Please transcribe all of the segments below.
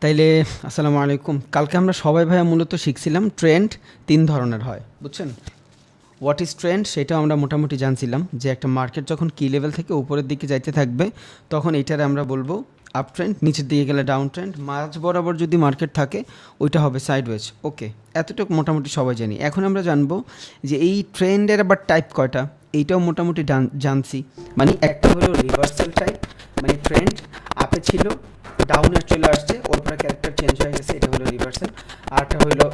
তাইলে আসসালামু আলাইকুম। কালকে আমরা সবাই ভাইয়া মূলত শিখছিলাম ট্রেন্ড ৩ ধরনের হয়, বুঝছেন? হোয়াট ইজ ট্রেন্ড সেটাও আমরা মোটামুটি জানছিলাম যে একটা মার্কেট যখন কি লেভেল থেকে উপরের দিকে যাইতে থাকবে তখন এইটারে আমরা বলবো আপ ট্রেন্ড, নিচের দিকে গেলে ডাউন ট্রেন্ড, মাঝ বরাবর যদি মার্কেট থাকে ওইটা হবে সাইডওয়েজ। ওকে, এতটুকু মোটামুটি সবাই জানি। এখন আমরা জানবো যে এই ট্রেন্ডের আবার টাইপ কয়টা, এইটাও মোটামুটি জানছি। মানে একটা হলো রিভার্সাল টাইপ, মানে ট্রেন্ড আপে ছিল, ডাউনে চলে আসছে, ওর পরে ক্যারেক্টার চেঞ্জ হয়ে গেছে, এটা হলো রিভার্সাল। আরটা হইলো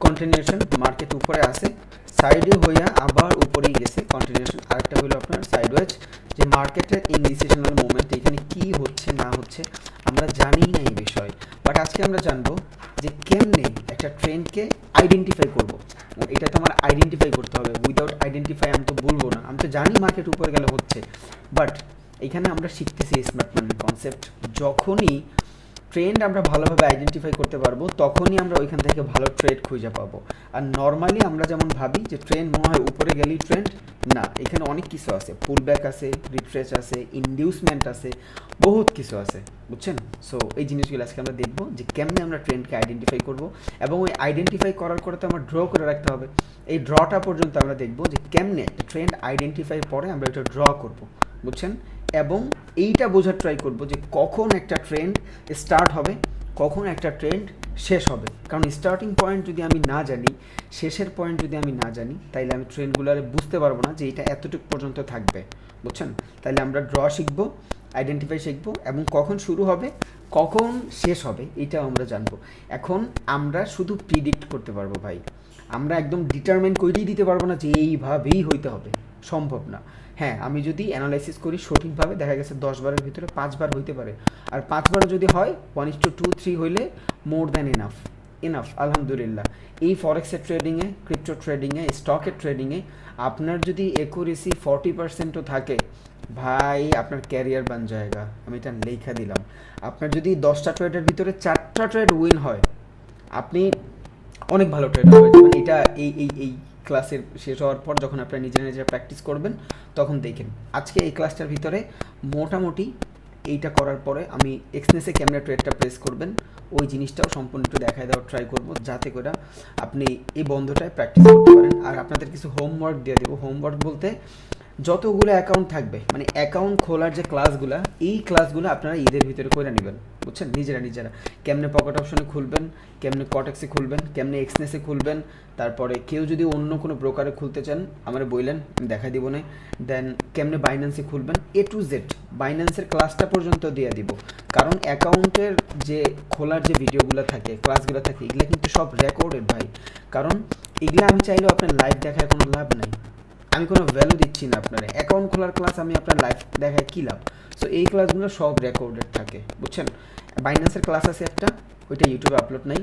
কন্টিনিউশন, মার্কেট উপরে আসে সাইডে হইয়া আবার উপরেই গেছে, কন্টিনিউশন। আরেকটা হলো আপনার সাইডওয়েজ, যে মার্কেটের ইনডিসিশনাল মোমেন্ট এখানে কি হচ্ছে না হচ্ছে আমরা জানি না এই বিষয়, বাট আজকে আমরা জানবো যে কেমনে একটা ট্রেন্ডকে আইডেন্টিফাই করব। এটা তো আমার আইডেন্টিফাই করতে হবে, উইদাউট আইডেন্টিফাই আমি তো বলবো না। আমি তো জানি মার্কেট উপরে গেলে হচ্ছে, বাট এখানে আমরা শিখতেছি স্মার্ট মানির কনসেপ্ট। যখনই ট্রেন্ড আমরা ভালোভাবে আইডেন্টিফাই করতে পারবো তখনই আমরা ওইখান থেকে ভালো ট্রেড খুঁজে পাবো। আর নর্মালি আমরা যেমন ভাবি যে ট্রেন্ড মনে হয় উপরে গেলেই ট্রেন্ড, না, এখানে অনেক কিছু আছে, পুল ব্যাক আছে, রিফ্রেশ আছে, ইনডিউসমেন্ট আছে, বহুত কিছু আছে, বুঝছেন? সো এই জিনিসগুলো আজকে আমরা দেখবো যে কেমনে আমরা ট্রেন্ডকে আইডেন্টিফাই করব, এবং ওই আইডেন্টিফাই করার করে তো আমরা ড্র করে রাখতে হবে। এই ড্রটা পর্যন্ত আমরা দেখবো যে কেমনে ট্রেন্ড আইডেন্টিফাই পরে আমরা এটা ড্র করব, বুঝছেন? এবং এইটা বোঝার ট্রাই করব যে কখন একটা ট্রেন্ড স্টার্ট হবে, কখন একটা ট্রেন্ড শেষ হবে। কারণ স্টার্টিং পয়েন্ট যদি আমি না জানি, শেষের পয়েন্ট যদি আমি না জানি, তাইলে আমি ট্রেন্ডগুলোরে বুঝতে পারবো না যে এটা এতটুকু পর্যন্ত থাকবে, বুঝছেন? তাইলে আমরা ড্র শিখবো, আইডেন্টিফাই শিখবো, এবং কখন শুরু হবে কখন শেষ হবে এটাও আমরা জানবো। এখন আমরা শুধু প্রিডিক্ট করতে পারবো ভাই, আমরা একদম ডিটারমিন করেই দিতে পারবো না যে এইভাবেই হইতে হবে, সম্ভব না। হ্যাঁ, আমি যদি অ্যানালাইসিস করি সঠিকভাবে, দেখা গেছে 10 বারের ভিতরে 5 বার হইতে পারে, আর 5 বার যদি হয় 1:2 3 হইলে মোর দ্যান এনাফ, আলহামদুলিল্লাহ। এই ফরেক্সের ট্রেডিংয়ে, ক্রিপ্টো ট্রেডিংয়ে, স্টকের ট্রেডিংয়ে আপনার যদি একুরেসি 40%ও থাকে ভাই, আপনার ক্যারিয়ার বান জায়গা, আমি এটা লেখা দিলাম। আপনার যদি 10টা ট্রেডের ভিতরে 4টা ট্রেড উইন হয়, আপনি অনেক ভালো ট্রেডার হয়ে যাবেন। এটা এই ক্লাসের শেষ হওয়ার পর যখন আপনারা নিজেরা প্র্যাকটিস করবেন তখন দেখেন। আজকে এই ক্লাসটার ভিতরে মোটামুটি এইটা করার পরে আমি এক্সনেসে ক্যামেরা ট্রেডটা প্রেস করবেন, ওই জিনিসটাও সম্পূর্ণ একটু দেখায় দেওয়ার ট্রাই করবো, যাতে করে আপনি এই বন্ধটায় প্র্যাকটিস করতে পারেন। আর আপনাদের কিছু হোমওয়ার্ক দিয়ে দেবো। হোমওয়ার্ক বলতে যতগুলো অ্যাকাউন্ট থাকবে, মানে অ্যাকাউন্ট খোলার যে ক্লাসগুলো, এই ক্লাসগুলো আপনারা ঈদের ভিতরে করে নেবেন, বুঝছেন? নিজেরা কেমনে পকেট অপশনে খুলবেন, কেমনে কটেক্সে খুলবেন, কেমনে এক্সনেসে খুলবেন, তারপরে কেউ যদি অন্য কোনো ব্রোকারে খুলতে চান আমার বললেন, আমি দেখা দিব না। দেন কেমনে বাইন্যান্সে খুলবেন, A to Z বাইন্যান্সের ক্লাসটা পর্যন্ত দিয়ে দিব। কারণ অ্যাকাউন্টের যে খোলার যে ভিডিওগুলো থাকে, ক্লাসগুলো থাকে, এগুলো কিন্তু সব রেকর্ডেড ভাই। কারণ এগুলো আমি চাইলেও আপনার লাইভ দেখায় কোনো লাভ নাই, আমি কোনো ভ্যালু দিচ্ছি না আপনার অ্যাকাউন্ট খোলার ক্লাস, আমি আপনার লাইভ দেখায় কী লাভ? সো এই ক্লাসগুলো সব রেকর্ডেড থাকে, বুঝছেন? বাইন্যান্সের ক্লাস আছে একটা, ওইটা ইউটিউবে আপলোড নাই।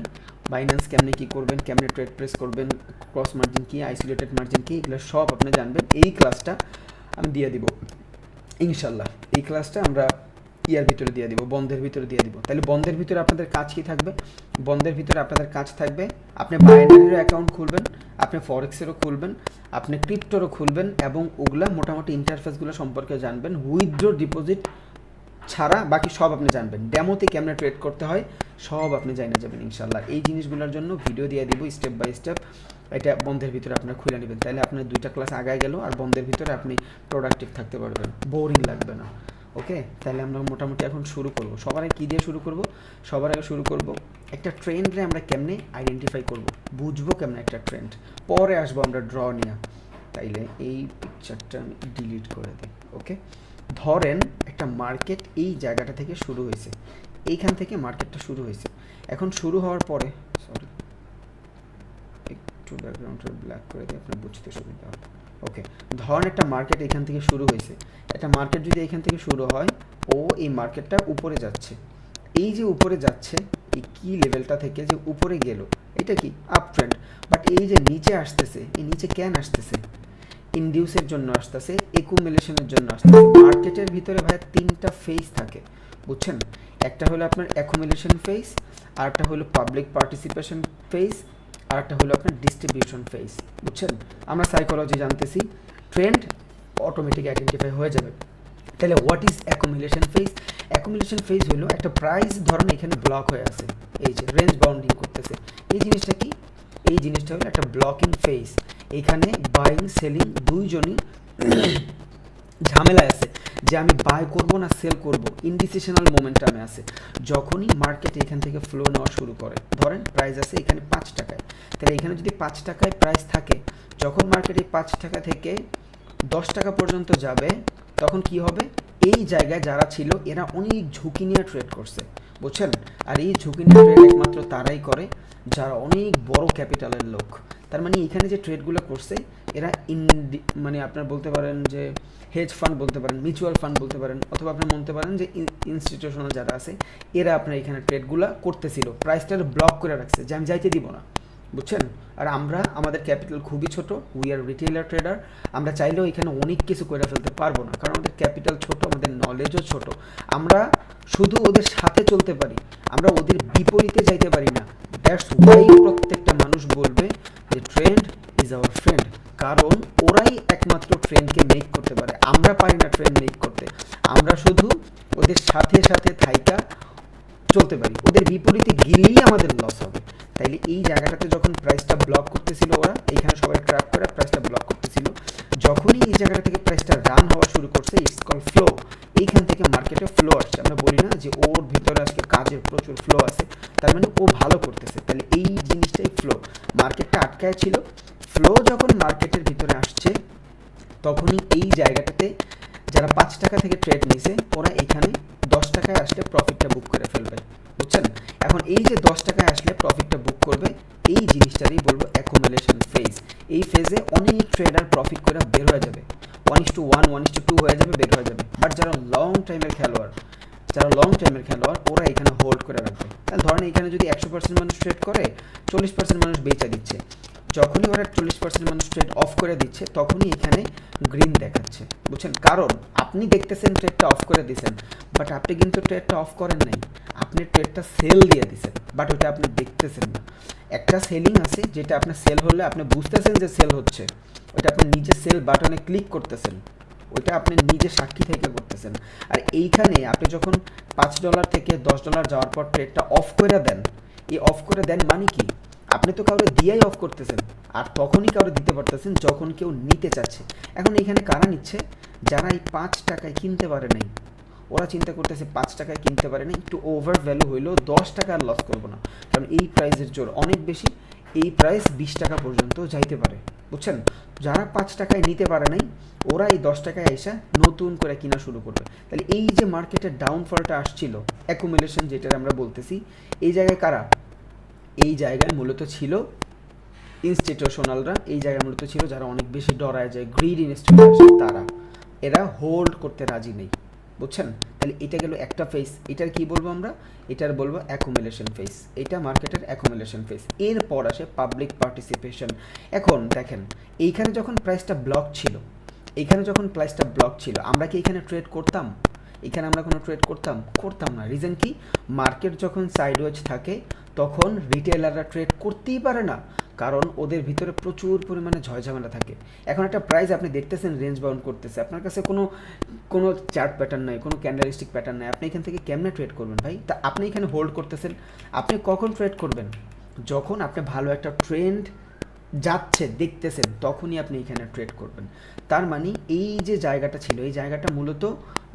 বাইন্যান্স কেমনে কী করবেন, কেমনে ট্রেড প্রেস করবেন, ক্রস মার্জিন কী, আইসোলেটেড মার্জিন কী, এগুলো সব আপনি জানবেন। এই ক্লাসটা আমি দিয়ে দিব ইনশাল্লাহ। এই ক্লাসটা আমরা ইয়ার ভিতরে দিয়ে দিব, বন্ধের ভিতরে দিয়ে দিব। তাহলে বন্ধের ভিতরে আপনাদের কাজ কী থাকবে? বন্ধের ভিতরে আপনাদের কাজ থাকবে আপনি বাইনারিরও অ্যাকাউন্ট খুলবেন, আপনি ফরেক্সেরও খুলবেন, আপনি ক্রিপ্টোরও খুলবেন, এবং ওগুলা মোটামুটি ইন্টারফেসগুলো সম্পর্কে জানবেন। উইথড্র ডিপোজিট ছাড়া বাকি সব আপনি জানবেন। ডেমোতে কেমনে ট্রেড করতে হয় সব আপনি জানিয়ে যাবেন ইনশাল্লাহ। এই জিনিসগুলোর জন্য ভিডিও দিয়ে দিব স্টেপ বাই স্টেপ। এটা বন্ধের ভিতরে আপনারা খুলে নেবেন, তাহলে আপনার 2টা ক্লাস আগায় গেল, আর বন্ধের ভিতরে আপনি প্রোডাক্টিভ থাকতে পারবেন, বোরিং লাগবে না। ওকে, তাহলে আমরা মোটামুটি এখন শুরু করব। সবার আগে কী দিয়ে শুরু করব? সবার আগে শুরু করব একটা ট্রেন্ডে আমরা কেমনে আইডেন্টিফাই করব, বুঝবো কেমনে একটা ট্রেন্ড, পরে আসবো আমরা ড্র নিয়ে। তাইলে এই পিকচারটা আমি ডিলিট করে দিই। ওকে, ধরেন একটা মার্কেট এই জায়গাটা থেকে শুরু হয়েছে, এইখান থেকে মার্কেটটা শুরু হয়েছে। এখন শুরু হওয়ার পরে, সরি একটু ব্যাকগ্রাউন্ডটা ব্ল্যাক করে দিই, আপনার বুঝতে সুবিধা হবে। ওকে, ধরেন একটা মার্কেট এখান থেকে শুরু হয়েছে। একটা মার্কেট যদি এখান থেকে শুরু হয়, ও এই মার্কেটটা উপরে যাচ্ছে, এই যে উপরে যাচ্ছে, এই কি লেভেলটা থেকে যে উপরে গেল, এটা কি আপ ট্রেন্ড। বাট এই যে নিচে আসতেছে, এই নিচে কেন আসতেছে? ইনডিউসের জন্য আসতেছে, একুমুলেশনের জন্য আসতেছে। মার্কেটের ভিতরে ভাই 3টা ফেজ থাকে, বুঝছেন? একটা হলো আপনার অ্যাকুমুলেশন ফেজ, আরেকটা হলো পাবলিক পার্টিসিপেশন ফেজ, আর একটা হলো আপনার ডিস্ট্রিবিউশন ফেজ, বুঝছেন? আমরা সাইকোলজি জানতেছি, ট্রেন্ড অটোমেটিক আইডেন্টিফাই হয়ে যাবে। তাহলে what is accumulation phase? Accumulation phase হলো একটা প্রাইস ধরেন এখানে ব্লক হয়ে আছে, এই যে রেঞ্জ বাউন্ডিং করতেছে, এই জিনিসটা কি? এই জিনিসটা হলো একটা ব্লকিং ফেজ। এখানে বাইং সেলিং দুইজনই ঝামেলায় আছে যে আমি বাই করব না সেল করব, ইনডিসিশনাল মোমেন্টামে আছে। যখনই মার্কেট এখান থেকে ফ্লো নেওয়া শুরু করে, ধরেন প্রাইস আছে এখানে 5 টাকায়, তাহলে এখানে যদি 5 টাকায় প্রাইস থাকে, যখন মার্কেট এই 5 টাকা থেকে 10 টাকা পর্যন্ত যাবে, তখন কি হবে? এই জায়গায় যারা ছিল এরা অনেক ঝুঁকি নিয়ে ট্রেড করছে, বুঝছেন? আর এই ঝুঁকি নিয়ে ট্রেড একমাত্র তারাই করে যারা অনেক বড় ক্যাপিটালের লোক। তার মানে এখানে যে ট্রেডগুলো করছে এরা মানে আপনার বলতে পারেন যে হেজ ফান্ড বলতে পারেন, মিউচুয়াল ফান্ড বলতে পারেন, অথবা আপনি বলতে পারেন যে ইনস্টিটিউশনাল যারা আছে এরা আপনার এখানে ট্রেডগুলো করতেছিল, প্রাইসটা ব্লক করে রাখছে যে আমি যাইতে দিব না, বুঝছেন? আর আমরা আমাদের ক্যাপিটাল খুবই ছোট, উই আর রিটেইলার ট্রেডার, আমরা চাইলেও এখানে অনেক কিছু করে ফেলতে পারবো না, কারণ আমাদের ক্যাপিটাল ছোট, আমাদের নলেজও ছোট। আমরা শুধু ওদের সাথে চলতে পারি, আমরা ওদের বিপরীতে যাইতে পারি না। দ্যাটস ওয়াই প্রত্যেকটা মানুষ বলবে যে ট্রেন্ড ইজ আওয়ার ফ্রেন্ড, কারণ ওরাই একমাত্র ট্রেন্ডকে মেক করতে পারে, আমরা পারি না ট্রেন্ড মেক করতে। আমরা শুধু ওদের সাথে সাথে থাইকা চলতে পারি, ওদের বিপরীতে গেলেই আমাদের লস হবে। তাইলে এই জায়গাটাতে যখন প্রাইসটা ব্লক করতেছিল ওরা, এইখানে সবাই ট্র্যাক করে প্রাইসটা ব্লক করতেছিল, যখনই এই জায়গাটা থেকে প্রাইসটা রান হওয়া শুরু করছে, ইটস কল ফ্লো। এইখান থেকে মার্কেটে ফ্লো আসছে, আমরা বলি না যে ওর ভিতরে আজকে কাজের প্রচুর ফ্লো আছে, তার মানে ও ভালো করতেছে। তাহলে এই জিনিসটাই ফ্লো, মার্কেটটা আটকায় ছিল, ফ্লো যখন মার্কেটের ভিতরে আসছে তখনই এই জায়গাটাতে যারা 5 টাকা থেকে ট্রেড নিছে ওরা এখানে 10 টাকায় আসলে প্রফিটটা বুক করে ফেলবে, বুঝছেন? এখন এই যে 10 টাকায় আসলে প্রফিটটা বুক করবে, এই জিনিসটারই বলবো অ্যাকুমুলেশন ফেজ। এই ফেজে অনেক ট্রেডার প্রফিট করে বের হয়ে যাবে, 1:1 1:2 হয়ে যাবে, বের হয়ে যাবে। বাট যারা লং টাইমের খেলোয়াড় ওরা এখানে হোল্ড করে রাখবে। তাহলে ধরেন এখানে যদি 100% মানুষ ট্রেড করে, 40% মানুষ বেচা দিচ্ছে, যখনই ওরা 40% মানুষ ট্রেড অফ করে দিচ্ছে তখনই এখানে গ্রিন দেখাচ্ছে, বুঝছেন? কারণ আপনি দেখতেছেন ট্রেডটা অফ করে দিয়েছেন, বাট আপনি কিন্তু ট্রেডটা অফ করেন নাই, আপনি ট্রেডটা সেল দিয়ে দিয়েছেন, বাট ওটা আপনি দেখতেছেন না। একটা সেলিং আছে যেটা আপনার সেল হলে আপনি বুঝতেছেন যে সেল হচ্ছে, ওটা আপনি নিজে সেল বাটনে ক্লিক করতেছেন, ওইটা আপনি নিজে সাক্ষী থেকে করতেছেন। আর এইখানে আপনি যখন $5 থেকে $10 যাওয়ার পর ট্রেডটা অফ করে দেন, এই অফ করে দেন মানে কি? আপনি তো কাউরে দিয়েই অফ করতেছেন, আর তখনই কাউরে দিতে পারতেছেন যখন কেউ নিতে চাচ্ছে। এখন এখানে কারা নিচ্ছে? যারা এই 5 টাকায় কিনতে পারে নাই, ওরা চিন্তা করতেছে 5 টাকায় কিনতে পারে নাই, একটু ওভার ভ্যালু হইলেও 10 টাকা আর লস করবো না, কারণ এই প্রাইসের জোর অনেক বেশি, এই প্রাইস 20 টাকা পর্যন্ত যাইতে পারে, বুঝছেন? যারা 5 টাকায় নিতে পারে নাই ওরা এই 10 টাকায় এসে নতুন করে কিনা শুরু করবে। তাহলে এই যে মার্কেটের ডাউনফলটা আসছিল, অ্যাকুমুলেশন যেটা আমরা বলতেছি, এই জায়গায় কারা? এই জায়গায় মূলত ছিল ইনস্টিটিউশনালরা, এই জায়গায় মূলত ছিল যারা অনেক বেশি ডরায় যায়, গ্রিড ইনস্টিটিউশন, তারা এরা হোল্ড করতে রাজি নেই, বুঝছেন? তাহলে এটা গেল একটা ফেজ, এটার কি বলবো আমরা? এটার বলবো অ্যাকুমুলেশন ফেজ, এটা মার্কেটের অ্যাকুমুলেশন ফেজ। এরপর আসে পাবলিক পার্টিসিপেশন। এখন দেখেন এইখানে যখন প্রাইসটা ব্লক ছিল, আমরা কি এখানে ট্রেড করতাম? এখানে আমরা কোনো ট্রেড করতাম না। রিজন কি? মার্কেট যখন সাইডওয়েজ থাকে তখন রিটেলাররা ট্রেড করতেই পারে না, কারণ ওদের ভিতরে প্রচুর পরিমাণে ঝয়ঝামেলা থাকে। এখন একটা প্রাইস আপনি দেখতেছেন রেঞ্জ বাউন্ড করতেছে, আপনার কাছে কোনো চার্ট প্যাটার্ন নাই, কোনো ক্যান্ডেলস্টিক প্যাটার্ন নাই, আপনি এখান থেকে কেমনে ট্রেড করবেন ভাই? তা আপনি এখানে হোল্ড করতেছেন, আপনি কখন ট্রেড করবেন? যখন আপনি ভালো একটা ট্রেন্ড যাচ্ছে দেখতেছেন তখনই আপনি এখানে ট্রেড করবেন। তার মানে এই যে জায়গাটা ছিল, এই জায়গাটা মূলত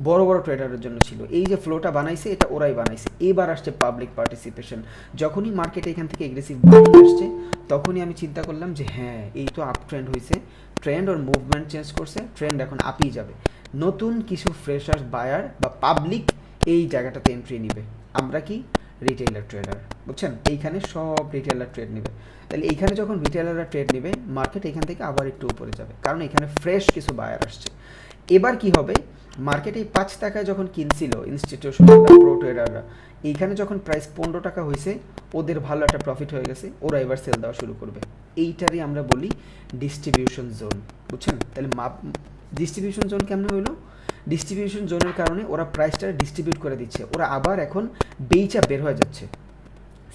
বড় বড় ট্রেডারের জন্য ছিল। এই যে ফ্লোটা বানাইছে এটা ওরাই বানাইছে। এবার আসছে পাবলিক পার্টিসিপেশন। যখনই মার্কেটে এখান থেকে এগ্রেসিভ বাইং আসছে তখনই আমি চিন্তা করলাম যে হ্যাঁ, এই তো আপ ট্রেন্ড হয়েছে, ট্রেন্ড ওর মুভমেন্ট চেঞ্জ করছে, ট্রেন্ড এখন আপই যাবে। নতুন কিছু ফ্রেশার্স বায়ার বা পাবলিক এই জায়গাটাতে এন্ট্রি নিবে। আমরা কি? রিটেইলার ট্রেডার, বুঝছেন? এইখানে সব রিটেইলার ট্রেড নেবে। তাহলে এইখানে যখন রিটেইলাররা ট্রেড নেবে, মার্কেট এখান থেকে আবার একটু উপরে যাবে, কারণ এখানে ফ্রেশ কিছু বায়ার আসছে। এবার কি হবে? মার্কেট এই 5 টাকায় যখন কিনছিল ইনস্টিটিউশনালরা, প্রো ট্রেডাররা, এইখানে যখন প্রাইস 15 টাকা হয়েছে, ওদের ভালো একটা প্রফিট হয়ে গেছে, ওরা এবার সেল দেওয়া শুরু করবে। এইটারই আমরা বলি ডিস্ট্রিবিউশন জোন, বুঝছেন? তাহলে ডিস্ট্রিবিউশন জোন কেমন হইলো? ডিস্ট্রিবিউশন জোনের কারণে ওরা প্রাইসটা ডিস্ট্রিবিউট করে দিচ্ছে, ওরা আবার এখন বেচা বের হয়ে যাচ্ছে।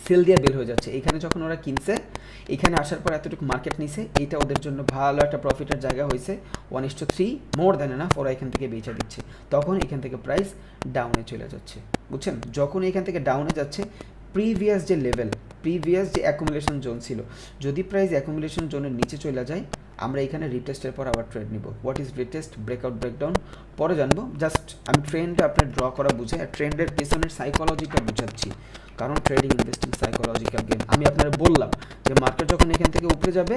সেল দিয়ে বের হয়ে যাচ্ছে। এখানে যখন ওরা কিনছে, এখানে আসার পর এতটুকু মার্কেট নিছে, এটা ওদের জন্য ভালো একটা প্রফিটের জায়গা হয়েছে, 1:3 মোর দ্যান এনাফ, ওরা এখান থেকে বেচে দিচ্ছে। তখন এখান থেকে প্রাইস ডাউনে চলে যাচ্ছে, বুঝছেন? যখন এখান থেকে ডাউনে যাচ্ছে, প্রিভিয়াস যে লেভেল, প্রিভিয়াস যে অ্যাকুমুলেশন জোন ছিল, যদি প্রাইস অ্যাকুমুলেশন জোনের নিচে চলে যায়, আমরা এখানে রিটেস্টের পর আবার ট্রেড নিব। What is retest, breakout, breakdown পরে জানবো। জাস্ট আমি ট্রেন্ডটা আপনার ড্র করা বুঝে, আর ট্রেন্ডের পেছনের সাইকোলজিটা বুঝাচ্ছি, কারণ ট্রেডিং ইনভেস্টিং সাইকোলজিক্যাল গেম। আমি আপনারা বললাম যে মার্কেট যখন এখান থেকে উপরে যাবে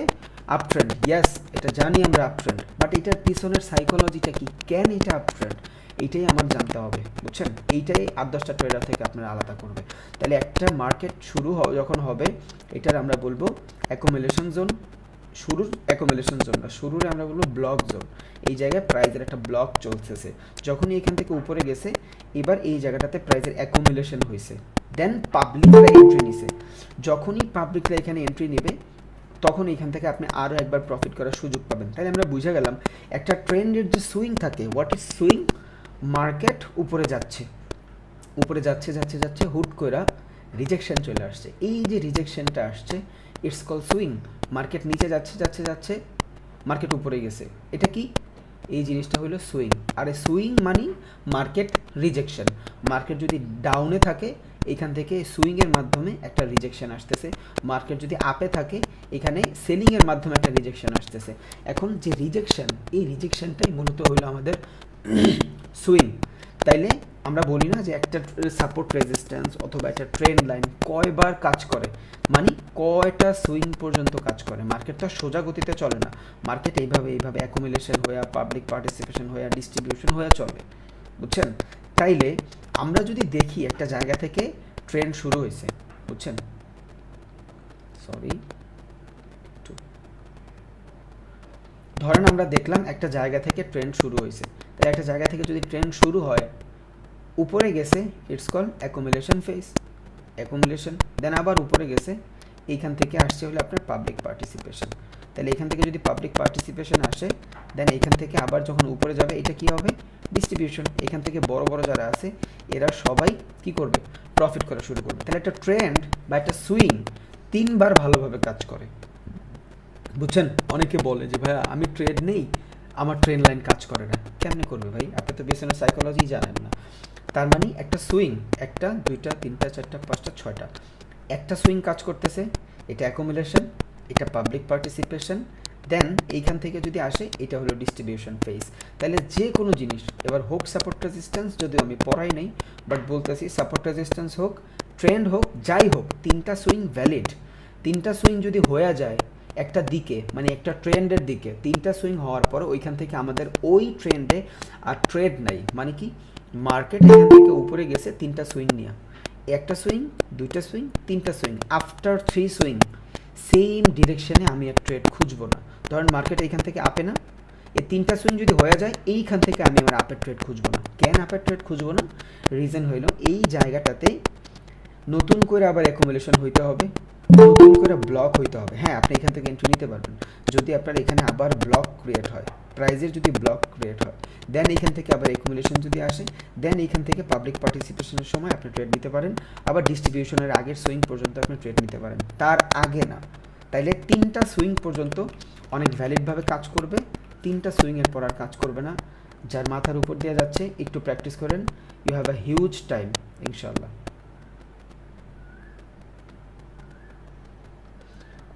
আপ ট্রেন্ড, ইয়েস এটা জানি আমরা আপ ট্রেন্ড, বাট এটার পিছনের সাইকোলজিটা কি, কেন এটা আপ ট্রেন্ড, এইটাই আমার জানতে হবে, বুঝছেন? এইটাই 8-10টা ট্রেডার থেকে আপনারা আলাদা করবে। তাহলে একটা মার্কেট শুরু যখন হবে, এটার আমরা বলবো অ্যাকুমুলেশন জোন, শুরুর অ্যাকুমুলেশন জোন না, শুরুর আমরা বলবো ব্লক জোন। এই জায়গায় প্রাইজের একটা ব্লক চলতেছে, যখনই এখান থেকে উপরে গেছে, এবার এই জায়গাটাতে প্রাইজের অ্যাকুমুলেশন হয়েছে, দেন পাবলিকরা এন্ট্রি নিছে। যখনই পাবলিকরা এখানে এন্ট্রি নেবে, তখন এখান থেকে আপনি আরও একবার প্রফিট করার সুযোগ পাবেন। তাই আমরা বুঝে গেলাম একটা ট্রেন্ডের যে সুইং থাকে, হোয়াট ইজ সুইং, মার্কেট উপরে যাচ্ছে, উপরে যাচ্ছে যাচ্ছে যাচ্ছে, হুট করে রিজেকশন চলে আসছে। এই যে রিজেকশনটা আসছে, ইটস কল সুইং। মার্কেট নিচে যাচ্ছে যাচ্ছে যাচ্ছে, মার্কেট উপরে গেছে, এটা কি, এই জিনিসটা হলো সুইং। আর সুইং মানে মার্কেট রিজেকশন। মার্কেট যদি ডাউনে থাকে, এখান থেকে সুইংয়ের মাধ্যমে একটা রিজেকশন আসতেছে। মার্কেট যদি আপে থাকে, এখানে সেলিংয়ের মাধ্যমে একটা রিজেকশন আসতেছে। এখন যে রিজেকশন, এই রিজেকশনটাই মূলত হলো আমাদের সুইং। তাইলে আমরা বলি না যে একটা সাপোর্ট রেজিস্ট্যান্স অথবা একটা ট্রেন্ড লাইন কয়বার কাজ করে, মানে কয়টা সুইং পর্যন্ত কাজ করে। মার্কেটটা সোজা গতিতে চলে না, মার্কেট এইভাবে এইভাবে অ্যাকুমুলেশন হয়ে, পাবলিক পার্টিসিপেশন হয়ে, ডিস্ট্রিবিউশন হয়ে চলে, বুঝছেন? তাইলে আমরা যদি দেখি একটা জায়গা থেকে ট্রেন্ড শুরু হয়েছে, বুঝছেন, সরি, ধরেন আমরা দেখলাম একটা জায়গা থেকে ট্রেন্ড শুরু হয়েছে। তাই একটা জায়গা থেকে যদি ট্রেন্ড শুরু হয়, উপরে গেছে, it's call accumulation phase, accumulation, then আবার উপরে গেছে, এইখান থেকে আসছে হলো আপনার পাবলিক পার্টিসিপেশন। তাহলে এখান থেকে যদি পাবলিক পার্টিসিপেশন আসে, দেন এখান থেকে আবার যখন উপরে যাবে, এটা কি হবে, ডিস্ট্রিবিউশন। এখান থেকে বড় বড় যারা আছে, এরা সবাই কি করবে, প্রফিট করা শুরু করবে। তাহলে একটা ট্রেন্ড বা একটা সুইং 3বার ভালোভাবে কাজ করে, বুঝছেন? অনেকে বলে যে ভাইয়া আমি ট্রেড নেই, আমার ট্রেন লাইন কাজ করে না। কেমনে করবে ভাই, আপনি তো পেছনের সাইকোলজি জানেন না। তার মানে একটা সুইং, 1টা 2টা 3টা 4টা 5টা 6টা, একটা সুইং কাজ করতেছে, এটা অ্যাকুমুলেশন, এটা পাবলিক পার্টিসিপেশন, দেন এইখান থেকে যদি আসে, এটা হলো ডিস্ট্রিবিউশন ফেজ। তাহলে যে কোনো জিনিস, এবার হোক সাপোর্ট রেজিস্ট্যান্স, যদিও আমি পড়াই নাই, বাট বলতেছি সাপোর্ট রেজিস্ট্যান্স হোক, ট্রেন্ড হোক, যাই হোক, 3টা সুইং ভ্যালিড। 3টা সুইং যদি হয়ে যায় একটা দিকে, মানে একটা ট্রেন্ডের দিকে, 3টা সুইং হওয়ার পর ওইখান থেকে আমাদের ওই ট্রেন্ডে আর ট্রেড নাই, মানে কি, মার্কেট এখান থেকে উপরে গেছে 3টা সুইং নিয়ে, একটা সুইং, 2টা সুইং, 3টা সুইং, আফটার 3 সুইং সেম ডিরেকশনে আমি এক ট্রেড খুঁজবো না। ধরেন মার্কেট এইখান থেকে আপে না, এই 3টা সুইং যদি হয়ে যায়, এইখান থেকে আমি আমার আপের ট্রেড খুঁজবো না। কেন আপের ট্রেড খুঁজবো না, রিজন হইলো এই জায়গাটাতে নতুন করে আবার অ্যাকুমুলেশন হইতে হবে, নতুন করে ব্লক হইতে হবে। হ্যাঁ, আপনি এখান থেকে এন্ট্রি নিতে পারবেন যদি আপনার এখানে আবার ব্লক ক্রিয়েট হয়, প্রাইজের যদি ব্লক ক্রিয়েট হয়, দেন এখান থেকে আবার অ্যাকুমুলেশন যদি আসে, দেন এখান থেকে পাবলিক পার্টিসিপেশনের সময় আপনি ট্রেড নিতে পারেন, আবার ডিস্ট্রিবিউশনের আগের সুইং পর্যন্ত আপনি ট্রেড নিতে পারেন, তার আগে না। তাইলে 3টা সুইং পর্যন্ত অনেক ভ্যালিডভাবে কাজ করবে, 3টা সুইংয়ের পর আর কাজ করবে না। যার মাথার উপর দিয়ে যাচ্ছে, একটু প্র্যাকটিস করেন, you have a huge time ইনশাল্লাহ।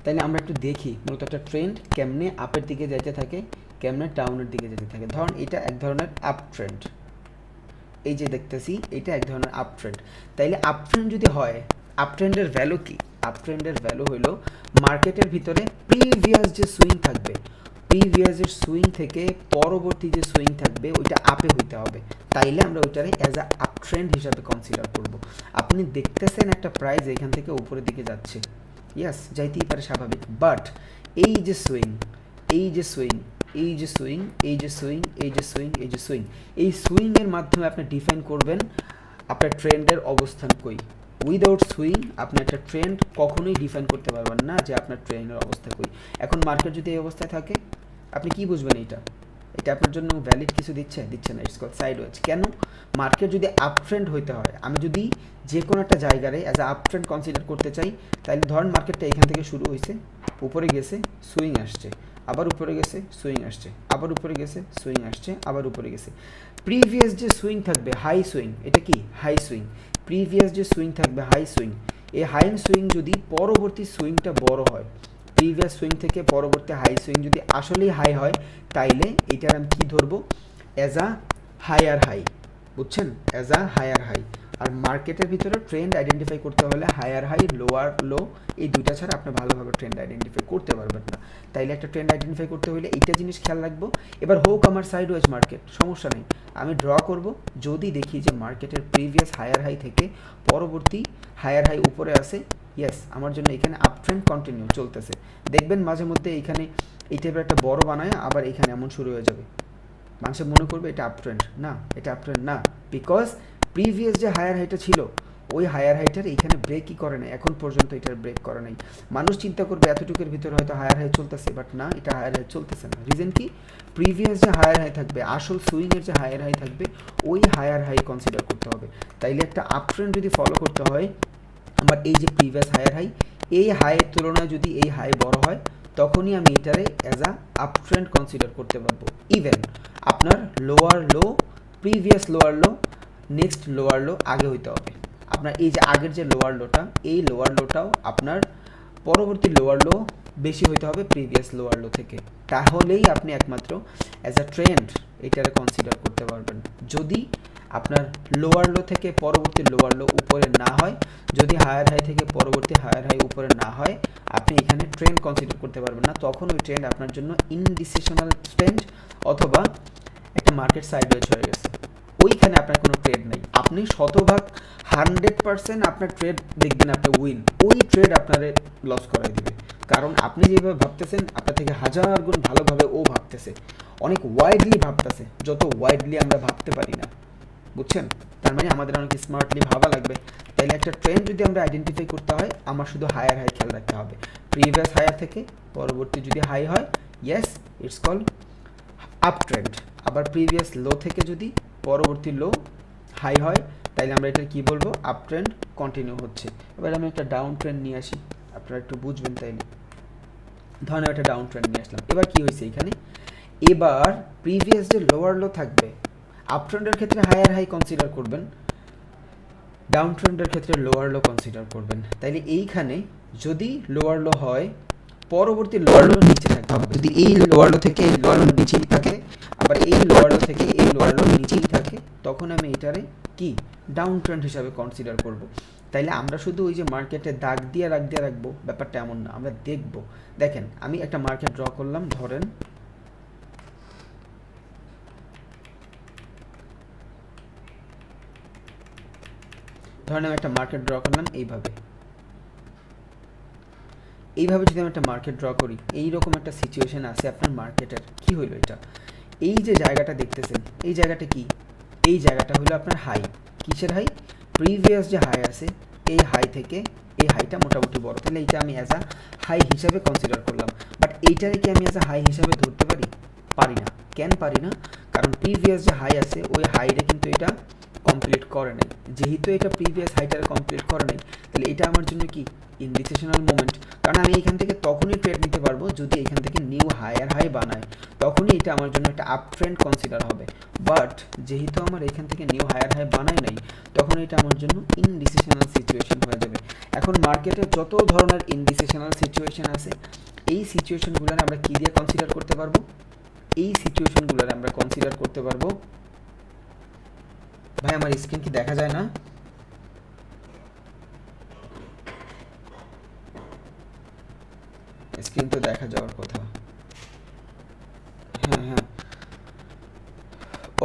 তাইলে আমরা একটু দেখি মূলত একটা ট্রেন্ড কেমনে আপের দিকে যেতে থাকে, কেমনে ডাউনের দিকে যেতে থাকে। ধরুন এটা এক ধরনের আপ ট্রেন্ড, এই যে দেখতেছি এটা এক ধরনের আপ ট্রেন্ড। তাইলে আপ ট্রেন্ড যদি হয়, আপ ট্রেন্ডের ভ্যালু কি, আপ ট্রেন্ডের ভ্যালু হলো মার্কেটের ভিতরে প্রিভিয়াস যে সুইং থাকবে, প্রিভিয়াসের সুইং থেকে পরবর্তী যে সুইং থাকবে ওইটা আপে হইতে হবে। তাইলে আমরা ওইটারে অ্যাজ আ আপ ট্রেন্ড হিসাবে কনসিডার করব। আপনি দেখতেছেন একটা প্রাইস এখান থেকে উপরের দিকে যাচ্ছে, ইয়াস যাইতেই পারে, স্বাভাবিক, বাট এই যে সুইং, এই যে সুইং, এই যে সুইং, এই যে সুইং, এই যে সুইং, এই যে সুইং, এই সুইংয়ের মাধ্যমে আপনি ডিফাইন করবেন আপনার ট্রেন্ডের অবস্থান কই। উইদাউট সুইং আপনি একটা ট্রেন্ড কখনোই ডিফাইন করতে পারবেন না যে আপনার ট্রেন্ডের অবস্থা কই। এখন মার্কেট যদি এই অবস্থায় থাকে, আপনি কি বুঝবেন, এটা আপনার জন্য ভ্যালিড কিছু দিচ্ছে না। It's call sideways. কেন? মার্কেট যদি আপ ট্রেন্ড হইতে হয়, আমি যদি যে কোনো একটা জায়গায় as a up trend consider করতে চাই, তাহলে ধরেন মার্কেটটা এখান থেকে শুরু হয়েছে, উপরে গেছে, সুইং আসছে, আবার উপরে গেছে, সুইং আসছে, আবার উপরে গেছে, সুইং আসছে, আবার উপরে গেছে। প্রিভিয়াস যে সুইং থাকবে হাই সুইং, এটা কি হাই সুইং, প্রিভিয়াস যে সুইং থাকবে হাই সুইং, এই হাই সুইং যদি পরবর্তী সুইংটা বড় হয়, প্রিভিয়াস সুইং থেকে পরবর্তী হাই সুইং যদি আসলেই হাই হয়, তাইলে এটার আমি কী ধরবো? As a higher high. বুঝছেন? As a higher high. আর মার্কেটের ভিতরে ট্রেন্ড আইডেন্টিফাই করতে হলে হায়ার হাই, লোয়ার লো, এই দুইটা ছাড়া আপনি ভালোভাবে ট্রেন্ড আইডেন্টিফাই করতে পারবেন না। তাইলে একটা ট্রেন্ড আইডেন্টিফাই করতে হলে এইটা জিনিস খেয়াল রাখবো। এবার হোক আমার সাইডওয়েজ মার্কেট, সমস্যা নেই, আমি ড্র করব, যদি দেখি যে মার্কেটের প্রিভিয়াস হায়ার হাই থেকে পরবর্তী হায়ার হাই উপরে আসে, ইয়েস, আমার জন্য এখানে আপ ট্রেন্ড কন্টিনিউ চলতেছে। দেখবেন মাঝে মধ্যে এইখানে এই টাইপের একটা বড় বানায়, আবার এখানে এমন শুরু হয়ে যাবে, মানুষের মনে করবে এটা আপ ট্রেন্ড। না, এটা আপ ট্রেন্ড না, বিকজ প্রিভিয়াস যে হায়ার হাইটা ছিল, ওই হায়ার হাইটার এইখানে ব্রেকই করে নাই, এখন পর্যন্ত এটার ব্রেক করে নাই। মানুষ চিন্তা করবে এতটুকুর ভিতরে হয়তো হায়ার হাই চলতেছে, বাট না, এটা হায়ার হাই চলতেছে না। রিজন কি? প্রিভিয়াস যে হায়ার হাই থাকবে, আসল সুইংয়ের যে হায়ার হাই থাকবে, ওই হায়ার হাই কনসিডার করতে হবে। তাইলে একটা আপ ট্রেন্ড যদি ফলো করতে হয়, আমার এই যে প্রিভিয়াস হায়ার হাই, এই হাইয়ের তুলনায় যদি এই হাই বড় হয়, তখনই আমি এটারে as a up trend consider করতে পারবো। ইভেন আপনার লোয়ার লো, প্রিভিয়াস লোয়ার লো, নেক্সট লোয়ার লো আগে হইতে হবে। আপনার এই যে আগের যে লোয়ার লোটা, এই লোয়ার লোটাও আপনার পরবর্তী লোয়ার লো বেশি হইতে হবে প্রিভিয়াস লোয়ার লো থেকে, তাহলেই আপনি একমাত্র অ্যাজ আ ট্রেন্ড এটারে কনসিডার করতে পারবেন। যদি আপনার লোয়ার লো থেকে পরবর্তী লোয়ার লো উপরে না হয়, যদি হায়ার হাই থেকে পরবর্তী হায়ার হাই উপরে না হয়, আপনি এখানে ট্রেন্ড কনসিডার করতে পারবেন না। তখন ওই ট্রেন্ড আপনার জন্য ইনডিসিশনাল ট্রেন্ড, অথবা একটা মার্কেট সাইডওয়েজ হয়ে গেছে, ওইখানে আপনার কোনো ট্রেড নেই। আপনি শতভাগ 100% আপনার ট্রেড দেখবেন আপনি উইন, ওই ট্রেড আপনারে লস করাই দিবে। কারণ আপনি যেভাবে ভাবতেছেন, আপনার থেকে হাজার গুণ ভালোভাবে ও ভাবতেছে, অনেক ওয়াইডলি ভাবতেছে, যত ওয়াইডলি আমরা ভাবতে পারি না। বুঝছেন? তার মানে আমাদের অনেক স্মার্টলি ভাবা লাগবে। তাইলে একটা ট্রেন্ড যদি আমরা আইডেন্টিফাই করতে হয়, আমার শুধু হায়ার হাই খেয়াল রাখতে হবে। প্রিভিয়াস হায়ার থেকে পরবর্তী যদি হাই হয়, yes, it's call up trend. আবার প্রিভিয়াস লো থেকে যদি পরবর্তী লো হাই হয়, তাইলে আমরা এটা কি বলবো? আপ ট্রেন্ড কন্টিনিউ হচ্ছে। এবার আমি একটা ডাউন ট্রেন্ড নিয়ে আসি, আপনারা একটু বুঝবেন। তাইলে ধরেন একটা ডাউন ট্রেন্ড নিয়ে আসলাম। এবার কি হয়েছে এখানে? এবার প্রিভিয়াস যে লোয়ার লো থাকবে, আপ ট্রেন্ডের ক্ষেত্রে হায়ার হাই কনসিডার করবেন, ডাউন ট্রেন্ডের ক্ষেত্রে লোয়ার লো কনসিডার করবেন। তাইলে এইখানে যদি লোয়ার লো হয়, পরবর্তী লোয়ার লো নিচে থাকতে হবে। যদি এই লোয়ার লো থেকে এই লোয়ার লো নিচেই থাকে, আবার এই লোয়ার লো থেকে এই লোয়ার লো নিচেই থাকে, তখন আমি এটারে কি ডাউন ট্রেন্ড হিসাবে কনসিডার করব। তাইলে আমরা শুধু ওই যে মার্কেটে দাগ দিয়ে রাখবো, ব্যাপারটা এমন না, আমরা দেখব। দেখেন, আমি একটা মার্কেট ড্র করলাম, ধরেন আমি একটা মার্কেট ড্র করলাম এইভাবে। যদি আমি একটা মার্কেট ড্র করি, এইরকম একটা সিচুয়েশন আছে আপনার মার্কেটের, কি হইলো এটা? এই যে জায়গাটা দেখতেছেন, এই জায়গাটা কি? এই জায়গাটা হলো আপনার হাই। কিসের হাই? প্রিভিয়াস যে হাই আছে, এই হাই থেকে এই হাইটা মোটামুটি বড়, তাহলে এইটা আমি অ্যাজ আ হাই হিসাবে কনসিডার করলাম। বাট এইটারে কি আমি অ্যাজ আ হাই হিসাবে ধরতে পারি? পারি না। কেন পারি না? কারণ প্রিভিয়াস যে হাই আছে, ওই হাইটা কিন্তু এটা কমপ্লিট করে নাই। যেহেতু এটা প্রিভিয়াস হাইটার কমপ্লিট করে নাই, তাহলে এটা আমার জন্য কি ইনডিসিশনাল মোমেন্ট। কারণ আমি এখান থেকে তখনই ট্রেড নিতে পারবো যদি এখান থেকে নিউ হায়ার হাই বানায়, তখনই এটা আমার জন্য একটা আপ ট্রেন্ড কনসিডার হবে। বাট যেহেতু আমার এখান থেকে নিউ হায়ার হাই বানায় নাই, তখন এটা আমার জন্য ইনডিসিশনাল সিচুয়েশন হয়ে যাবে। এখন মার্কেটে যত ধরনের ইনডিসিশনাল সিচুয়েশন আছে, এই সিচুয়েশনগুলোর আমরা কি দিয়ে কনসিডার করতে পারবো? এই সিচুয়েশনগুলোর আমরা কনসিডার করতে পারবো। ভাই আমার স্ক্রিন কি দেখা যায় না? স্ক্রিন তো দেখা যাওয়ার কথা। হ্যাঁ,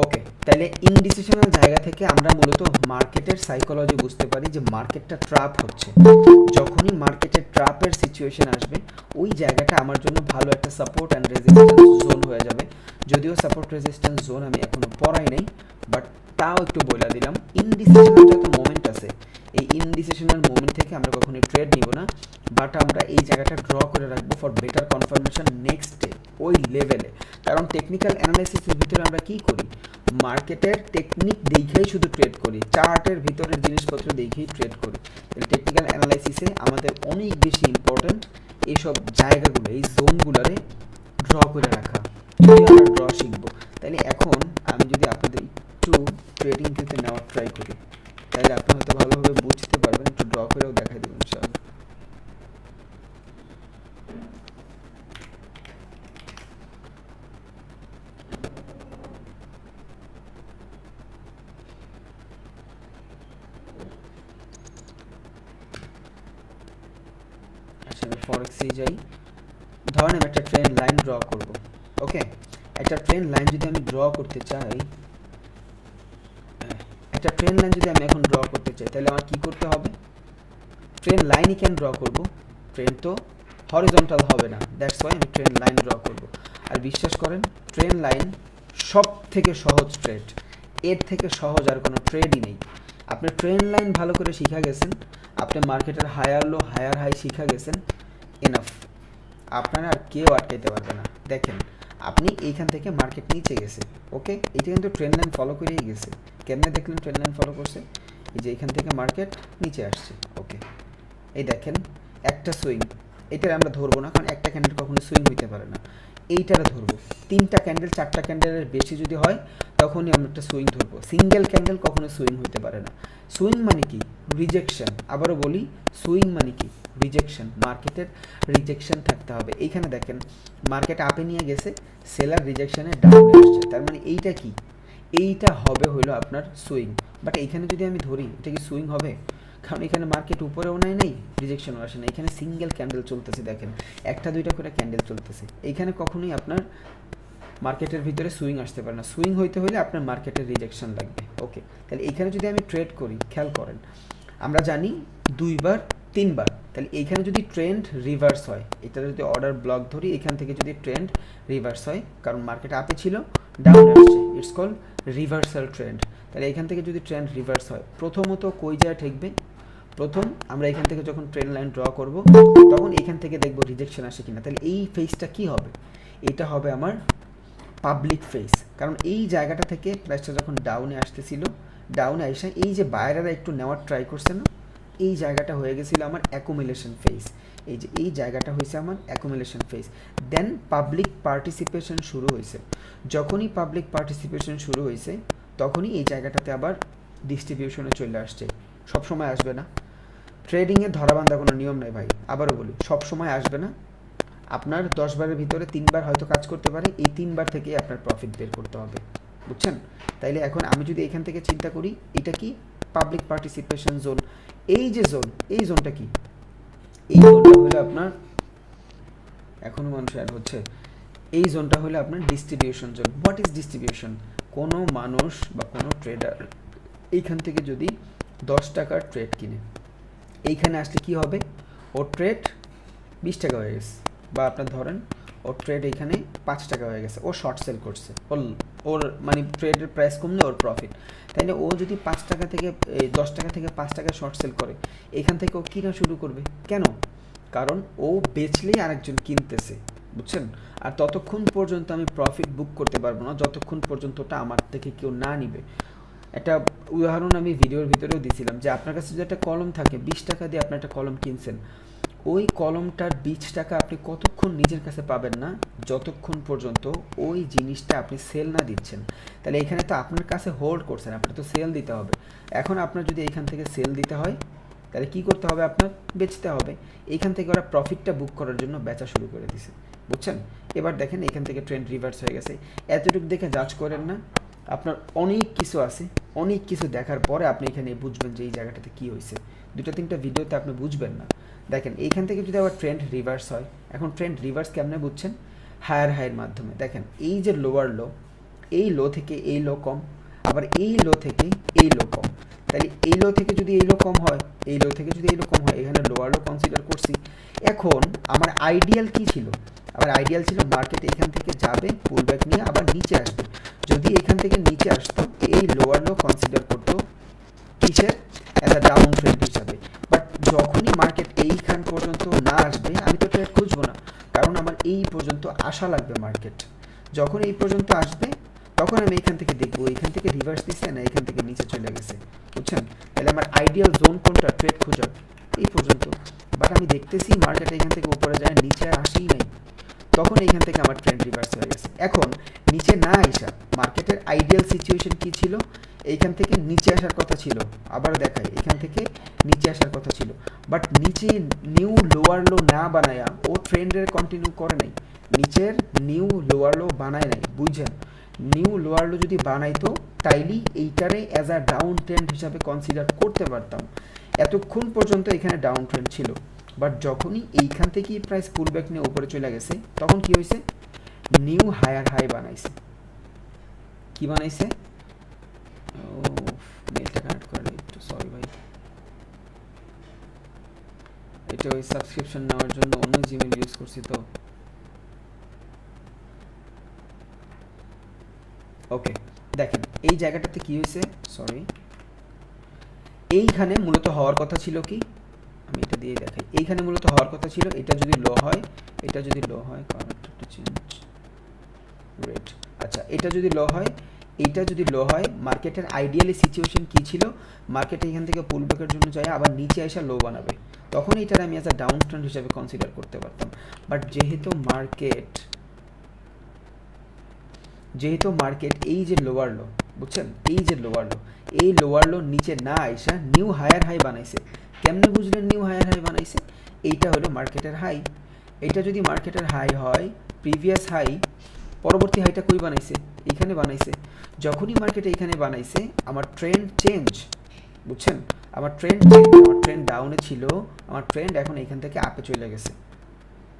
ওকে। তাহলে ইনডিসিশনাল জায়গা থেকে আমরা মূলত মার্কেটের সাইকোলজি বুঝতে পারি যে মার্কেটটা ট্র্যাপ হচ্ছে। যখনই মার্কেটের ট্র্যাপের সিচুয়েশন আসবে, ওই জায়গাটা আমার জন্য ভালো একটা সাপোর্ট অ্যান্ড রেজিস্ট্যান্স জোন হয়ে যাবে। যদিও সাপোর্ট রেজিস্ট্যান্স জোন আমি এখনো পড়াই নাই, বাট তাও একটু বলে দিলাম। ইনডিসিশনাল যত মোমেন্ট আছে, এই ইনডিসিশনাল মোমেন্ট থেকে আমরা কখনোই ট্রেড নিব না, বাট আমরা এই জায়গাটা ড্র করে রাখবো for better confirmation next day ওই লেভেলে। কারণ টেকনিক্যাল অ্যানালাইসিসের ভিতরে আমরা কি করি, মার্কেটের টেকনিক দেখেই শুধু ট্রেড করি, চার্টের ভিতরের জিনিসপত্র দেখেই ট্রেড করি। টেকনিক্যাল অ্যানালাইসিসে আমাদের অনেক বেশি ইম্পর্টেন্ট এইসব জায়গাগুলো, এই জোনগুলোরে ড্র করে রাখা। যদি আমরা ড্র শিখবো, তাহলে এখন আমি যদি আপনাদের একটু ট্রেডিং ক্ষেত্রে নেওয়ার ট্রাই করি, তাহলে আপনি হয়তো ভালোভাবে বুঝতে পারবেন। একটু ড্র করেও দেখাই দেবেন ইনশাআল্লাহ। আচ্ছা, আমি ফরেক্সে যাই। ধরেন আমি একটা ট্রেন্ড লাইন ড্র করব। ওকে, একটা ট্রেন্ড লাইন যদি আমি ড্র করতে চাই, একটা ট্রেন্ড লাইন যদি আমি এখন ড্র করতে চাই, তাহলে আমার কি করতে হবে? ট্রেন্ড লাইনই কেন ড্র করব? ট্রেন্ড তো হরিজন্টাল হবে না, দ্যাটস ওয়াই আমি ট্রেন্ড লাইন ড্র করব। আর বিশ্বাস করেন, ট্রেন্ড লাইন সব থেকে সহজ ট্রেড, এর থেকে সহজ আর কোনো ট্রেডই নেই। আপনি ট্রেন্ড লাইন ভালো করে শিখা গেছেন, আপনি মার্কেটের হায়ার লো হায়ার হাই শিখা গেছেন, এনাফ। আপনারা আর কেউ আটকাইতে পারবে না। দেখেন, আপনি এইখান থেকে মার্কেট নিচে গেছে, ওকে, এইটা কিন্তু ট্রেন্ড লাইন ফলো করেই গেছে। কেমনে দেখলেন ট্রেন্ড লাইন ফলো করছে? এই যে এখান থেকে মার্কেট নিচে আসছে, ওকে। এই দেখেন একটা সুইং, এটার আমরা ধরবো না, কারণ একটা ক্যান্ডেল কখনো সুইং হইতে পারে না। এইটারে ধরবো, 3টা ক্যান্ডেল 4টা ক্যান্ডেলের বেশি যদি হয় তখনই আমরা একটা সুইং ধরবো। সিঙ্গেল ক্যান্ডেল কখনো সুইং হইতে পারে না। সুইং মানে কি? রিজেকশন। আবারও বলি, সুইং মানে কি? রিজেকশন। মার্কেটের রিজেকশন থাকতে হবে। এইখানে দেখেন মার্কেট আপে নিয়ে গেছে, সেলার রিজেকশনে ডাউনে আসছে, তার মানে এইটা কি? এইটা হবে হলো আপনার সুইং। বাট এইখানে যদি আমি ধরি, এটা কি সুইং হবে? কারণ এখানে মার্কেট উপরেও নেই রিজেকশনও আসে না, এখানে সিঙ্গেল ক্যান্ডেল চলতেছে। দেখেন একটা দুইটা করে ক্যান্ডেল চলতেছে, এইখানে কখনোই আপনার মার্কেটের ভিতরে সুইং আসতে পারে না। সুইং হইতে হলে আপনার মার্কেটের রিজেকশন লাগবে, ওকে। তাহলে এইখানে যদি আমি ট্রেড করি, খেয়াল করেন, আমরা জানি 2বার 3বার, তাহলে এইখানে যদি ট্রেন্ড রিভার্স হয়, এটা যদি অর্ডার ব্লক ধরি, এখান থেকে যদি ট্রেন্ড রিভার্স হয়, কারণ মার্কেট আপে ছিল ডাউন আসছে, ইটস কল রিভার্সাল ট্রেন্ড। তাহলে এখান থেকে যদি ট্রেন্ড রিভার্স হয়, প্রথমত কই যায় ঠেকবে? প্রথম আমরা এখান থেকে যখন ট্রেন্ড লাইন ড্র করব, তখন এখান থেকে দেখব রিজেকশন আসে কিনা। তাহলে এই ফেজটা কি হবে? এটা হবে আমার পাবলিক ফেজ। কারণ এই জায়গাটা থেকে প্রাইসটা যখন ডাউনে আসতেছিল, ডাউনে এসে এই যে বায়াররা একটু নেওয়ার ট্রাই করছে না, এই জায়গাটা হয়ে গেছিল আমার অ্যাকুমুলেশন ফেজ। এই যে এই জায়গাটা হয়েছে আমার অ্যাকুমুলেশন ফেজ। দেন পাবলিক পার্টিসিপেশন শুরু হয়েছে। যখনই পাবলিক পার্টিসিপেশন শুরু হয়েছে, তখনই এই জায়গাটাতে আবার ডিস্ট্রিবিউশনে চলে আসছে। সবসময় আসবে না, ট্রেডিংয়ে ধরাবান্ধা কোনো নিয়ম নেই ভাই। আবারও বলি, সবসময় আসবে না। আপনার 10 বারের ভিতরে 3বার হয়তো কাজ করতে পারে, এই 3বার থেকেই আপনার প্রফিট বের করতে হবে, বুঝছেন? তাইলে এখন আমি যদি এখান থেকে চিন্তা করি, এটা কি? Public participation zone. এই যে জোন, এই জোনটা কি? এই জোনটা হলো আপনার, এখনো মানুষ অ্যাড হচ্ছে, এই জোনটা হলো আপনার distribution zone. What is distribution? কোনো মানুষ বা কোনো ট্রেডার এইখান থেকে যদি 10 টাকার ট্রেড কিনে, এইখানে আসলে কি হবে? ওর ট্রেড 20 টাকা হয়ে গেছে, বা আপনার ধরেন ওর ট্রেড এইখানে 5 টাকা হয়ে গেছে, ও শর্ট সেল করছে, ওর মানে ট্রেডের প্রাইস কমলে ওর প্রফিট। তাইলে ও যদি 5 টাকা থেকে 10 টাকা থেকে 5 টাকা শর্ট সেল করে, এখান থেকে ও কিনা শুরু করবে। কেন? কারণ ও বেচলেই আরেকজন কিনতেছে, বুঝছেন? আর ততক্ষণ পর্যন্ত আমি প্রফিট বুক করতে পারবো না, যতক্ষণ পর্যন্ত ওটা আমার থেকে কেউ না নিবে। একটা উদাহরণ আমি ভিডিওর ভিতরেও দিয়েছিলাম, যে আপনার কাছে যদি একটা কলম থাকে, 20 টাকা দিয়ে আপনি একটা কলম কিনছেন, ওই কলমটার 20 টাকা আপনি কতক্ষণ নিজের কাছে পাবেন না, যতক্ষণ পর্যন্ত ওই জিনিসটা আপনি সেল না দিচ্ছেন। তাহলে এখানে তো আপনার কাছে হোল্ড করছেন, আপনার তো সেল দিতে হবে। এখন আপনার যদি এখান থেকে সেল দিতে হয়, তাহলে কি করতে হবে? আপনার বেচতে হবে। এইখান থেকে ওরা প্রফিটটা বুক করার জন্য বেচা শুরু করে দিছে, বুঝছেন? এবার দেখেন এখান থেকে ট্রেন্ড রিভার্স হয়ে গেছে। এতটুকু দেখে জাজ করেন না, আপনার অনেক কিছু আছে, অনেক কিছু দেখার পরে আপনি এখানে বুঝবেন যে এই জায়গাটাতে কী হয়েছে। 2-3টা ভিডিওতে আপনি বুঝবেন না। দেখেন এইখান থেকে যদি আবার ট্রেন্ড রিভার্স হয়, এখন ট্রেন্ড রিভার্স কেমনে বুঝছেন? হায়ার হাইয়ের মাধ্যমে। দেখেন এই যে লোয়ার লো, এই লো থেকে এই লো কম, আবার এই লো থেকে এই লো কম। তাহলে এই লো থেকে যদি এই লো কম হয়, এই লো থেকে যদি এই লো কম হয়, এখানে লোয়ার লো কনসিডার করছি। এখন আমার আইডিয়াল কি ছিল? আমার আইডিয়াল ছিল মার্কেট এখান থেকে যাবে, পুল ব্যাক নিয়ে আবার নিচে আসবে। যদি এখান থেকে নিচে আসতো, এই লোয়ার লো কনসিডার করতো কিসের? অ্যাজ আ ডাউন ট্রেন্ড হিসাবে। বাট যখনই মার্কেট এইখান পর্যন্ত না আসবে আমি তো ট্রেড খুঁজবো না, কারণ আমার এই পর্যন্ত আসা লাগবে মার্কেট। যখন এই পর্যন্ত আসবে তখন আমি এখান থেকে দেখবো এখান থেকে রিভার্স দিচ্ছে না এখান থেকে নিচে চলে গেছে, বুঝছেন? তাহলে আমার আইডিয়াল জোন কোনটা ট্রেড খোঁজার? এই পর্যন্ত। বাট আমি দেখতেছি মার্কেট এখান থেকে উপরে যায়, নিচে আর আসেই নাই, তখন এইখান থেকে আমার ট্রেন্ড রিভার্স হয়ে গেছে। এখন নিচে না আসা মার্কেটের আইডিয়াল সিচুয়েশন কি ছিল? এইখান থেকে নিচে আসার কথা ছিল, আবার দেখাই এখান থেকে নিচে আসার কথা ছিল, বাট নিচে নিউ লোয়ার লো না বানায়া ও ট্রেন্ডের কন্টিনিউ করে নাই, নিচের নিউ লোয়ার লো বানায় নাই, বুঝছেন? নিউ লোয়ার লো যদি বানাইতো তাইলেই এইটারে অ্যাজ আ ডাউন ট্রেন্ড হিসাবে কনসিডার করতে পারতাম। এতক্ষণ পর্যন্ত এখানে ডাউন ট্রেন্ড ছিল, বাট যখনই এইখান থেকেই প্রাইস পুল ব্যাক নিয়ে উপরে চলে গেছে তখন কি হয়েছে? নিউ হায়ার হাই বানাইছে। কি বানাইছে? মেলটা কানেক্ট করে একটু, সরি ভাই, এটা ওই সাবস্ক্রিপশন নেওয়ার জন্য অন্য জিমেল ইউজ করছি তো। ওকে, দেখেন এই জায়গাটাতে কি হয়েছে, সরি, এইখানে মূলত হওয়ার কথা ছিল কি, আমি এটা দিয়ে দেখাই, এইখানে মূলত হওয়ার কথা ছিল এটা যদি লো হয়, এটা যদি লো হয়, কারেন্ট একটু চেঞ্জ রেট, আচ্ছা এটা যদি লো হয়, এইটা যদি লো হয়, মার্কেটের আইডিয়ালি সিচুয়েশন কি ছিল? মার্কেট এখান থেকে পুল ব্যাকের জন্য যায় আবার নিচে এসে লো বানাবে, তখন এইটার আমি অ্যাজ আ ডাউন ট্রেন্ড হিসেবে কনসিডার করতে পারতাম। বাট যেহেতু মার্কেট এই যে লোয়ার লো, বুঝছেন, এই যে লোয়ার লো, এই লোয়ার লো নিচে না আইসা নিউ হায়ার হাই বানাইছে। কেমনে বুঝলেন নিউ হায়ার হাই বানাইছে? এইটা হলো মার্কেটের হাই। এটা যদি মার্কেটের হাই হয়, প্রিভিয়াস হাই, পরবর্তী হাইটা কই বানাইছে? এইখানে বানাইছে। যখনই মার্কেট এইখানে বানাইছে আমার ট্রেন্ড চেঞ্জ, বুঝছেন, আমার ট্রেন্ড চেঞ্জ, আমার ট্রেন্ড ডাউনে ছিল, আমার ট্রেন্ড এখন এইখান থেকে আপে চলে গেছে,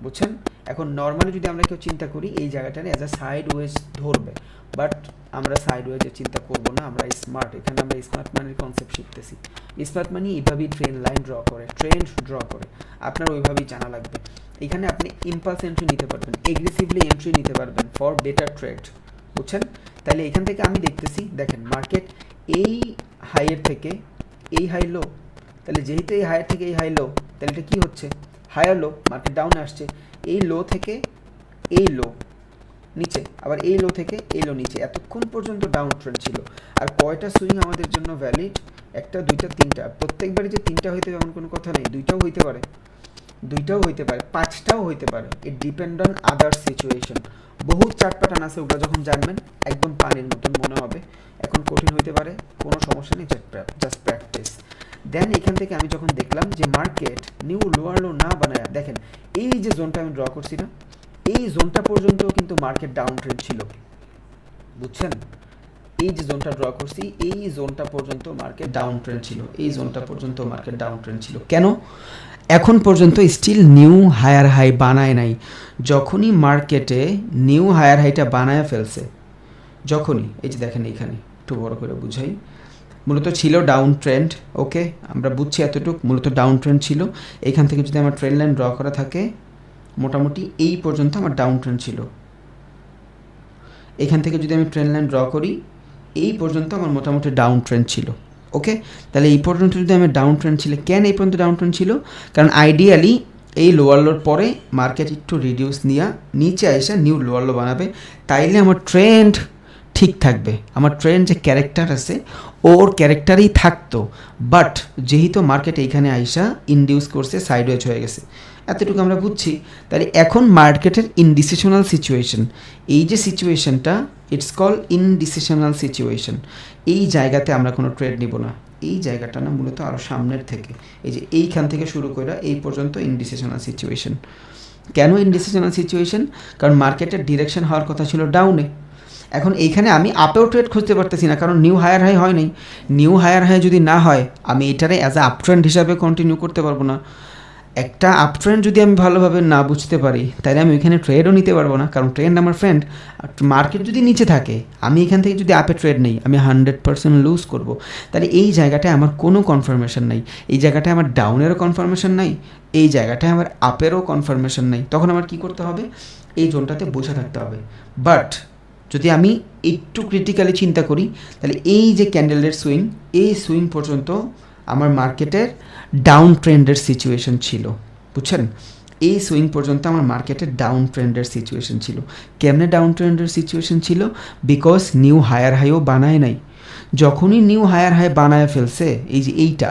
বুঝছেন? এখন নর্মালি যদি আমরা কেউ চিন্তা করি এই জায়গাটারে অ্যাজ আ সাইড ওয়েজ ধরবে, বাট আমরা সাইড ওয়েজে চিন্তা করবো না, আমরা স্মার্ট, এখানে আমরা স্মার্ট মানির কনসেপ্ট শিখতেছি। স্মার্ট মানি এইভাবেই ট্রেন্ড লাইন ড্র করে, ট্রেন্ড ড্র করে, আপনার ওইভাবেই জানা লাগবে। এখানে আপনি ইম্পালস এন্ট্রি নিতে পারবেন, এগ্রেসিভলি এন্ট্রি নিতে পারবেন ফর বেটার ট্রেড, বুঝছেন? তাহলে এখান থেকে আমি দেখতেছি, দেখেন মার্কেট এই হাইয়ের থেকে এই হাই লো, তাহলে যেহেতু এই হাইয়ের থেকে এই হাই লো, তাহলে এটা কী হচ্ছে? হায়ার লো, মার্কেট ডাউনে আসছে, এই লো থেকে এই লো নিচে, আবার এই লো থেকে এই লো নিচে, এতক্ষণ পর্যন্ত ডাউন ট্রেন্ড ছিল। আর কয়টা সুইং আমাদের জন্য ভ্যালিড? একটা, দুইটা, তিনটা। প্রত্যেকবারই যে তিনটা হইতে এমন কোনো কথা নেই, দুইটাও হইতে পারে, দুইটাও হইতে পারে, পাঁচটাও হইতে পারে, ইট ডিপেন্ড অন আদার সিচুয়েশন। বহুত চার্ট প্যাটার্ন আছে, ওগুলো যখন জানবেন একদম পানির মতন মনে হবে, এখন কঠিন হইতে পারে, কোনো সমস্যা নেই, জাস্ট প্র্যাকটিস। দেন এখান থেকে আমি যখন দেখলাম যে মার্কেট নিউ লোয়ার লো না বানায়, দেখেন এই যে জোনটা আমি ড্র করছি না, এই জোনটা পর্যন্ত কিন্তু মার্কেট ডাউন ট্রেন্ড ছিল, বুঝছেন? এই যে জোনটা ড্র করছি এই জোনটা পর্যন্ত মার্কেট ডাউন ট্রেন্ড ছিল, এই জোনটা পর্যন্ত মার্কেট ডাউন ট্রেন্ড ছিল। কেন? এখন পর্যন্ত স্টিল নিউ হায়ার হাই বানায় নাই। যখনই মার্কেটে নিউ হায়ার হাইটা বানায় ফেলছে, যখনই, এই যে দেখেন এইখানে একটু বড় করে বুঝাই, মূলত ছিল ডাউন ট্রেন্ড, ওকে আমরা বুঝছি এতটুকু, মূলত ডাউন ট্রেন্ড ছিল। এইখান থেকে যদি আমার ট্রেন্ড লাইন ড্র করা থাকে, মোটামুটি এই পর্যন্ত আমার ডাউন ট্রেন্ড ছিল। এখান থেকে যদি আমি ট্রেন্ড লাইন ড্র করি, এই পর্যন্ত আমার মোটামুটি ডাউন ট্রেন্ড ছিল, ওকে? তাহলে এই পর্যন্ত যদি আমার ডাউন ট্রেন্ড ছিল, কেন এই পর্যন্ত ডাউন ট্রেন্ড ছিল? কারণ আইডিয়ালি এই লোয়ার লোর পরে মার্কেট একটু রিডিউস নিয়ে নিচে এসে নিউ লোয়ার লো বানাবে, তাইলে আমার ট্রেন্ড ঠিক থাকবে, আমার ট্রেন্ড যে ক্যারেক্টার আছে ওর ক্যারেক্টারই থাকতো। বাট যেহেতু মার্কেট এইখানে আইসা ইনডিউস করছে, সাইডওয়েজ হয়ে গেছে, এতটুকু আমরা বুঝছি। তাহলে এখন মার্কেটের ইনডিসিশনাল সিচুয়েশন, এই যে সিচুয়েশনটা, ইটস কল ইনডিসিশনাল সিচুয়েশন। এই জায়গাতে আমরা কোনো ট্রেড নিব না, এই জায়গাটা না, মূলত আরও সামনের থেকে, এই যে এইখান থেকে শুরু করে এই পর্যন্ত ইনডিসিশনাল সিচুয়েশন। কেন ইনডিসিশনাল সিচুয়েশন? কারণ মার্কেটের ডিরেকশন হওয়ার কথা ছিল ডাউনে, এখন এইখানে আমি আপেও ট্রেড খুঁজতে পারতেছি না, কারণ নিউ হায়ার হাই হয় নাই। নিউ হায়ার হাই যদি না হয়, আমি এটারে অ্যাজ আ আপ ট্রেন্ড হিসাবে কন্টিনিউ করতে পারবো না। একটা আপ ট্রেন্ড যদি আমি ভালোভাবে না বুঝতে পারি, তাহলে আমি ওইখানে ট্রেডও নিতে পারবো না, কারণ ট্রেন্ড আমার ফ্রেন্ড। আর মার্কেট যদি নিচে থাকে, আমি এখান থেকে যদি আপে ট্রেড নেই, আমি 100% লুজ করবো। তাহলে এই জায়গাটায় আমার কোনো কনফার্মেশন নাই, এই জায়গাটায় আমার ডাউনেরও কনফার্মেশন নাই, এই জায়গাটায় আমার আপেরও কনফার্মেশন নাই। তখন আমার কি করতে হবে? এই জোনটাতে বসে থাকতে হবে। বাট যদি আমি একটু ক্রিটিক্যালি চিন্তা করি, তাহলে এই যে ক্যান্ডেলের সুইং, এই সুইং পর্যন্ত আমার মার্কেটের ডাউন ট্রেন্ডের সিচুয়েশন ছিল, বুঝছেন? এই সুইং পর্যন্ত আমার মার্কেটের ডাউন ট্রেন্ডের সিচুয়েশন ছিল। কেমনে ডাউন ট্রেন্ডের সিচুয়েশন ছিল? বিকজ নিউ হায়ার হাইও বানায় নাই। যখনই নিউ হায়ার হাই বানায় ফেলছে, এই যে এইটা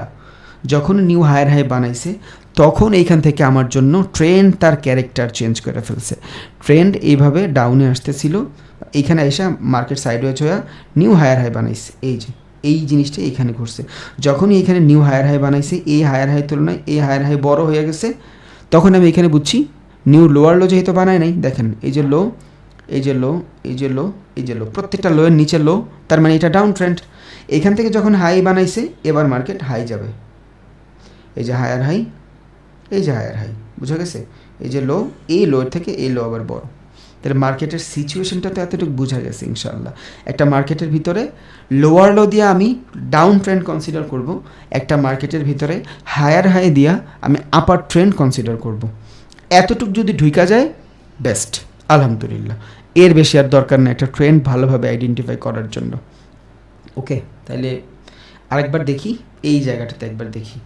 যখন নিউ হায়ার হাই বানাইছে, তখন এইখান থেকে আমার জন্য ট্রেন্ড তার ক্যারেক্টার চেঞ্জ করে ফেলছে। ট্রেন্ড এইভাবে ডাউনে আসতেছিল, এইখানে এসে মার্কেট সাইডওয়েজ হয়ে নিউ হায়ার হাই বানাইছে। এই যে এই জিনিসটা এইখানে ঘুরছে। যখনই এইখানে নিউ হায়ার হাই বানাইছে, এই হায়ার হাই তুলনায় এই হায়ার হাই বড় হয়ে গেছে, তখন আমি এখানে বুঝছি নিউ লোয়ার লো যেহেতু বানায় নাই, দেখেন এই যে লো, এই যে লো, এই যে লো, এই যে লো, প্রত্যেকটা লোয়ের নিচে লো, তার মানে এটা ডাউন ট্রেন্ড। এখান থেকে যখন হাই বানাইছে, এবার মার্কেট হাই যাবে। এই যে হায়ার হাই, এই যে হায়ার হাই, বুঝা গেছে? এই যে লো, এই লোয়ের থেকে এই লো আবার বড়। তাহলে মার্কেটের সিচুয়েশনটা তো এতটুকু বোঝা গেছে ইনশাল্লাহ। একটা মার্কেটের ভিতরে লোয়ার লো দিয়ে আমি ডাউন ট্রেন্ড কনসিডার করব, একটা মার্কেটের ভিতরে হায়ার হাই দিয়া আমি আপার ট্রেন্ড কনসিডার করব। এতটুকু যদি ঢুকা যায় বেস্ট, আলহামদুলিল্লাহ। এর বেশি আর দরকার নেই একটা ট্রেন্ড ভালোভাবে আইডেন্টিফাই করার জন্য। ওকে, তাহলে আরেকবার দেখি, এই জায়গাটাতে একবার দেখি।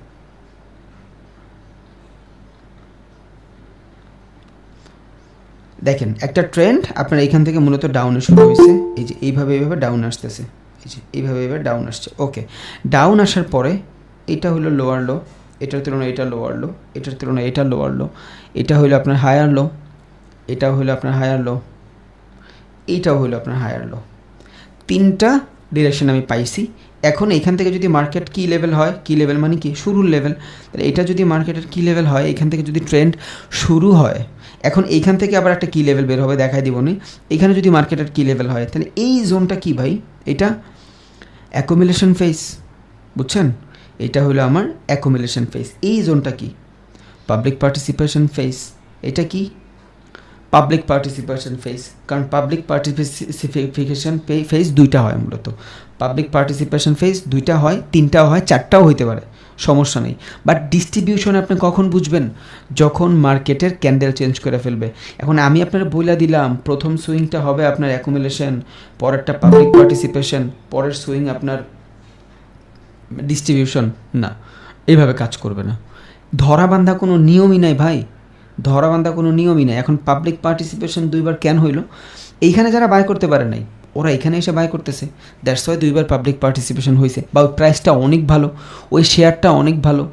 দেখেন একটা ট্রেন্ড আপনার এখান থেকে মূলত ডাউনে শুরু হয়েছে, এই যে এইভাবে এইভাবে ডাউন আসতেছে, এই যে এইভাবে এইভাবে ডাউন আসছে। ওকে, ডাউন আসার পরে এটা হলো লোয়ার লো, এটার তুলনায় এটা লোয়ার লো, এটার তুলনায় এটা লোয়ার লো, এটা হলো আপনার হায়ার লো, এটাও হলো আপনার হায়ার লো, এইটাও হলো আপনার হায়ার লো। তিনটা ডিরেকশন আমি পাইছি। এখন এখান থেকে যদি মার্কেট কি লেভেল হয়, কি লেভেল মানে কি শুরুর লেভেল, তাহলে এটা যদি মার্কেটের কি লেভেল হয়, এখান থেকে যদি ট্রেন্ড শুরু হয়, এখন এইখান থেকে আবার একটা কি লেভেল বের হবে, দেখাই দিব নি। এখানে যদি মার্কেটের কি লেভেল হয়, তাহলে এই জোনটা কি ভাই? এটা অ্যাকুমুলেশন ফেজ, বুঝছেন? এটা হলো আমার অ্যাকুমুলেশন ফেজ। এই জোনটা কি? Public participation phase. এটা কি? Public participation phase. কারণ পাবলিক পার্টিসিপেশন ফেজ দুইটা হয় মূলত। পাবলিক পার্টিসিপেশন ফেজ দুইটা হয়, তিনটাও হয়, চারটাও হইতে পারে, সমস্যা নেই। বাট ডিস্ট্রিবিউশন আপনি কখন বুঝবেন? যখন মার্কেটের ক্যান্ডেল চেঞ্জ করে ফেলবে। এখন আমি আপনার বলে দিলাম প্রথম সুইংটা হবে আপনার অ্যাকুমুলেশন, পরেরটা পাবলিক পার্টিসিপেশন, পরের সুইং আপনার ডিস্ট্রিবিউশন, না, এইভাবে কাজ করবে না। ধরাবান্ধা কোনো নিয়মই নাই ভাই, ধরাবান্ধা কোনো নিয়মই নাই। এখন পাবলিক পার্টিসিপেশন দুইবার কেন হইলো? এইখানে যারা বাই করতে পারে নাই, ওরা এখানে এসে বাই করতেছে, দ্যাটস ওয়াই দুইবার পাবলিক পার্টিসিপেশন হয়েছে। বা ওই প্রাইসটা অনেক ভালো, ওই শেয়ারটা অনেক ভালো,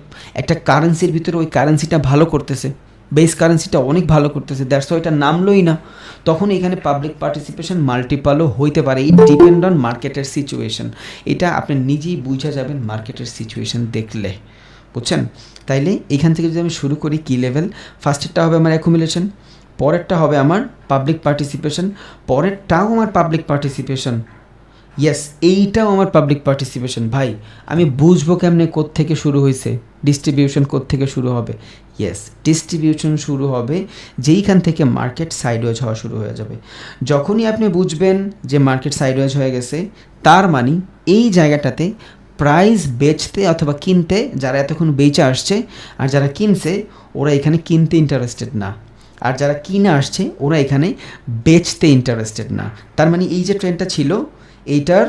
একটা কারেন্সির ভিতরে ওই কারেন্সিটা ভালো করতেছে, বেস কারেন্সিটা অনেক ভালো করতেছে, দ্যাটস ওয়াই এটা নামলোই না। তখন এখানে পাবলিক পার্টিসিপেশন মাল্টিপালও হইতে পারে। ইট ডিপেন্ড অন মার্কেটের সিচুয়েশন। এটা আপনি নিজেই বুঝা যাবেন মার্কেটের সিচুয়েশন দেখলে, বুঝছেন? তাইলে এখান থেকে যদি আমি শুরু করি কি লেভেল, ফার্স্টেরটা হবে আমার অ্যাকুমুলেশন, পরেরটা হবে আমার পাবলিক পার্টিসিপেশন, পরেরটাও আমার পাবলিক পার্টিসিপেশন, ইয়েস এইটাও আমার পাবলিক পার্টিসিপেশন। ভাই আমি বুঝবো কেমনে কোত্থেকে শুরু হয়েছে, ডিস্ট্রিবিউশন কোত্থেকে শুরু হবে? ইয়েস, ডিস্ট্রিবিউশন শুরু হবে যেইখান থেকে মার্কেট সাইডওয়েজ হওয়া শুরু হয়ে যাবে। যখনই আপনি বুঝবেন যে মার্কেট সাইডওয়েজ হয়ে গেছে, তার মানে এই জায়গাটাতে প্রাইস বেচতে অথবা কিনতে যারা এতক্ষণ বেচে আসছে, আর যারা কিনছে ওরা এখানে কিনতে ইন্টারেস্টেড না, আর যারা কিনে আসছে ওরা এখানে বেচতে ইন্টারেস্টেড না। তার মানে এই যে ট্রেন্ডটা ছিল, এইটার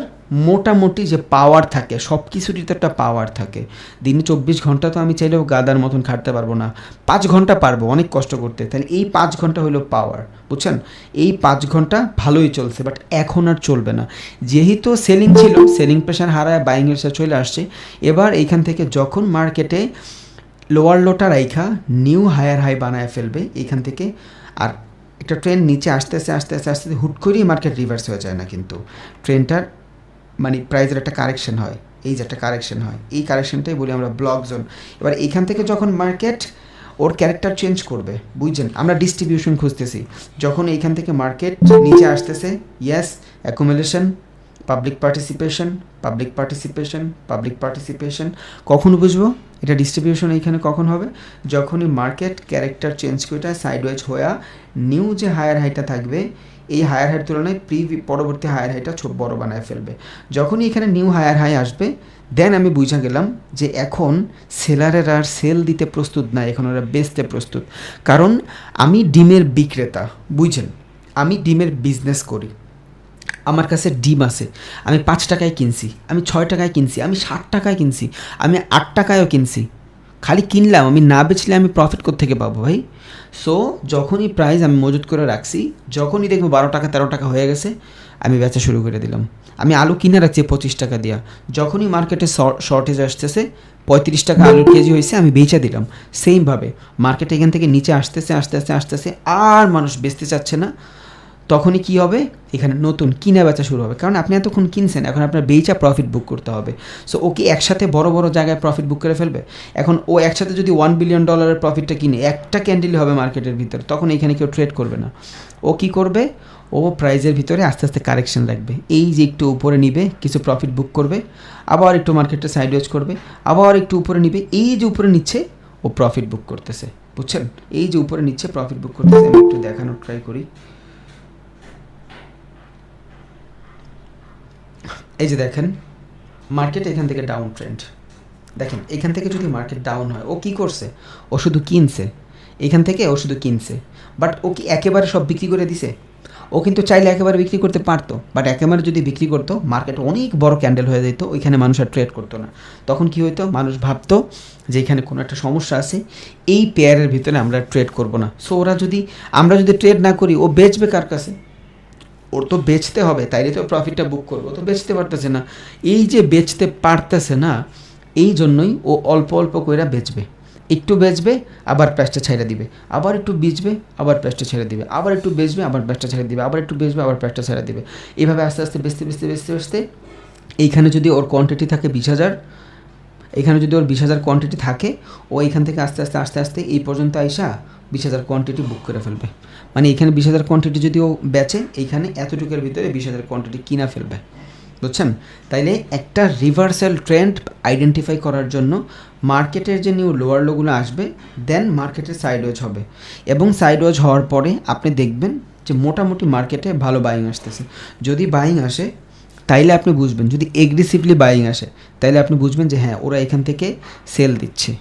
মোটামুটি যে পাওয়ার থাকে, সব কিছুরই তো একটা পাওয়ার থাকে। দিনে 24 ঘন্টা তো আমি চাইলেও গাদার মতন খাটতে পারবো না, 5 ঘন্টা পারবো অনেক কষ্ট করতে। তাহলে এই 5 ঘন্টা হলো পাওয়ার, বুঝছেন? এই 5 ঘন্টা ভালোই চলছে, বাট এখন আর চলবে না। যেহেতু সেলিং ছিল, সেলিং প্রেশার হারায় বাইংয়ের সাথে চলে আসছে। এবার এইখান থেকে যখন মার্কেটে লোয়ার লোটা রাইখা নিউ হায়ার হাই বানায় ফেলবে এইখান থেকে, আর একটা ট্রেন নিচে আস্তে আস্তে আস্তে আস্তে আস্তে হুট করেই মার্কেট রিভার্স হয়ে যায় না, কিন্তু ট্রেনটার মানে প্রাইসের একটা কারেকশন হয়, এই যে একটা কারেকশন হয়, এই কারেকশনটাই বলি আমরা ব্লক জোন। এবার এইখান থেকে যখন মার্কেট ওর ক্যারেক্টার চেঞ্জ করবে, বুঝছেন? আমরা ডিস্ট্রিবিউশন খুঁজতেছি, যখন এইখান থেকে মার্কেট নিচে আসতেছে, yes accumulation, public participation, public participation, public participation. কখন বুঝবো এটা ডিস্ট্রিবিউশন এইখানে কখন হবে? যখনই মার্কেট ক্যারেক্টার চেঞ্জ করে সাইডওয়েজ হয়ে নিউ যে হায়ার হাইটা থাকবে, এই হায়ার হাইয়ের তুলনায় পরবর্তী হায়ার হাইটা বড় বানায় ফেলবে। যখনই এখানে নিউ হায়ার হাই আসবে, দেন আমি বুঝা গেলাম যে এখন সেলারের আর সেল দিতে প্রস্তুত না, এখন ওরা বেচতে প্রস্তুত। কারণ আমি ডিমের বিক্রেতা, বুঝছেন? আমি ডিমের বিজনেস করি, আমার কাছে ডিম আছে, আমি 5 টাকায় কিনছি, আমি 6 টাকায় কিনছি, আমি 60 টাকায় কিনছি, আমি 8 টাকায়ও কিনছি, খালি কিনলাম, আমি না বেচলে আমি প্রফিট কোত্থেকে পাবো ভাই? সো যখনই প্রাইস আমি মজুত করে রাখছি, যখনই দেখবো 12 টাকা 13 টাকা হয়ে গেছে, আমি বেচা শুরু করে দিলাম। আমি আলু কিনে রাখছি 25 টাকা দিয়া, যখনই মার্কেটে শর্টেজ আসতেছে 35 টাকা আলুর কেজি হয়েছে, আমি বেচা দিলাম। সেমভাবে মার্কেট এখান থেকে নিচে আসতেছে আস্তে আস্তে আর মানুষ বেচতে চাচ্ছে না, তখনই কি হবে, এখানে নতুন কিনা বেচা শুরু হবে। কারণ আপনি এতক্ষণ কিনছেন, এখন আপনার বেচা প্রফিট বুক করতে হবে। সো ও কি একসাথে বড় বড় জায়গায় প্রফিট বুক করে ফেলবে? এখন ও একসাথে যদি $1 বিলিয়ন প্রফিটটা কিনে, একটা ক্যান্ডেলই হবে মার্কেটের ভিতরে, তখন এখানে কেউ ট্রেড করবে না। ও কি করবে, ও প্রাইজের ভিতরে আস্তে আস্তে কারেকশন রাখবে, এই যে একটু উপরে নিবে, কিছু প্রফিট বুক করবে, আবার একটু মার্কেটটা সাইডওয়েজ করবে, আবার একটু উপরে নিবে, এই যে উপরে নিচ্ছে ও প্রফিট বুক করতেছে, বুঝছেন? এই যে উপরে নিচ্ছে প্রফিট বুক করতেছে। আমি একটু দেখানোর ট্রাই করি। এই যে দেখেন মার্কেট এখান থেকে ডাউন ট্রেন্ড, দেখেন এখান থেকে যদি মার্কেট ডাউন হয়, ও কি করছে, ও শুধু কিনছে, এখান থেকে ও শুধু কিনছে। বাট ও কি একেবারে সব বিক্রি করে দিছে? ও কিন্তু চাইলে একেবারে বিক্রি করতে পারতো, বাট একেবারে যদি বিক্রি করতো মার্কেট অনেক বড় ক্যান্ডেল হয়ে যেত, ওইখানে মানুষ আর ট্রেড করতো না। তখন কি হইতো, মানুষ ভাবতো যে এখানে কোনো একটা সমস্যা আছে, এই পেয়ারের ভিতরে আমরা ট্রেড করব না। সো আমরা যদি ট্রেড না করি, ও বেচবে কার কাছে? ওর তো বেচতে হবে, তাইলে তো প্রফিটটা বুক করবো। তো বেচতে পারতেছে না, এই যে বেচতে পারতেছে না, এই জন্যই ও অল্প অল্প কইরা বেচবে, একটু বেচবে আবার প্যাচটা ছেড়ে দিবে, আবার একটু বেচবে আবার প্যাচটা ছেড়ে দিবে, আবার একটু বেচবে আবার প্যাচটা ছেড়ে দিবে, আবার একটু বেচবে আবার প্যাচটা ছেড়ে দিবে। এইভাবে আস্তে আস্তে বেচতে এইখানে যদি ওর কোয়ান্টিটি থাকে 20,000, এখানে যদি ওর 20,000 কোয়ান্টিটি থাকে, ও এখান থেকে আস্তে আস্তে এই পর্যন্ত আইসা 20,000 কোয়ান্টিটি বুক করে ফেলবে। মানে এখানে 20,000 কোয়ান্টিটি যদি ও বেচে, এইখানে এতটুকুর ভিতরে 20,000 কোয়ান্টিটি কিনা ফেলবে, বুঝছেন? তাইলে একটা রিভার্সাল ট্রেন্ড আইডেন্টিফাই করার জন্য মার্কেটের যে নিউ লোয়ার লোগুলো আসবে, দেন মার্কেটের সাইডওয়েজ হবে, এবং সাইডওয়েজ হওয়ার পরে আপনি দেখবেন যে মোটামুটি মার্কেটে ভালো বাইং আসতেছে। যদি বাইং আসে তাইলে আপনি বুঝবেন, যদি এগ্রেসিভলি বাইং আসে তাইলে আপনি বুঝবেন যে হ্যাঁ, ওরা এখান থেকে সেল দিচ্ছে,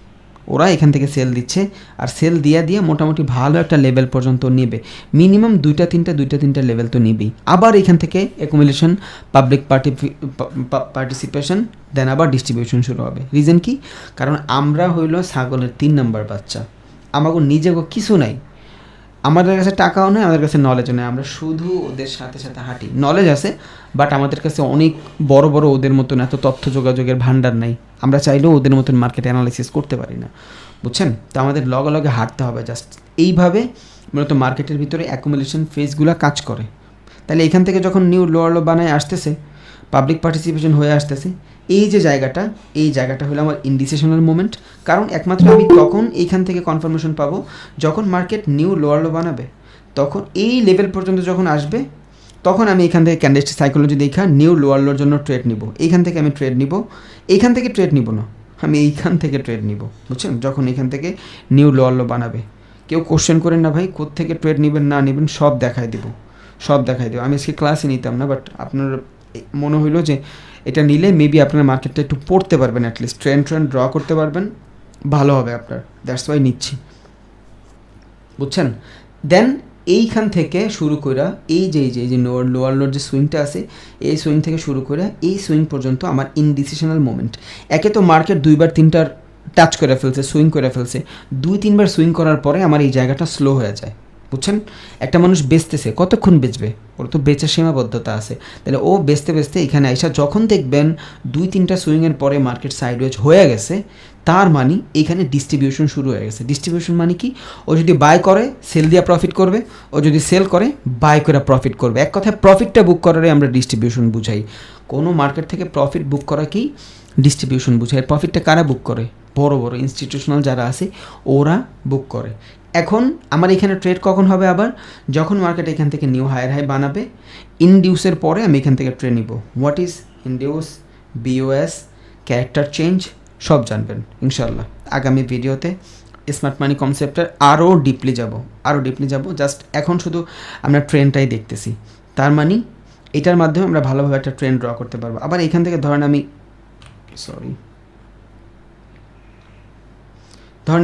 আর সেল দিয়ে মোটামুটি ভালো একটা লেভেল পর্যন্ত নেবে, মিনিমাম দুইটা তিনটা লেভেল তো নেবেই। আবার এখান থেকে অ্যাকুমুলেশন, পাবলিক পার্টিসিপেশন, দেন আবার ডিস্ট্রিবিউশন শুরু হবে। রিজন কি? কারণ আমরা হইল ছাগলের 3 নাম্বার বাচ্চা, আমাকে নিজেকে কিছু নাই, আমাদের কাছে টাকাও নেই, আমাদের কাছে নলেজও নেই, আমরা শুধু ওদের সাথে হাঁটি। নলেজ আছে, বাট আমাদের কাছে অনেক বড় ওদের মতন এত তথ্য যোগাযোগের ভান্ডার নাই, আমরা চাইলেও ওদের মতন মার্কেট অ্যানালাইসিস করতে পারি না, বুঝছেন? তো আমাদের লগে হাঁটতে হবে জাস্ট। এইভাবে মূলত মার্কেটের ভিতরে অ্যাকুমুলেশন ফেজগুলো কাজ করে। তাহলে এখান থেকে যখন নিউ লোয়ার লো বানায় আসতেছে, পাবলিক পার্টিসিপেশন হয়ে আসতেছে, এই জায়গাটা হলো আমার ইন্ডিসিশনাল মোমেন্ট। কারণ একমাত্র আমি তখন এইখান থেকে কনফার্মেশন পাবো যখন মার্কেট নিউ লোয়ার লো বানাবে, তখন এই লেভেল পর্যন্ত যখন আসবে, তখন আমি এখান থেকে ক্যান্ডেলস্টিক সাইকোলজি দেখা নিউ লোয়ার লোর জন্য ট্রেড নিব। এইখান থেকে আমি ট্রেড নিব, এইখান থেকে ট্রেড নিব না, আমি এইখান থেকে ট্রেড নিব, বুঝছেন? যখন এখান থেকে নিউ লোয়ার লো বানাবে, কেউ কোশ্চেন করেন না ভাই কোত্থেকে ট্রেড নেবেন না নেবেন, সব দেখাই দেবো। আমি আজকে ক্লাসে নিতাম না, বাট আপনার মনে হইলো যে এটা নিলে মেবি আপনার মার্কেটটা একটু পড়তে পারবেন, অ্যাটলিস্ট ট্রেন্ড ড্র করতে পারবেন, ভালো হবে আপনার, দ্যাটস ওয়াই নিচ্ছি, বুঝছেন? দেন এইখান থেকে শুরু করে এই যে লোয়ার লোর যে সুইংটা আছে, এই সুইং থেকে শুরু করে এই সুইং পর্যন্ত আমার ইনডিসিশনাল মোমেন্ট। একে তো মার্কেট 2-3বার টাচ করে ফেলছে, সুইং করে ফেলছে, 2-3বার সুইং করার পরে আমার এই জায়গাটা স্লো হয়ে যায়, বুঝছেন? একটা মানুষ বেচতেছে, কতক্ষণ বেচবে? ওর তো বেচার সীমাবদ্ধতা আছে। তাহলে ও বেচতে এখানে আইসা যখন দেখবেন 2-3টা সুইংয়ের পরে মার্কেট সাইডওয়েজ হয়ে গেছে, তার মানে এখানে ডিস্ট্রিবিউশন শুরু হয়ে গেছে। ডিস্ট্রিবিউশন মানে কি? ও যদি বাই করে সেল দিয়ে প্রফিট করবে, ও যদি সেল করে বাই করে প্রফিট করবে। এক কথায় প্রফিটটা বুক করারে আমরা ডিস্ট্রিবিউশন বুঝাই। কোনো মার্কেট থেকে প্রফিট বুক করা কি ডিস্ট্রিবিউশন বুঝাই। প্রফিটটা কারা বুক করে? বড় ইনস্টিটিউশনাল যারা আছে ওরা বুক করে। এখন আমার এখানে ট্রেড কখন হবে? আবার যখন মার্কেট এখান থেকে নিউ হায়ার হাই বানাবে, ইনডিউসের পরে আমি এখান থেকে ট্রেড নিব। What is induce, BOS, character change সব জানবেন ইনশাল্লাহ আগামী ভিডিওতে। স্মার্ট মানি কনসেপ্টের আরও ডিপলি যাব। জাস্ট এখন শুধু আমরা ট্রেন্ডটাই দেখতেছি, তার মানে এটার মাধ্যমে আমরা ভালোভাবে একটা ট্রেন্ড ড্র করতে পারবো। আবার এখান থেকে ধরেন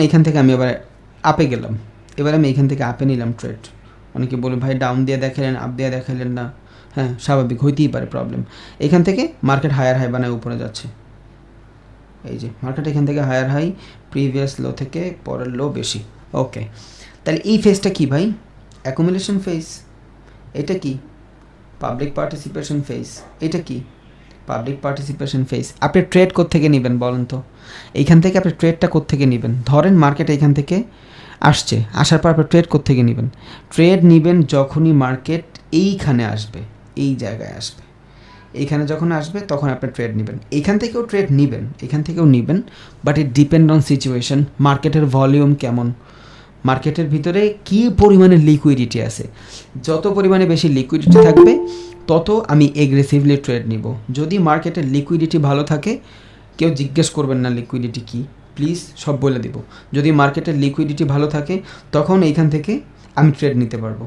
এখান থেকে আমি আবার আপে গেলাম, এবার আমি এখান থেকে আপে নিলাম ট্রেড। অনেকে বলে ভাই ডাউন দিয়ে দেখালেন, আপ দিয়ে দেখালেন না। হ্যাঁ স্বাভাবিক হইতেই পারে প্রবলেম। এখান থেকে মার্কেট হায়ার হাই বানায় উপরে যাচ্ছে, এই যে মার্কেট এখান থেকে হায়ার হাই, প্রিভিয়াস লো থেকে পরের লো বেশি। ওকে, তাহলে এই ফেজটা কি ভাই? Accumulation phase. এটা কি? Public participation phase. এটা কি? Public participation phase. আপনি ট্রেড কোত্থেকে নেবেন বলেন তো? এইখান থেকে আপনি ট্রেডটা কোত্থেকে নেবেন? ধরেন মার্কেট এইখান থেকে আসছে, আসার পর আপনি ট্রেড কোত্থেকে নেবেন? ট্রেড নেবেন যখনই মার্কেট এইখানে আসবে, এই জায়গায় আসবে, এইখানে যখন আসবে তখন আপনি ট্রেড নেবেন। এইখান থেকেও ট্রেড নেবেন, এখান থেকেও নেবেন, but it depend on situation. মার্কেটের ভলিউম কেমন, মার্কেটের ভিতরে কী পরিমাণে লিকুইডিটি আছে। যত পরিমাণে বেশি লিকুইডিটি থাকবে তত আমি এগ্রেসিভলি ট্রেড নিব। যদি মার্কেটের লিকুইডিটি ভালো থাকে, কেউ জিজ্ঞেস করবেন না লিকুইডিটি কী, প্লিজ সব বলে দিব। যদি মার্কেটের লিকুইডিটি ভালো থাকে তখন এইখান থেকে আমি ট্রেড নিতে পারবো।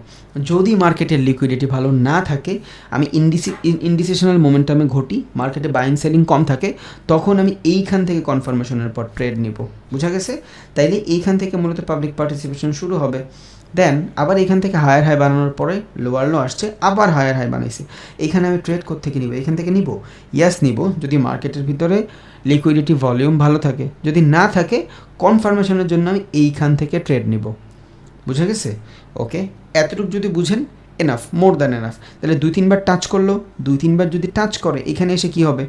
যদি মার্কেটের লিকুইডিটি ভালো না থাকে, আমি ইনডিসিশনাল মোমেন্টামে ঘটি, মার্কেটে বাইং সেলিং কম থাকে, তখন আমি এইখান থেকে কনফার্মেশনের পর ট্রেড নিব। বুঝা গেছে? তাইলে এইখান থেকে মূলত পাবলিক পার্টিসিপেশন শুরু হবে। দেন আবার এখান থেকে হায়ার হাই বানানোর পরে লোয়ার লো আসছে, আবার হায়ার হাই বানাইছে। এখানে আমি ট্রেড কোত্থেকে নিব? এখান থেকে নিব? ইয়াস নিব, যদি মার্কেটের ভিতরে লিকুইডিটি ভলিউম ভালো থাকে। যদি না থাকে, কনফার্মেশনের জন্য আমি এইখান থেকে ট্রেড নিব। বুঝা গেছে? ওকে, এতটুকু যদি বুঝেন, এনাফ, মোর দ্যান এনাফ। তাহলে 2-3 বার টাচ করলো, 2-3 বার যদি টাচ করে, এখানে এসে কি হবে?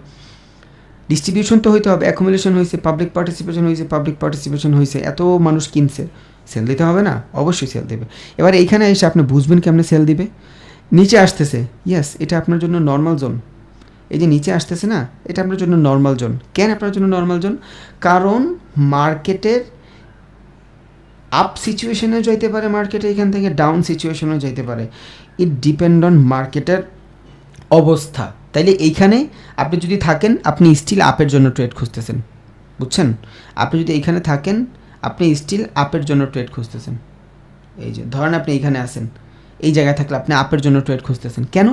ডিস্ট্রিবিউশন তো হইতে হবে। অ্যাকুমুলেশন হয়েছে, পাবলিক পার্টিসিপেশন হয়েছে, পাবলিক পার্টিসিপেশন হয়েছে, এত মানুষ কিনছে, সেল দিতে হবে না? অবশ্যই সেল দেবে। এবার এইখানে এসে আপনি বুঝবেন কেমনে সেল দিবে। নিচে আসতেছে, ইয়েস, এটা আপনার জন্য নর্মাল জোন। এই যে নিচে আসতেছে না, এটা আপনার জন্য নর্মাল জোন। কেন আপনার জন্য নর্মাল জোন? কারণ মার্কেটের আপ সিচুয়েশনেও যাইতে পারে, মার্কেটে এখান থেকে ডাউন সিচুয়েশনেও যাইতে পারে। ইট ডিপেন্ড অন মার্কেটের অবস্থা। তাইলে এইখানে আপনি যদি থাকেন, আপনি স্টিল আপের জন্য ট্রেড খুঁজতেছেন। বুঝছেন? আপনি যদি এইখানে থাকেন, আপনি স্টিল আপের জন্য ট্রেড খুঁজতেছেন। এই যে ধরেন আপনি এইখানে আসেন, এই জায়গায় থাকলে আপনি আপের জন্য ট্রেড খুঁজতেছেন। কেন?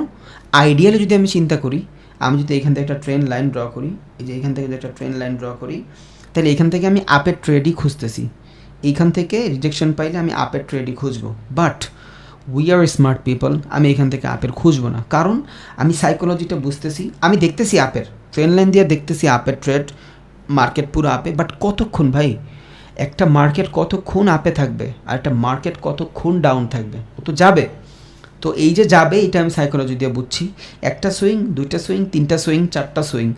আইডিয়ালি যদি আমি চিন্তা করি, আমি যদি এখান থেকে একটা ট্রেন লাইন ড্র করি, এই যে এখান থেকে যদি একটা ট্রেন লাইন ড্র করি, তাহলে এখান থেকে আমি আপের ট্রেডই খুঁজতেছি। এইখান থেকে রিজেকশন পাইলে আমি আপের ট্রেডই খুঁজবো। But we are smart people, আমি এখান থেকে আপের খুঁজবো না। কারণ আমি সাইকোলজিটা বুঝতেছি, আমি দেখতেছি আপের ট্রেন লাইন দিয়ে, দেখতেছি আপের ট্রেড, মার্কেট পুরো আপে। বাট কতক্ষণ ভাই? একটা মার্কেট কতক্ষণ আপে থাকবে আর একটা মার্কেট কতক্ষণ ডাউন থাকবে? ও তো যাবে। তো এই যে যাবে, এটা আমি সাইকোলজি দিয়ে বুঝছি। একটা সুইং, দুইটা সুইং, তিনটা সুইং, চারটা সুইং,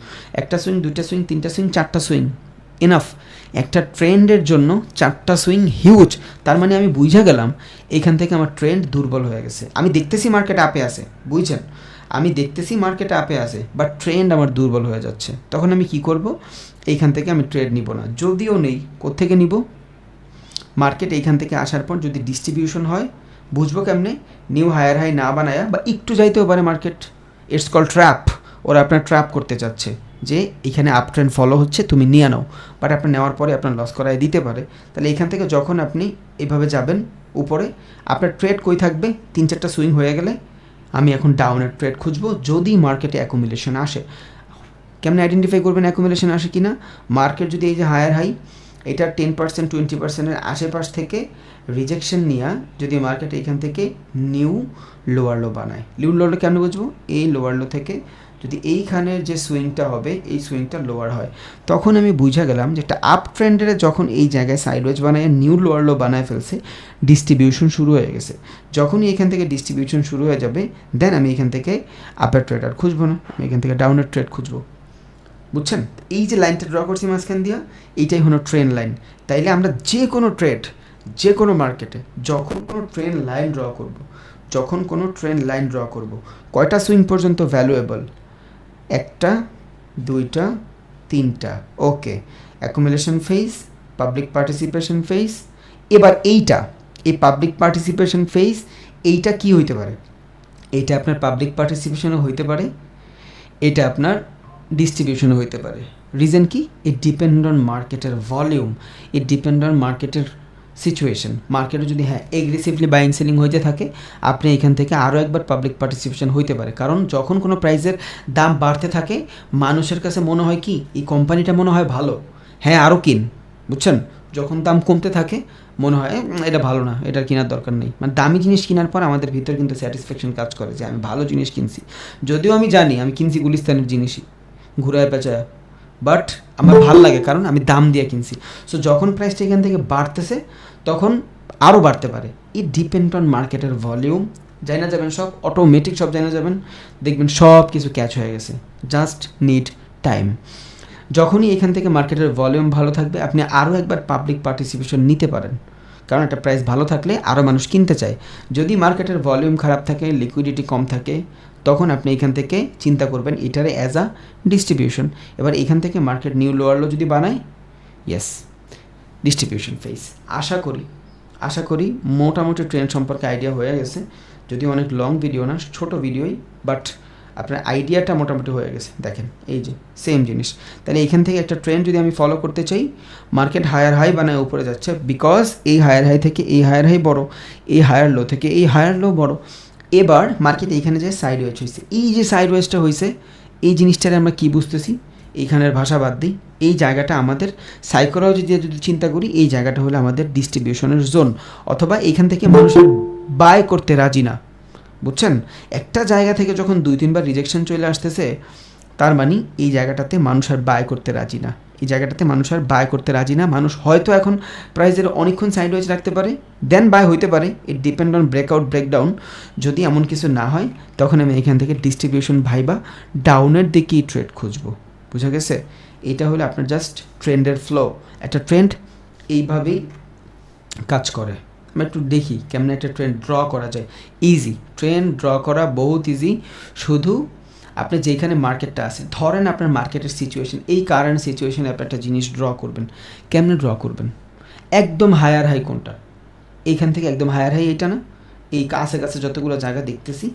একটা সুইং, দুইটা সুইং, তিনটা সুইং, চারটা সুইং, এনাফ। একটা ট্রেন্ডের জন্য 4টা সুইং হিউজ। তার মানে আমি বুঝা গেলাম এখান থেকে আমার ট্রেন্ড দুর্বল হয়ে গেছে। আমি দেখতেছি মার্কেট আপে আছে, বুঝছেন? আমি দেখতেছি মার্কেট আপে আছে, বাট ট্রেন্ড আমার দুর্বল হয়ে যাচ্ছে। তখন আমি কি করব? এইখান থেকে আমি ট্রেড নিব না। যদিও নেই, কোত্থেকে নিব? মার্কেট এইখান থেকে আসার পর যদি ডিস্ট্রিবিউশন হয়, বুঝবো কেমনে? নিউ হায়ার হাই না বানায়া, বা একটু যাইতেও পারে মার্কেট, ইটস কল ট্র্যাপ। ওরা আপনার ট্র্যাপ করতে চাচ্ছে যে এখানে আপ ট্রেন্ড ফলো হচ্ছে, তুমি নিয়ে নাও। বাট আপনি নেওয়ার পরে আপনার লস করায় দিতে পারে। তাহলে এখান থেকে যখন আপনি এইভাবে যাবেন উপরে, আপনার ট্রেড কই থাকবে? 3-4টা সুইং হয়ে গেলে আমি এখন ডাউনের ট্রেড খুঁজবো, যদি মার্কেটে অ্যাকুমুলেশন আসে। কেমন আইডেন্টিফাই করবেন অ্যাকুমুলেশন আসে কি না? মার্কেট যদি এই যে হায়ার হাই, এটা 10% 20%-এর আশেপাশ থেকে রিজেকশন নিয়ে যদি মার্কেট এখান থেকে নিউ লোয়ার লো বানায়, নিউ লোয়ার লো কেমন বুঝবো? এই লোয়ার লো থেকে যদি এইখানের যে সুইংটা হবে, এই সুইংটা লোয়ার হয়, তখন আমি বুঝা গেলাম যে একটা আপ ট্রেন্ডের যখন এই জায়গায় সাইডওয়েজ বানায়, নিউ লোয়ার লো বানায় ফেলছে, ডিস্ট্রিবিউশন শুরু হয়ে গেছে। যখনই এখান থেকে ডিস্ট্রিবিউশন শুরু হয়ে যাবে, দেন আমি এখান থেকে আপের ট্রেড আর খুঁজবো না, আমি এখান থেকে ডাউনের ট্রেড খুঁজবো। বুঝছেন? এই যে লাইনটা ড্র করছি মাঝখান দিয়া, এইটাই হলো ট্রেন লাইন। তাইলে আমরা যে কোনো ট্রেড, যে কোনো মার্কেটে যখন কোনো ট্রেন লাইন ড্র করব, কয়টা সুইং পর্যন্ত ভ্যালুয়েবল? 1টা, 2টা, 3টা। Okay, accumulation phase, public participation phase. এবার এইটা, এই পাবলিক পার্টিসিপেশন ফেজ, এইটা কি হইতে পারে? এইটা আপনার পাবলিক পার্টিসিপেশনও হইতে পারে, এটা আপনার ডিস্ট্রিবিউশনও হইতে পারে। রিজন কি? ইট ডিপেন্ড অন মার্কেটের ভলিউম, ইট ডিপেন্ড অন মার্কেটের সিচুয়েশন। মার্কেটে যদি এগ্রেসিভলি বাইং সেলিং হইতে থাকে, আপনি এখান থেকে আরও একবার পাবলিক পার্টিসিপেশন হইতে পারে। কারণ যখন কোনো প্রাইসের দাম বাড়তে থাকে, মানুষের কাছে মনে হয় কি এই কোম্পানিটা মনে হয় ভালো, হ্যাঁ আরও কিন। বুঝছেন? যখন দাম কমতে থাকে মনে হয় এটা ভালো না, এটার কেনার দরকার নেই। মানে দামি জিনিস কেনার পর আমাদের ভিতর কিন্তু স্যাটিসফ্যাকশন কাজ করে যে আমি ভালো জিনিস কিনছি, যদিও আমি জানি আমি কিনছি গুলিস্তানের জিনিসই ঘুরায় পেঁচায়, বাট আমার ভাল লাগে কারণ আমি দাম দিয়ে কিনছি। সো যখন প্রাইসটা এখান থেকে বাড়তেছে তখন আরও বাড়তে পারে। ইট ডিপেন্ড অন মার্কেটের ভলিউম। যাই না যাবেন সব অটোমেটিক, সব যাই না যাবেন দেখবেন সব কিছু ক্যাচ হয়ে গেছে, জাস্ট নিড টাইম। যখনই এখান থেকে মার্কেটের ভলিউম ভালো থাকবে আপনি আরও একবার পাবলিক পার্টিসিপেশন নিতে পারেন, কারণ একটা প্রাইস ভালো থাকলে আরও মানুষ কিনতে চায়। যদি মার্কেটের ভলিউম খারাপ থাকে, লিকুইডিটি কম থাকে, তখন আপনি এখান থেকে চিন্তা করবেন এটারে অ্যাজ আ ডিস্ট্রিবিউশন। এবার এখান থেকে মার্কেট নিউ লোয়ার লো যদি বানায়, ইয়েস ডিস্ট্রিবিউশন ফেজ। আশা করি মোটামুটি ট্রেন্ড সম্পর্কে আইডিয়া হয়ে গেছে, যদি অনেক লং ভিডিও না, ছোট ভিডিওই, বাট আপনার আইডিয়াটা মোটামুটি হয়ে গেছে। দেখেন এই যে সেম জিনিস, তাহলে এখান থেকে একটা ট্রেন্ড যদি আমি ফলো করতে চাই, মার্কেট হায়ার হাই বানায় উপরে যাচ্ছে, বিকজ এই হায়ার হাই থেকে এই হায়ার হাই বড়, এই হায়ার লো থেকে এই হায়ার লো বড়। এবার মার্কেট এইখানে যে সাইড ওয়েজ হয়েছে, এই যে সাইড ওয়েজটা হয়েছে, এই জিনিসটারে আমরা কী বুঝতেছি, এইখানের ভাষা বাদ দিই, এই জায়গাটা আমাদের সাইকোলজি দিয়ে যদি চিন্তা করি, এই জায়গাটা হলো আমাদের ডিস্ট্রিবিউশনের জোন, অথবা এইখান থেকে মানুষের বাই করতে রাজি না, বুঝছেন? একটা জায়গা থেকে যখন 2-3 বার রিজেকশন চলে আসতেছে, তার মানে এই জায়গাটাতে মানুষ আর বাই করতে রাজি না, এই জায়গাটাতে মানুষ আর বাই করতে রাজি না। মানুষ হয়তো এখন প্রাইসের অনেকক্ষণ সাইড ওয়েজ রাখতে পারে, দেন বাই হইতে পারে, ইট ডিপেন্ড অন ব্রেকআউট ব্রেকডাউন। যদি এমন কিছু না হয় তখন আমি এখান থেকে ডিস্ট্রিবিউশন ভাইবা ডাউনের দিকেই ট্রেড খুঁজবো। বুঝা গেছে? এটা হলো আপনার জাস্ট ট্রেন্ডের ফ্লো। একটা ট্রেন্ড এইভাবেই কাজ করে। আমরা একটু দেখি কেমন একটা ট্রেন্ড ড্র করা যায়। ইজি, ট্রেন্ড ড্র করা বহুত ইজি। শুধু আপনি যেখানে মার্কেটটা আছে, ধরেন আপনার মার্কেটের সিচুয়েশন, এই কারেন্ট সিচুয়েশনে আপনি একটা জিনিস ড্র করবেন। কেমনে ড্র করবেন? একদম হায়ার হাই কোনটা? এইখান থেকে একদম হায়ার হাই এটা না, এই কাছে কাছে যতগুলো জায়গা দেখতেছি,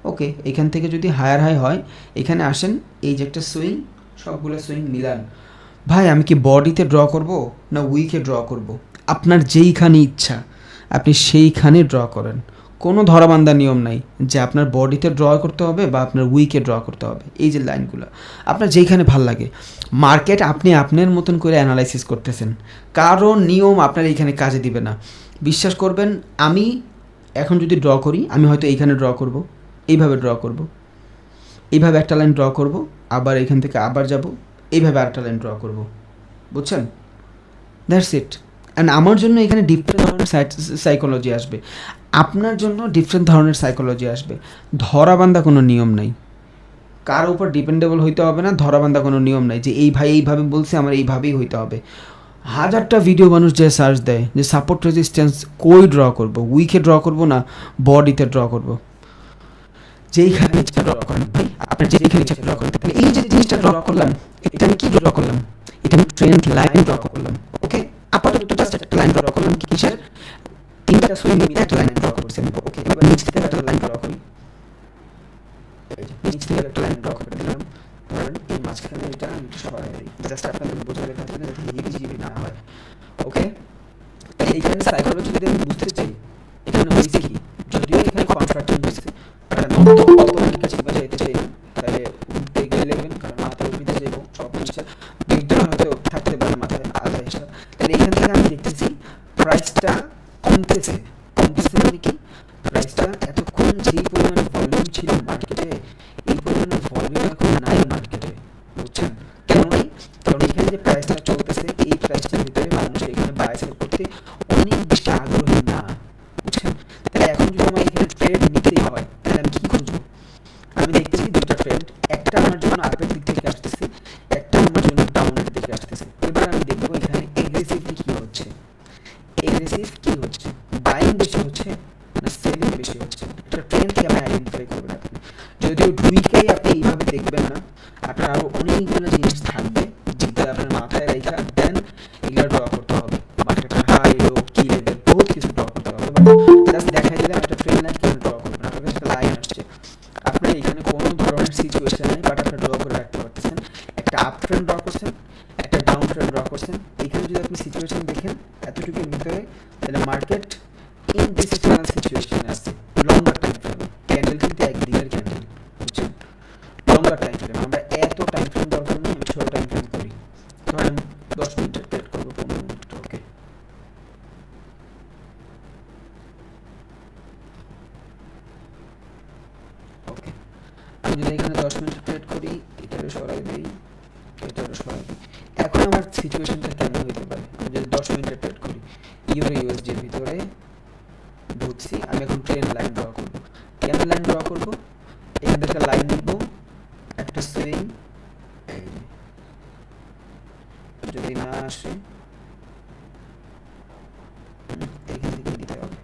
ওকে, এখান থেকে যদি হায়ার হাই হয়, এখানে আসেন, এই যে একটা সুইং, সবগুলো সুইং মিলান। ভাই আমি কি বডিতে ড্র করব না উইকে ড্র করব? আপনার যেইখানে ইচ্ছা আপনি সেইখানে ড্র করেন, কোনো ধরাবান্ধা নিয়ম নাই যে আপনার বডিতে ড্র করতে হবে বা আপনার উইকে ড্র করতে হবে। এই যে লাইনগুলো আপনার যেইখানে ভাল লাগে, মার্কেট আপনি আপনার মতন করে অ্যানালাইসিস করতেছেন, কারো নিয়ম আপনার এইখানে কাজে দিবে না। বিশ্বাস করবেন, আমি এখন যদি ড্র করি, আমি হয়তো এইখানে ড্র করব, এইভাবে ড্র করব, এইভাবে একটা লাইন ড্র করব, আবার এখান থেকে আবার যাব, এইভাবে আরেকটা লাইন ড্র করব, বুঝছেন? That's it. অ্যান্ড আমার জন্য এখানে ডিফারেন্ট ধরনের সাইকোলজি আসবে, আপনার জন্য ডিফারেন্ট ধরনের সাইকোলজি আসবে। ধরাবান্ধা কোনো নিয়ম নাই, কার উপর ডিপেন্ডেবল হইতে হবে না, ধরাবান্ধা কোনো নিয়ম নাই যে এই ভাই এইভাবে বলছে আমার এইভাবেই হইতে হবে। হাজারটা ভিডিও মানুষ যে সার্চ দেয় যে সাপোর্ট রেজিস্ট্যান্স কই ড্র করব, উইকে ড্র করব না বডিতে ড্র করব, যেইখানে ইচ্ছা ড্র করেন ভাই, আপনার যেইখানে ইচ্ছা ড্র করেন। তাহলে এই যে জিনিসটা ড্র করলাম, এটা আমি কি ড্র করলাম? এটা আমি ট্রেন্ড লাইন ড্র করলাম। ওকে, আপাতত জাস্ট একটা লাইন ড্র করলাম, কিসের? তিনটা সুইং মিলে একটা লাইন ড্র করছি। ওকে, এবার নিচ থেকে একটা লাইন ড্র করি, নিচ থেকে একটা লাইন ড্র করে দিলাম। ধরেন এই মাঝখানে এটা আমি একটু সরাই দিই, জাস্ট আপনাদের বোঝার ক্ষেত্রে যাতে হিজিবিজি না হয়। ওকে, এইখানে সাইকোলজি যদি আমি বুঝতে চাই, এখানে হয়েছে কি, যদিও এখানে কনফ্রাক্টিং হয়েছে, অটোমেটিক কাছে যেতে চাই, তাহলে দেখে নেবেন, কারণ মাথায় উঠতে যাবো সব জিনিসের দুইটা হয়তো থাকতে পারে মাথায় আলাদা হিসাব। তাহলে এখান থেকে আমি দেখতেছি প্রাইসটা কমতেছে। মানে কি, প্রাইসটা এতক্ষণ যেই পরিমাণে ভলিউম ছিল মার্কেটে, এই পরিমাণে ভলিউম এখন নাই মার্কেটে, বুঝছেন? কেন নাই? কারণ এখানে যে প্রাইসটা চলতেছে, এই প্রাইসটার ভিতরে মানুষ এখানে বাই সেল করতে অনেক বেশি আগ্রহী না, বুঝছেন? তাহলে এখন যদি আমার এখানে ট্রেড নিতেই হয়, তাহলে আমি কি খুঁজবো? আমি দেখতেছি দুটো ট্রেন্ড, একটা আমার জন্য আপের দিক থেকে আসতেছে, একটা আমার জন্য ডাউনের দিকে আসতেছে। এবার আমি দেখবো এখানে এগ্রেসিভলি কি হচ্ছে, বাইং বেশি হচ্ছে না সেলিং বেশি হচ্ছে। একটা ট্রেন্ড কেমন আইডেন্টিফাই করবেন আপনি? যদিও দুইকেই আপনি এইভাবে দেখবেন না, আপনার আরো অনেকগুলো জিনিস থাকবে যেটা আপনার মাথায় রেখা দেন এগুলো ড্র করতে হবে। মার্কেটের হাই লো কি লেভেল বহুত কিছু ড্র করতে হবে, জাস্ট দেখাই দিলাম একটা ট্রেন্ড লাইন কেমন ড্র করবেন। আপনার কাছে একটা লাইন আসছে, আপনার এখানে কোনো ধরনের সিচুয়েশন নেই, বাট আপনি ড্র করে রাখতে পারতেছেন। একটা আপ ট্রেন্ড ড্র করছেন, একটা ডাউন ট্রেন্ড ড্র করছেন। এখানে যদি আপনি সিচুয়েশন দেখেন এতটুকুর ভিতরে, তাহলে মার্কেট ইনডিসিশনাল সিচুয়েশনে আছে। লঙ্গার টাইম ফ্রেম ক্যান্ডেল কিন্তু একদিনের ক্যান্ডেল, বুঝছেন? লঙ্গার টাইম ফ্রেম, আমরা এত টাইম ফ্রেম দরকার নেই, আমি ছোট টাইম ফ্রেম করি। ধরেন 10 মিনিটের ট্রেড করবো, 15 মিনিট। ওকে, আমি যদি এখানে 10 মিনিট ট্রেড করি, এটারও সরাই দেই, এটারও সরাই দিই। এখন আমার সিচুয়েশনটা কেমন হইতে পারে? আমি যদি 10 মিনিটে ট্রেড করি, ইউরো ইউএসডির ভিতরে ঢুকছি, আমি এখন ট্রেন্ড লাইন ড্র করবো। কেন লাইন ড্র করবো? এখান থেকে লাইন নিব, একটা সুইং, যদি না আসে এখান থেকে দিতে হবে।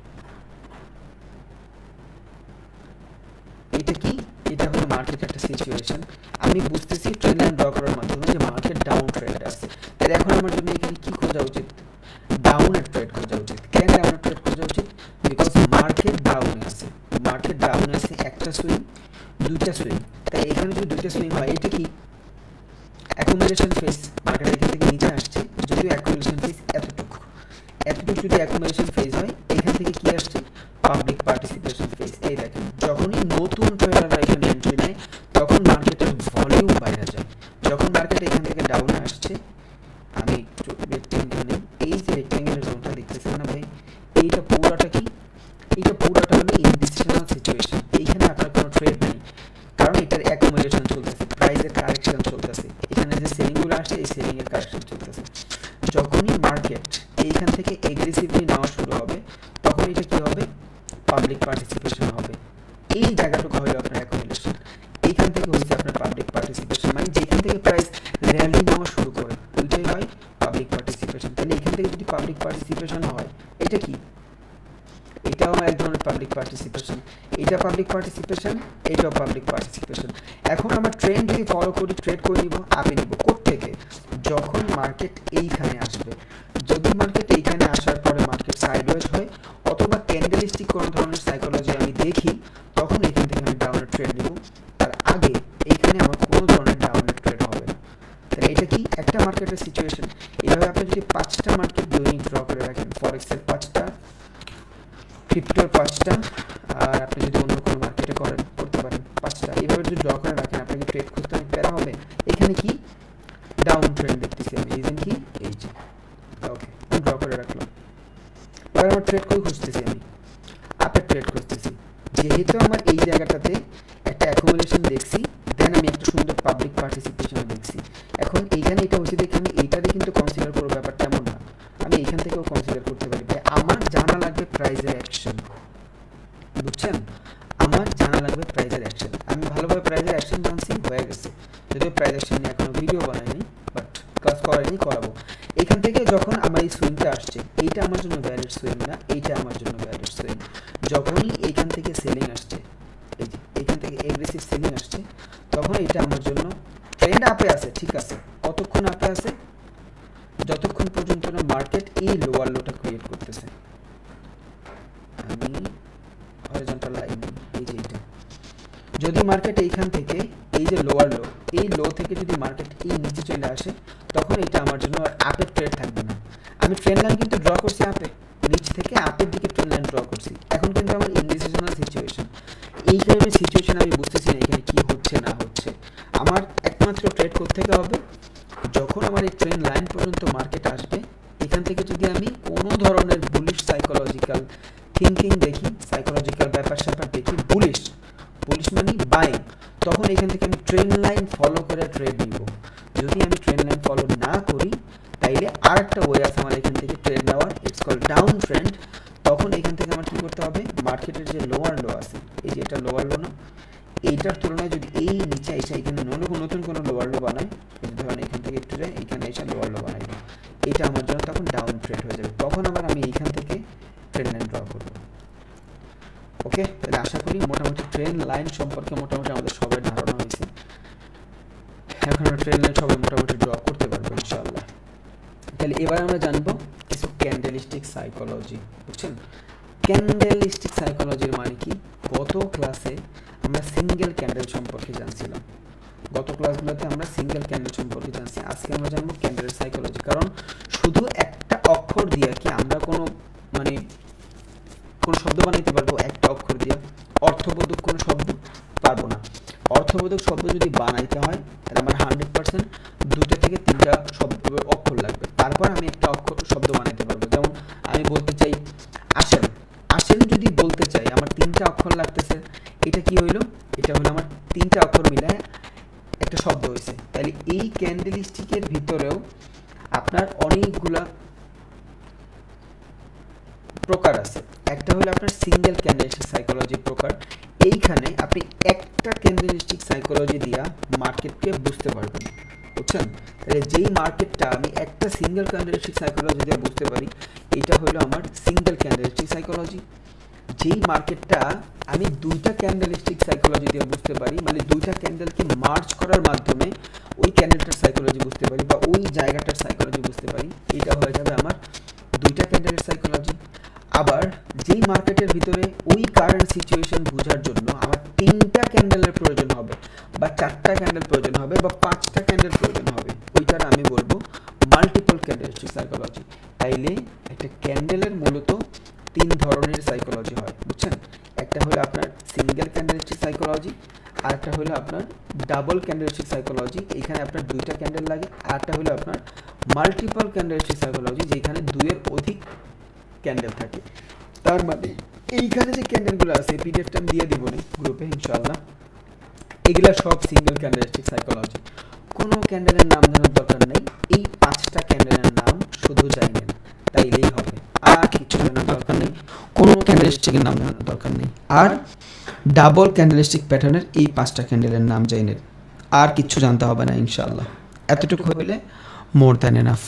এটা কি? এটা হলো মার্কেটের একটা সিচুয়েশন। আমি বুঝতেছি ট্রেন্ড লাইন ড্র করার মাধ্যমে যে মার্কেট ডাউন ট্রেন্ড আছে। তাহলে এখন আমার জন্য এখানে কি খোঁজা উচিত? ডাউনের ট্রেড খোঁজা উচিত। কেন ডাউনের ট্রেড খোঁজা উচিত? বিকজ মার্কেট ডাউনে আছে। মার্কেট ডাউনে আছে, একটা সুইং, দুইটা সুইং। তাই এখানে যদি দুইটা সুইং হয়, এটা কি? Accumulation phase. মার্কেট এখান থেকে নিচে আসছে, যদিও অ্যাকুমুলেশন ফেজ এতটুকু যদি অ্যাকুমুলেশন ফেজ হয়, এখান থেকে কি আসছে? Public participation phase. এই দেখেন, যখনই নতুন ট্রেডাররা এখানে এন্ট্রি নেয়, তখন মার্কেটের ভলিউম বাইরে যায়। যখন মার্কেট এখান থেকে ডাউনে আসছে, আমি একটু রেক্টেঙ্গেল নেই, এই যে রেক্টেঙ্গেলের জোনটা দেখতেছেন না ভাই, এইটা পুরোটা কি? এইটা পুরোটা হলো ইনডিসিশনাল সিচুয়েশন। এইখানে আপনার কোনো ট্রেড নেই, কারণ এটার অ্যাকুমুলেশন চলতেছে, প্রাইসের কারেকশন চলতেছে। এখানে যে সেলিংগুলো আসছে, এই সেলিং এর কারেকশন চলতেছে। যখনই মার্কেট এইখান থেকে এগ্রেসিভলি নেওয়া শুরু হবে, তখন এটা কি হবে? পাবলিক পার্টিসিপেশন হবে। এই জায়গাটুকু হলো আপনার অ্যাকুমুলেশন। এইখান থেকে হচ্ছে আপনার পাবলিক পার্টিসিপেশন, মানে যেখান থেকে প্রাইস র্যালি নেওয়া শুরু করে, ওইটাই হয় পাবলিক পার্টিসিপেশন। তাহলে এখান থেকে যদি পাবলিক পার্টিসিপেশন হয়, এটা কি? এটাও এক ধরনের পাবলিক পার্টিসিপেশন। এটা পাবলিক পার্টিসিপেশন, এটাও পাবলিক পার্টিসিপেশন। এখন আমরা ট্রেন্ড যদি ফলো করি, ট্রেড করে নিব, আপে নিব কোত্থেকে? যখন মার্কেট এইখানে আসবে। যদি মার্কেট এইখানে আসার পরে মার্কেট সাইডওয়েজ হয়, অথবা ক্যান্ডেলস্টিক কোনো ধরনের সাইকোলজি আমি দেখি, তখন এখান থেকে আমি ডাউনের ট্রেড নিব। তার আগে এইখানে আমার কোনো ধরনের ডাউনের ট্রেড হবে না। তাহলে এটা কি? একটা মার্কেটের সিচুয়েশন। এইভাবে আপনি যদি 5টা মার্কেট দৈনিক ড্র করে রাখেন, ফরেক্সের 5টা, ক্রিপ্টোর 5টা, আর আপনি যদি অন্য কোনো মার্কেটে করতে পারেন 5টা, এইভাবে যদি ড্র করে রাখেন, আপনাকে ট্রেড করতে অনেক প্যারা হবে। এখানে কি? ডাউন ট্রেন্ড দেখতেছি আমি, রিজন কি? এই যে ওকে, ড্র করে রাখলাম। এবার আমার ট্রেড করে খুঁজতেছি, আমি আপের ট্রেড খুঁজতেছি। যেহেতু আমার এই জায়গাটাতে একটা অ্যাকুমুলেশন দেখছি, দেন আমি একটা সুন্দর পাবলিক পার্টিসিপেশন দেখছি। এখন এইখানে এটা হচ্ছে দেখে আমি এইটারে কিন্তু কনসিডার করবো, ব্যাপারটা এমন না। আমি এইখান থেকেও কনসিডার করতে পারি। আমার জানা লাগবে প্রাইজের অ্যাকশন, বুঝছেন? আমার জানা লাগবে প্রাইজের অ্যাকশন। আমি ভালোভাবে প্রাইজের অ্যাকশন জানছি, হয়ে গেছে। যদিও প্রাইজ অ্যাকশন নিয়ে এখনো ভিডিও বানাইনি, বাট ক্লাস করাইনি, করাবো। এখান থেকে যখন আমার এই সুইংটা আসছে, এইটা আমার জন্য ভ্যালিড সুইং না, এইটা আমার জন্য ভ্যালিড সুইং। যখনই এইখান থেকে সেলিং আসছে, এই যে এইখান থেকে এগ্রেসিভ সেলিং আসছে, তখন এটা আমার জন্য ট্রেন্ড আপে আছে, ঠিক আছে। কতক্ষণ আপে আছে? যতক্ষণ পর্যন্ত না মার্কেট এই লোয়ার লোটা ক্রিয়েট করতেছে। আমি হরিজন্টাল লাইন, এই যে এইটা, যদি মার্কেট এইখান থেকে এই যে লোয়ার লো, এই লো থেকে যদি মার্কেট এই নিচে চলে আসে, তখন এটা আমার জন্য আর আপের ট্রেড থাকবে না। আমি ট্রেন্ড লাইন কিন্তু ড্র করছি আপে, নিচ থেকে আপের দিকে ট্রেন্ড লাইন ড্র করছি। এখন কিন্তু আমার ইনডিসিশনাল সিচুয়েশন। এই টাইপের সিচুয়েশন আমি বুঝতেছি না এখানে কি হচ্ছে না হচ্ছে। আমার একমাত্র ট্রেড করতে হবে যখন আমার এই ট্রেন্ড লাইন পর্যন্ত মার্কেট আসবে, এখান থেকে যদি আমি কোনো ধরনের বুলিশ সাইকোলজিক্যাল থিঙ্কিং দেখি, সাইকোলজিক্যাল ব্যাপার স্যাপার দেখি, বুলিশ মানে বাইং, তখন এখান থেকে আমি ট্রেন্ড লাইন ফলো করে ট্রেড নিব। যদি আমি ট্রেন্ড লাইন ফলো না করি, তাইলে আর একটা ওয়ে আছে আমার এখান থেকে ট্রেড নেওয়ার, ইটস কল্ড ডাউন ট্রেন্ড। তখন এখান থেকে আমার কি করতে হবে? মার্কেটের যে লোয়ার লো আছে, এই যে এটা লোয়ার লো না, এইটার তুলনায় যদি এই নিচে এসে এখানে নতুন কোনো লোয়ার লো বানায়, ধরেন এখান থেকে একটু যায়, এখানে এসে লোয়ার লো বানাই, এটা আমার জন্য তখন ডাউন ট্রেড হয়ে যাবে। তখন আবার আমি এইখান থেকে ট্রেন্ড লাইন ড্র করব। ওকে, তাহলে আশা করি মোটামুটি ট্রেন্ড লাইন সম্পর্কে মোটামুটি আমাদের সবাই ধারণা হয়েছে। এখন আমরা ট্রেন্ড লাইন সবাই মোটামুটি ড্র করতে পারবো ইনশাআল্লাহ। তাহলে এবার আমরা জানবো কিছু ক্যান্ডেলিস্টিক সাইকোলজি, বুঝছেন? ক্যান্ডেলিস্টিক সাইকোলজির মানে কি? গত ক্লাসে আমরা সিঙ্গেল ক্যান্ডেল সম্পর্কে জানছিলাম, গত ক্লাসগুলোতে আমরা সিঙ্গেল ক্যান্ডেল সম্পর্কে জানছি। আজকে আমরা জানবো ক্যান্ডেলের সাইকোলজি। কারণ শুধু একটা অক্ষর দিয়ে কি আমরা কোনো শব্দ বানাইতে পারবো? একটা অক্ষর দিয়ে অর্থবোধক কোনো শব্দ পারবো না। অর্থবোধক শব্দ যদি বানাইতে হয়, তাহলে আমার 100% 2 থেকে 3টা অক্ষর লাগবে, তারপর আমি একটা শব্দ বানাইতে পারবো। যেমন আমি বলতে চাই আসেন, আসেন যদি বলতে চাই, আমার 3টা অক্ষর লাগতেছে। এটা কি হইলো? এটা হলো আমার তিনটা অক্ষর মিলায় একটা শব্দ হয়েছে। তাহলে এই ক্যান্ডেলস্টিকের ভিতরেও আপনার অনেকগুলা প্রকার আছে। একটা হলো আপনার সিঙ্গেল ক্যান্ডেলস্টিক সাইকোলজি প্রকার। এইখানে আপনি একটা ক্যান্ডেলস্টিক সাইকোলজি দিয়া মার্কেটকে বুঝতে পারবেন, বুঝছেন? তাহলে যেই মার্কেটটা আমি একটা সিঙ্গেল ক্যান্ডেলস্টিক সাইকোলজি দিয়ে বুঝতে পারি, এটা হলো আমার সিঙ্গেল ক্যান্ডেলস্টিক সাইকোলজি। যেই মার্কেটটা আমি দুইটা ক্যান্ডেলস্টিক সাইকোলজি দিয়ে বুঝতে পারি, মানে দুইটা ক্যান্ডেলকে মার্চ করার মাধ্যমে ওই ক্যান্ডেলটার সাইকোলজি বুঝতে পারি বা ওই জায়গাটার সাইকোলজি বুঝতে পারি, এটা হয়ে যাবে আমার দুইটা ক্যান্ডেলের সাইকোলজি। আবার যেই মার্কেটের ভিতরে ওই কারেন্ট সিচুয়েশন বোঝার জন্য আমার তিনটা ক্যান্ডেলের প্রয়োজন হবে বা চারটা ক্যান্ডেল প্রয়োজন হবে বা পাঁচটা ক্যান্ডেল প্রয়োজন হবে, ওইটার আমি বলবো মাল্টিপল ক্যান্ডেলস্টিক সাইকোলজি। তাইলে একটা ক্যান্ডেলের মূলত তিন ধরনের সাইকোলজি হয়, বুঝছেন? একটা হলো আপনার সিঙ্গেল ক্যান্ডেলস্টিক সাইকোলজি, আর একটা হলো আপনার ডাবল ক্যান্ডেলস্টিক সাইকোলজি, এখানে আপনার দুইটা ক্যান্ডেল লাগে, আর একটা হলো আপনার মাল্টিপল ক্যান্ডেলস্টিক সাইকোলজি, যেখানে দুইয়ের অধিক ক্যান্ডেল থাকে। তার মানে এইখানে যে ক্যান্ডেলগুলো আছে পিডিএফটা আমি দিয়ে দিব না গ্রুপে ইনশাআল্লাহ, এগুলা সব সিঙ্গেল ক্যান্ডেলস্টিক সাইকোলজি। কোনো ক্যান্ডেলের নাম জানার দরকার নেই, এই পাঁচটা ক্যান্ডেলের নাম শুধু জানেন তাইলেই হবে, আর কিছু জানার দরকার নেই, কোনো ক্যান্ডেলস্টিকের নাম জানার দরকার নেই। আর ডাবল ক্যান্ডেলস্টিক প্যাটার্নের এই পাঁচটা ক্যান্ডেলের নাম জানেন, আর কিচ্ছু জানতে হবে না ইনশাআল্লাহ। এতটুকু হইলে মোর দ্যান এনাফ।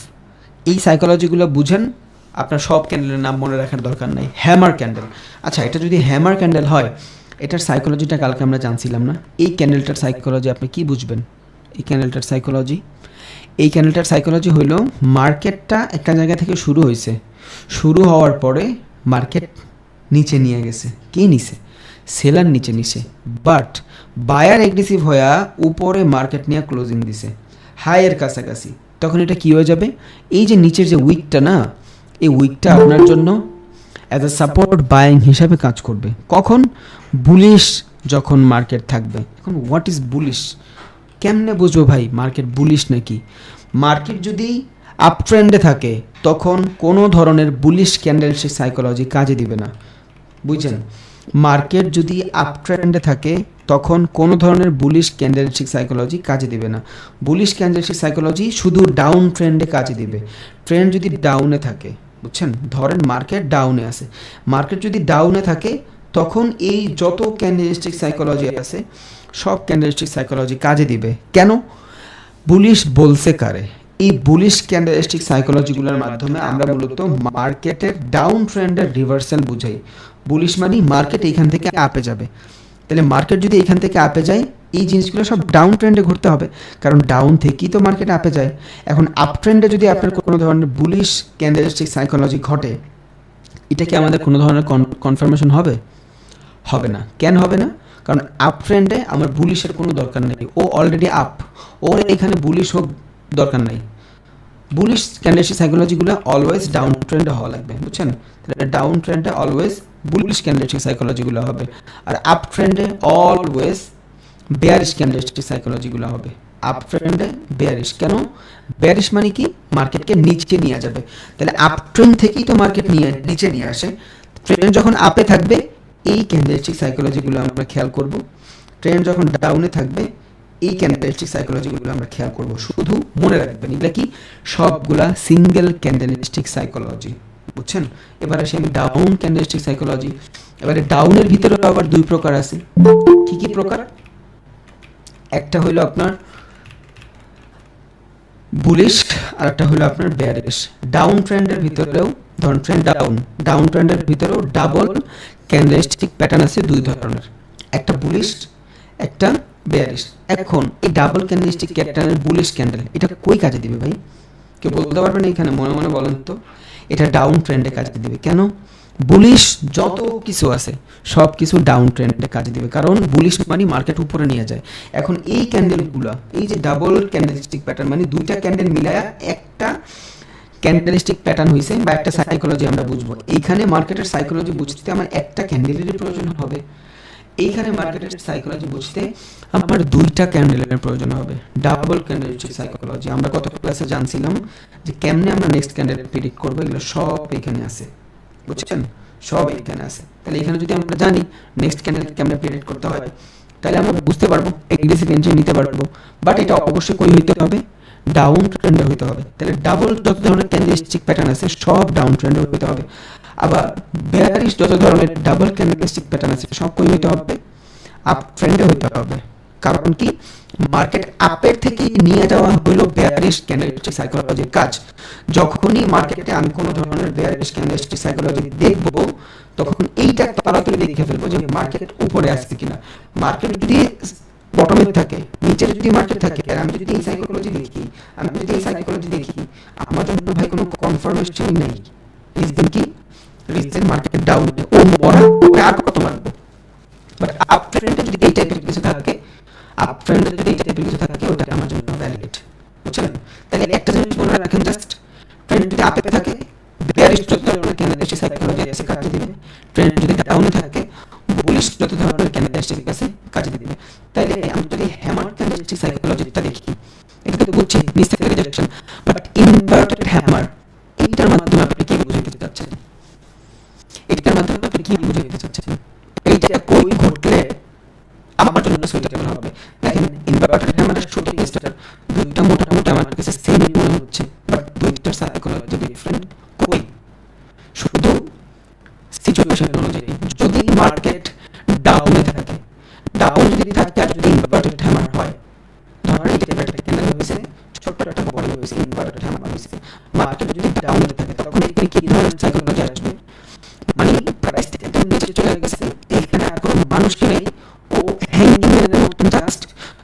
এই সাইকোলজিগুলো বুঝেন, আপনার সব ক্যান্ডেলের নাম মনে রাখার দরকার নাই। হ্যামার ক্যান্ডেল, আচ্ছা এটা যদি হ্যামার ক্যান্ডেল হয়, এটার সাইকোলজিটা কালকে আমরা জানছিলাম না। এই ক্যান্ডেলটার সাইকোলজি আপনি কি বুঝবেন? এই ক্যান্ডেলটার সাইকোলজি হইল মার্কেটটা একটা জায়গা থেকে শুরু হয়েছে, শুরু হওয়ার পরে মার্কেট নিচে নিয়ে গেছে। কে নিছে? সেলার নিচে নিছে, বাট বায়ার এগ্রেসিভ হয়ে উপরে মার্কেট নিয়ে ক্লোজিং দিছে হাইয়ের কাছাকাছি। তখন এটা কি হয়ে যাবে? এই যে নিচের যে উইকটা না, এই উইকটা আপনার জন্য অ্যাজ এ সাপোর্ট বাইং হিসাবে কাজ করবে। কখন? বুলিশ যখন মার্কেট থাকবে। এখন হোয়াট ইজ বুলিশ? কেমনে বুঝবো ভাই মার্কেট বুলিশ নাকি? মার্কেট যদি আপ ট্রেন্ডে থাকে তখন কোনো ধরনের বুলিশ ক্যান্ডেলস্টিক সাইকোলজি কাজে দিবে না, বুঝছেন? মার্কেট যদি আপ ট্রেন্ডে থাকে তখন কোনো ধরনের বুলিশ ক্যান্ডেলস্টিক সাইকোলজি কাজে দিবে না। বুলিশ ক্যান্ডেলস্টিক সাইকোলজি শুধু ডাউন ট্রেন্ডে কাজে দিবে। ট্রেন্ড যদি ডাউনে থাকে, বুঝছেন, ধরেন মার্কেট ডাউনে আছে, মার্কেট যদি ডাউনে থাকে তখন এই যত ক্যান্ডেলস্টিক সাইকোলজি আছে সব ক্যান্ডেলস্টিক সাইকোলজি কাজে দিবে। কেন? বুলিশ বলছে কারে? এই বুলিশ ক্যান্ডেলস্টিক সাইকোলজিগুলোর মাধ্যমে আমরা মূলত মার্কেটের ডাউন ট্রেন্ডের রিভার্সাল বুঝাই। বুলিশ মানে মার্কেট এইখান থেকে আপে যাবে। তাহলে মার্কেট যদি এইখান থেকে আপে যায়, এই জিনিসগুলো সব ডাউন ট্রেন্ডে ঘুরতে হবে, কারণ ডাউন থেকেই তো মার্কেট আপে যায়। এখন আপ ট্রেন্ডে যদি আপনার কোনো ধরনের বুলিশ ক্যান্ডেলস্টিক সাইকোলজি ঘটে, এটা কি আমাদের কোনো ধরনের কনফার্মেশন হবে? হবে না। কেন হবে না? কারণ আপ ট্রেন্ডে আমার বুলিশের কোনো দরকার নেই, ও অলরেডি আপ, ওর এখানে বুলিশ হোক দরকার নাই। বুলিশ ক্যান্ডেলস্টিক সাইকোলজিগুলো অলওয়েজ ডাউন ট্রেন্ডে হওয়া লাগবে, বুঝছেন? তাহলে ডাউন ট্রেন্ডে অলওয়েজ বুলিশ ক্যান্ডেলস্টিক সাইকোলজিগুলো হবে, আর আপ ট্রেন্ডে অলওয়েজ বেয়ারিশ ক্যান্ডেলস্টিক সাইকোলজিগুলো হবে। আপ ট্রেন্ডে বেয়ারিশ। কেন? বেয়ারিশ মানে কি? মার্কেটকে নিচে নিয়ে যাবে। তাহলে আপ ট্রেন্ড থেকেই তো মার্কেট নিচে নিয়ে আসে। ট্রেন্ড যখন আপে থাকবে এই ক্যান্ডেলস্টিক সাইকোলজিগুলো আমরা খেয়াল করব, ট্রেন্ড যখন ডাউনে থাকবে এই ক্যান্ডেলস্টিক সাইকোলজিগুলো আমরা খেয়াল করব। শুধু মনে রাখবেন এগুলা কি? সবগুলা সিঙ্গেল ক্যান্ডেলস্টিক সাইকোলজি, বুঝছেন? এবার আসি আমি ডাউন ক্যান্ডেলস্টিক সাইকোলজি। এবারে ডাউনের ভিতরে আবার দুই প্রকার আছে। কি কি প্রকার? একটা হলো আপনার বুলিশ আর একটা হলো আপনার বেয়ারিশ। ডাউন ট্রেন্ডের ভিতরেও, ধরুন ট্রেন্ড ডাউন ট্রেন্ডের ভিতরেও ডাবল ক্যান্ডেলস্টিক প্যাটার্ন আছে দুই ধরনের, একটা বুলিশ একটা বেয়ারিশ। এখন এই ডাবল ক্যান্ডেলস্টিক প্যাটার্নের বুলিশ ক্যান্ডেল এটা কই কাজে দিবে ভাই? কেউ বলতে পারবেন এখানে? মনে মনে বলেন তো। এটা ডাউন ট্রেন্ডে কাজে দিবে। কেন? বুলিশ যত কিছু আছে সব কিছু ডাউন ট্রেন্ডে কাজে দিবে, কারণ বুলিশ মানে মার্কেট উপরে নিয়ে যায়। এখন এই ক্যান্ডেলগুলো, এই যে ডাবল ক্যান্ডেলস্টিক প্যাটার্ন মানে দুইটা ক্যান্ডেল মিলায়া একটা ক্যান্ডেলস্টিক প্যাটার্ন হইছে বা একটা সাইকোলজি আমরা বুঝবো। এইখানে মার্কেটের সাইকোলজি বুঝতে আমার একটা ক্যান্ডেলেরই প্রয়োজন হবে। এইখানে মার্কেটের সাইকোলজি বুঝতে আমার দুইটা ক্যান্ডেলের প্রয়োজন হবে। ডাবল ক্যান্ডেলস্টিক সাইকোলজি আমরা কত ক্লাসে জানছিলাম যে কেমনে আমরা নেক্সট ক্যান্ডেল প্রেডিক্ট করবো, এগুলো সব এখানে আছে, বুঝছেন? সব এখানে আছে। তাহলে এখানে যদি আমরা জানি নেক্সট ক্যান্ডেল কেমনে প্রেডিক্ট করতে হয়, তাহলে আমরা বুঝতে পারবো এগ্রেসিভ এন্ট্রি নিতে পারবো। বাট এটা অবশ্যই কই হইতে হবে, ডাউন ট্রেন্ডে হইতে হবে। তাহলে ডাবল যত ধরনের ক্যান্ডেলস্টিক প্যাটার্ন আছে সব ডাউন ট্রেন্ডে হইতে হবে। আবার বেয়ারিশ যত ধরনের ডাবল ক্যান্ডেলস্টিক প্যাটার্ন আছে সব কই হইতে হবে, আপ ট্রেন্ডে হইতে হবে। কারণ কি, মার্কেট আপের থেকে নিয়ে যাওয়া হলো বেয়ারিশ ক্যান্ডেলস্টিক সাইকোলজির কাজ। যখনই মার্কেটে আমি কোনো ধরনের বেয়ারিশ ক্যান্ডেলস্টিক সাইকোলজি দেখবো, তখন এইটা তাড়াতাড়ি দেখে ফেলবো যে মার্কেট উপরে আসছে কিনা। মার্কেট যদি বটমে থাকে, নিচে যদি মার্কেট থাকে, আর আমি যদি এই সাইকোলজি দেখি, আমার জন্য ভাই কোনো কনফার্মেশনই নেই। রিজন কি, রিজন মার্কেট ডাউন, ও মরা, ওকে আর কত মারবো। বাট আপ ট্রেন্ডে যদি এই টাইপের কিছু থাকে, ওটা আমার জন্য ভ্যালিড। বুঝছেন? তাহলে একটা জিনিস মনে রাখেন, জাস্ট ট্রেন্ড যদি আপে থাকে, বেয়ারিশ যত ধরনের ক্যান্ডেলস্টিক সাইকোলজি আছে কাজে দিবে। ট্রেন্ড যদি ডাউনে থাকে, বুলিশ যত ধরনের ক্যান্ডেলস্টিক আছে কাজে দিবে। তাইলে আমি যদি হ্যামার ক্যান্ডেলস্টিক সাইকোলজিটা দেখি, এটা তো বলছি নিচ থেকে রিজেকশন, বাট ইনভার্টেড হ্যামার, এইটার মাধ্যমে আপনি কি বুঝাতে চাচ্ছেন? এইটা কই ঘটলে আমার জন্য সুইটেবল হবে? দেখেন, ইনভার্টেড হ্যামারের শুটিং স্টার দুইটা মোটামুটি আমার কাছে সেম মনে হচ্ছে, বাট দুইটার সাইকোলজি ডিফারেন্ট। কই? শুধু সিচুয়েশন অনুযায়ী। যদি মার্কেট ডাউনে থাকে, ডাউন যদি থাকে আর যদি ইনভার্টেড হ্যামার হয়, ধরেন এই টাইপের একটা ক্যান্ডেল হয়েছে, ছোট্ট একটা বডি হয়েছে, ইনভার্টেড হ্যামার হয়েছে, মার্কেট যদি ডাউনে থাকে, তখন এখানে কি ধরনের সাইকোলজি আসবে? মানে প্রাইস থেকে একদম নিচে চলে গেছে, এইখানে আর কোনো মানুষ নেই, ও হ্যাঙ্গিং ম্যানের মতন জাস্ট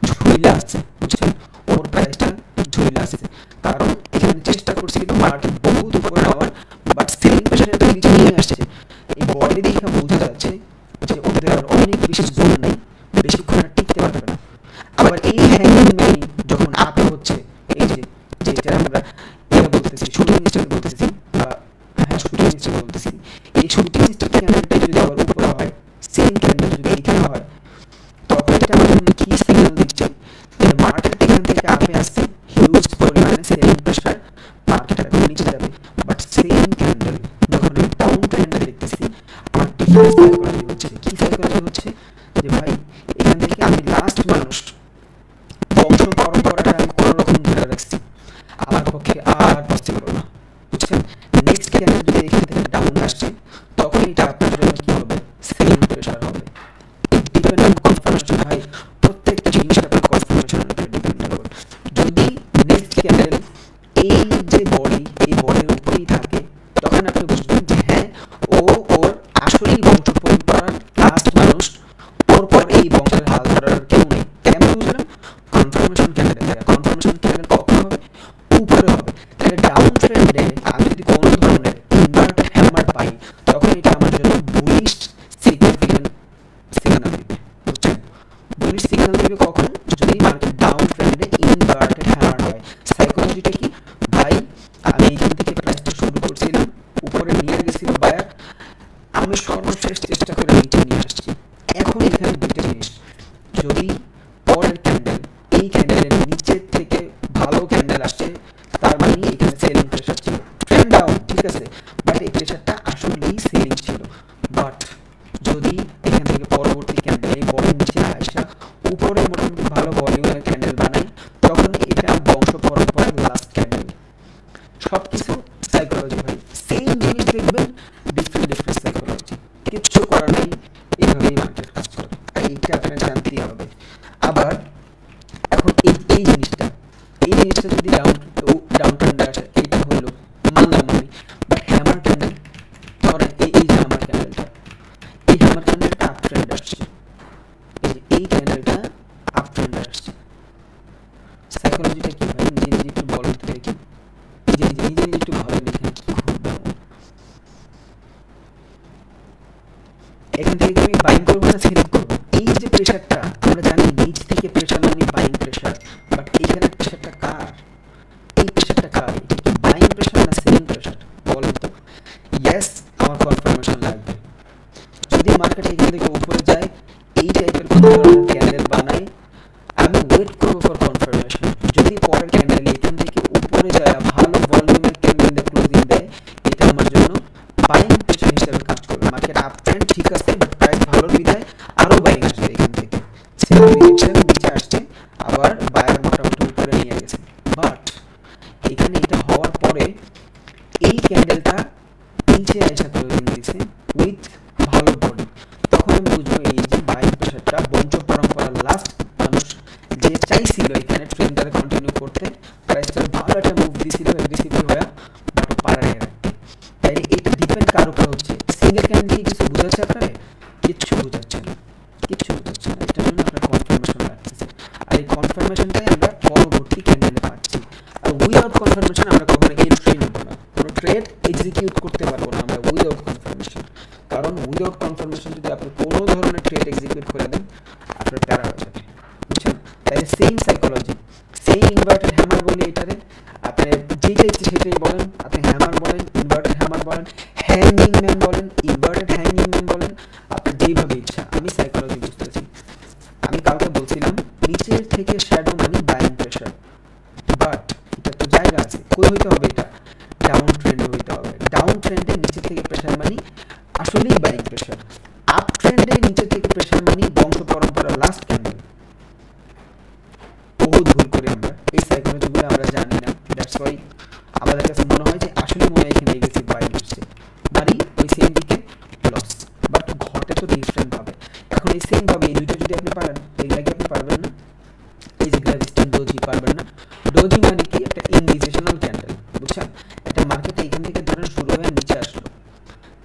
ঝুলে আসছে। বুঝছেন? ওর প্রাইসটা ঝুলে আসছে, কারণ এখানে চেষ্টা করছিল মার্কেট বহুত উপরে নেওয়ার, বাট সেলিং প্রেশার এত নিচে নিয়ে আসছে। এই বডি দেখে বোঝা যাচ্ছে যে ওদের আর অনেক বেশি জোর নেই, বেশিক্ষণ আর টিকতে পারবে না। আবার এই হ্যাঙ্গিং ম্যান যখন আপে হচ্ছে, এই যে যেটা আমরা বলতেছি শুটিং স্টার বলতেছি, শুটিং স্টার বলতেছি, এই শুটিং স্টার ক্যান্ডেলটা যদি আবার উপরে হয়, সেম ক্যান্ডেল যদি এখানে হয়, তখন এটা আমাদের কি সিগন্যাল দিচ্ছে যে মার্কেট এখান থেকে আপে আসছে, হিউজ পরিমাণে সেলিং প্রেশার, মার্কেট এখন নিচে যাবে। বাট সেম ক্যান্ডেল যখন আমি ডাউন ট্রেন্ডে দেখতেছি, আমার ডিফারেন্স সাইকোলজি হচ্ছে, কি সাইকোলজি হচ্ছে যে ভাই এখান থেকে আমি লাস্ট মানুষ, বংশ পরম্পরাটা আমি কোনো রকম ধরে রাখছি, আমার পক্ষে আর পসিবল না। বুঝছেন? নেক্সট ক্যান্ডেল যদি এখান থেকে ডাউন আসছে, তখন এটা আপনার জন্য কি হবে? সেলিং প্রেশার হবে। Depend on confirmation. ভাই প্রত্যেকটা জিনিস আপনার কনফার্মেশনের উপরে ডিপেন্ডেবল। যদি নেক্সট ক্যান্ডেল এই যে বডি, এই বডির উপরেই থাকে, তখন আপনি বুঝবেন যে হ্যাঁ, ও ওর আসলেই বংশ পরম্পরার লাস্ট মানুষ, ওর পর এই বংশের হাল ধরার কেউ নেই। কেমন বুঝলাম? Confirmation candle. কনফার্মেশন ক্যান্ডেল কখন হবে? উপরে হবে। তাহলে ডাউন ট্রেন্ডে আমি যদি কোনো ধরনের ইনভার্টেড হ্যামার পাই, তখন এটা আমার জন্য বুলিশ সিগনিফিকেন্ট সিগন্যাল দিবে। বুঝছেন? বুলিশ সিগন্যাল দিবে কখন? যদি মার্কেট ডাউন ট্রেন্ডে ইনভার্টেড হ্যামার হয়। সাইকোলজিটা কি? ভাই আমি এইখান থেকে প্রাইসটা শুরু করছিলাম, উপরে নিয়ে গেছিল বায়ার, আমি সর্বশেষ চেষ্টা করে নিচে নিয়ে আসছি। এখন এখানে দুইটা জিনিস, যদি পরের ক্যান্ডেল এই ক্যান্ডেলের নিচের থেকে ভালো ক্যান্ডেল আসছে, তার মানে এখানে সেলিং প্রেশার ছিল। ট্রেন্ড ডাউন, ঠিক আছে, বাট এই প্রেশারটা আসলেই সেলিং ছিল। বাট যদি এখান থেকে পরবর্তী ক্যান্ডেল এই বড় নিচে আসা উপরে মোটামুটি ভালো ভলিউমের ক্যান্ডেল বানাই, তখন এটা বংশ পরম্পরার লাস্ট ক্যান্ডেল। সব কিছু সাইকোলজি ভাই, সেম জিনিস দেখবেন, ডিফারেন্ট সাইকোলজি, কিচ্ছু করার নেই, এইভাবেই মার্কেট কাজ করে। আর এইটা আপনার জানতেই হবে। আবার এখন এই জিনিসটা যদি ডাউন ট্রেন্ডে আসে, এইটা হলো মানলাম আমি, বাট হ্যামার ক্যান্ডেল, ধরেন এই যে হ্যামার ক্যান্ডেলটা, এই হ্যামার ক্যান্ডেলটা আপ ট্রেন্ডে আসছে, এই ক্যান্ডেলটা আপ ট্রেন্ডে আসছে। সাইকোলজিটা কি ভাই? নিজে একটু বলেন তো দেখি, নিজে একটু ভাবেন এখানে কি ঘটবে। এখান থেকে আমি বাইং করবো না সেল করবো? এই যে প্রেশারটা, আমরা জানি নিচ থেকে প্রেশার মানে বাইং প্রেশার, বাট এইখানে প্রেশারটা কার? এই প্রেশারটা কার? এটা কি বাইং প্রেশার না সেলিং প্রেশার? বলেন তো। ইয়েস, আমার কনফার্মেশন লাগবে। যদি মার্কেট এখান থেকে উপরে যায়, এই টাইপের কোনো ধরনের ক্যান্ডেল বানাই, আমি ওয়েট করবো ফর কনফার্মেশন। যদি পরের ক্যান্ডেল এখান থেকে উপরে যায়, ভালো ভলিউমের ক্যান্ডেল ক্লোজিং দেয়, এটা আমার জন্য বাইং প্রেশার হিসেবে কাজ করবে। মার্কেট আপ ট্রেন্ড ঠিক আছে, বাট প্রাইস ভালো বিধায় আরো বাইং আসবে এখান থেকে। এখান থেকে কিছু বোঝাচ্ছে আপনারা? কিচ্ছু বোঝাচ্ছে না, কিচ্ছু বোঝাচ্ছে না। এটার জন্য আপনার কনফার্মেশন লাগতেছে, আর এই কনফার্মেশনটাই আমরা পরবর্তী ক্যান্ডেলে পাচ্ছি। আর উইদাউট কনফার্মেশন আমরা কখনো এন্ট্রি নেব না, কোনো ট্রেড এক্সিকিউট করতে পারবো না আমরা উইদাউট কনফার্মেশন। কারণ উইদাউট কনফার্মেশন যদি আপনি কোনো ধরনের ট্রেড এক্সিকিউট করে দেন, আপনার প্যারা হয়ে যাবে, বুঝছেন? তাই same psychology, same inverted hammer বলি এটারে। আপনি যেটা ইচ্ছে সেটাই বলেন, আপনি হ্যামার বলেন, ইনভার্টেড হ্যামার বলেন, হ্যাঙ্গিং ম্যান বলেন, ইনভার্টেড হ্যাঙ্গিং ম্যান বলেন, আপনার যেভাবে ইচ্ছা। আমি সাইকোলজি বুঝতেছি। আমি কালকে বলছিলাম নিচের থেকে শ্যাডো মানে বাইং প্রেশার, বাট এটা তো জায়গা আছে, কই হইতে হবে? এটা ডাউন ট্রেন্ডে হইতে হবে। ডাউন ট্রেন্ডে নিচে থেকে প্রেশার মানে আসলেই বাইং প্রেশার। আপ ট্রেন্ডে নিচে থেকে প্রেশার মানে বংশ পরম্পরা লাস্ট ক্যান্ডেল। বহুত ভুল করি আমরা, এই সাইকোলজিগুলো আমরা জানি না। দ্যাটস ওয়াই আমাদের কাছে মনে হয় যে আসলে মনে হয় এখানে এগ্রেসিভ বাইং আসছে, মানে ওই সেম দিকে লস। বাট ঘটে তো ডিফারেন্ট ভাবে। এখন এই সেম ভাবে এই দুইটা যদি আপনি পারেন, এইগুলাকে আপনি পারবেন না। এই যে গ্র্যাভিস্টন ডোজি পারবেন না। ডোজি মানে কি? একটা ইনডিসিশনাল ক্যান্ডেল, বুঝছেন? একটা মার্কেটে এখান থেকে ধরেন শুরু হয়ে নিচে আসলো,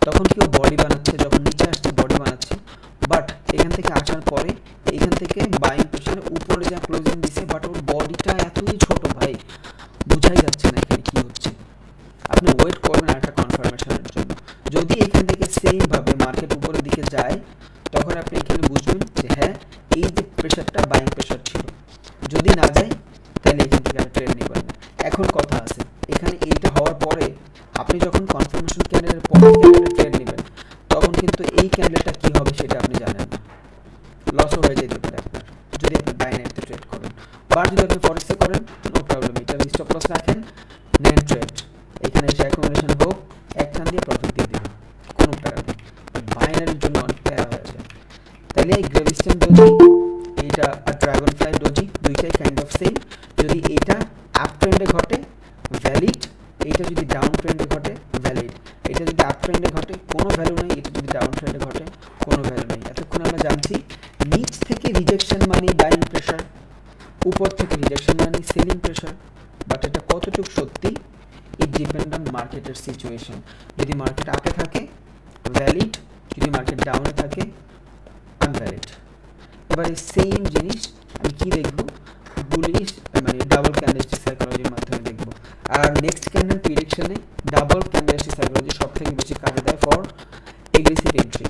তখন কেউ বডি বানাচ্ছে, যখন নিচে আসছে বডি বানাচ্ছে, বাট এখান থেকে আসার পরে এখান থেকে বাইং প্রেশারে উপরে যা ক্লোজিং দিছে, বাট ওর বডিটা এতই ছোট ভাই, বোঝাই যাচ্ছে না এখানে কি হচ্ছে। আপনি ওয়েট করবেন একটা কনফার্মেশনের জন্য। যদি এখান থেকে সেম ভাবে মার্কেট উপরের দিকে যায়, তখন আপনি এখানে বুঝবেন যে হ্যাঁ এই যে প্রেশারটা বাইং প্রেশার ছিল। যদি না যায় তাহলে এখান থেকে আপনি ট্রেড নেবেন না। এখন কথা আছে, এখানে এইটা হওয়ার পরে আপনি যখন কনফার্মেশন ক্যান্ডেলের পরে ক্যান্ডেলে ট্রেড নেবেন, তখন কিন্তু এই ক্যান্ডেলটা কি হবে সেটা আপনি জানেন না, লসও হয়ে যেতে পারে আপনার যদি আপনি বাইনারিতে ট্রেড করেন। বা যদি আপনি ফরেক্সে করেন, নো প্রবলেম, এটা স্টপ লস রাখেন, নেন ট্রেড। এখানে এসে অ্যাকুমুলেশন হোক, এক টান দিয়ে প্রফিট দিয়ে দেবেন, কোনো প্যারা নেই। বাইনারির জন্য অনেক প্যারা হয়ে যায়। তাহলে এই গ্রেভিস্টন ডোজি, এইটা আর ড্রাগন ফ্লাই ডোজি দুইটাই কাইন্ড অফ সেম। যদি এইটা আপ ট্রেন্ডে ঘটে ভ্যালিড, এইটা যদি ডাউন ট্রেন্ডে ঘটে ভ্যালিড। এটা যদি আপ ট্রেন্ডে ঘটে কোনো ভ্যালু নেই, এটা যদি ডাউন ট্রেন্ডে ঘটে কোনো ভ্যালু নেই। এতক্ষণ আমরা জানছি নিচ থেকে রিজেকশন মানে বাইং প্রেশার, উপর থেকে রিজেকশন মানে সেলিং প্রেশার। বাট এটা কতটুকু সত্যি, ইট ডিপেন্ড অন মার্কেটের সিচুয়েশন। যদি মার্কেট আপে থাকে ভ্যালিড, যদি মার্কেট ডাউনে থাকে আনভ্যালিড। এবার এই সেম জিনিস আমি কি দেখব? বুলিশ মানে ডাবল ক্যান্ডেলস্টিক সাইকোলজির মাধ্যমে দেখব। আর নেক্সট ক্যান্ডেল প্রেডিকশনে ডাবল ক্যান্ডেলস্টিক সাইকোলজি সবথেকে বেশি কাজে দেয় ফর এগ্রেসিভ এন্ট্রি,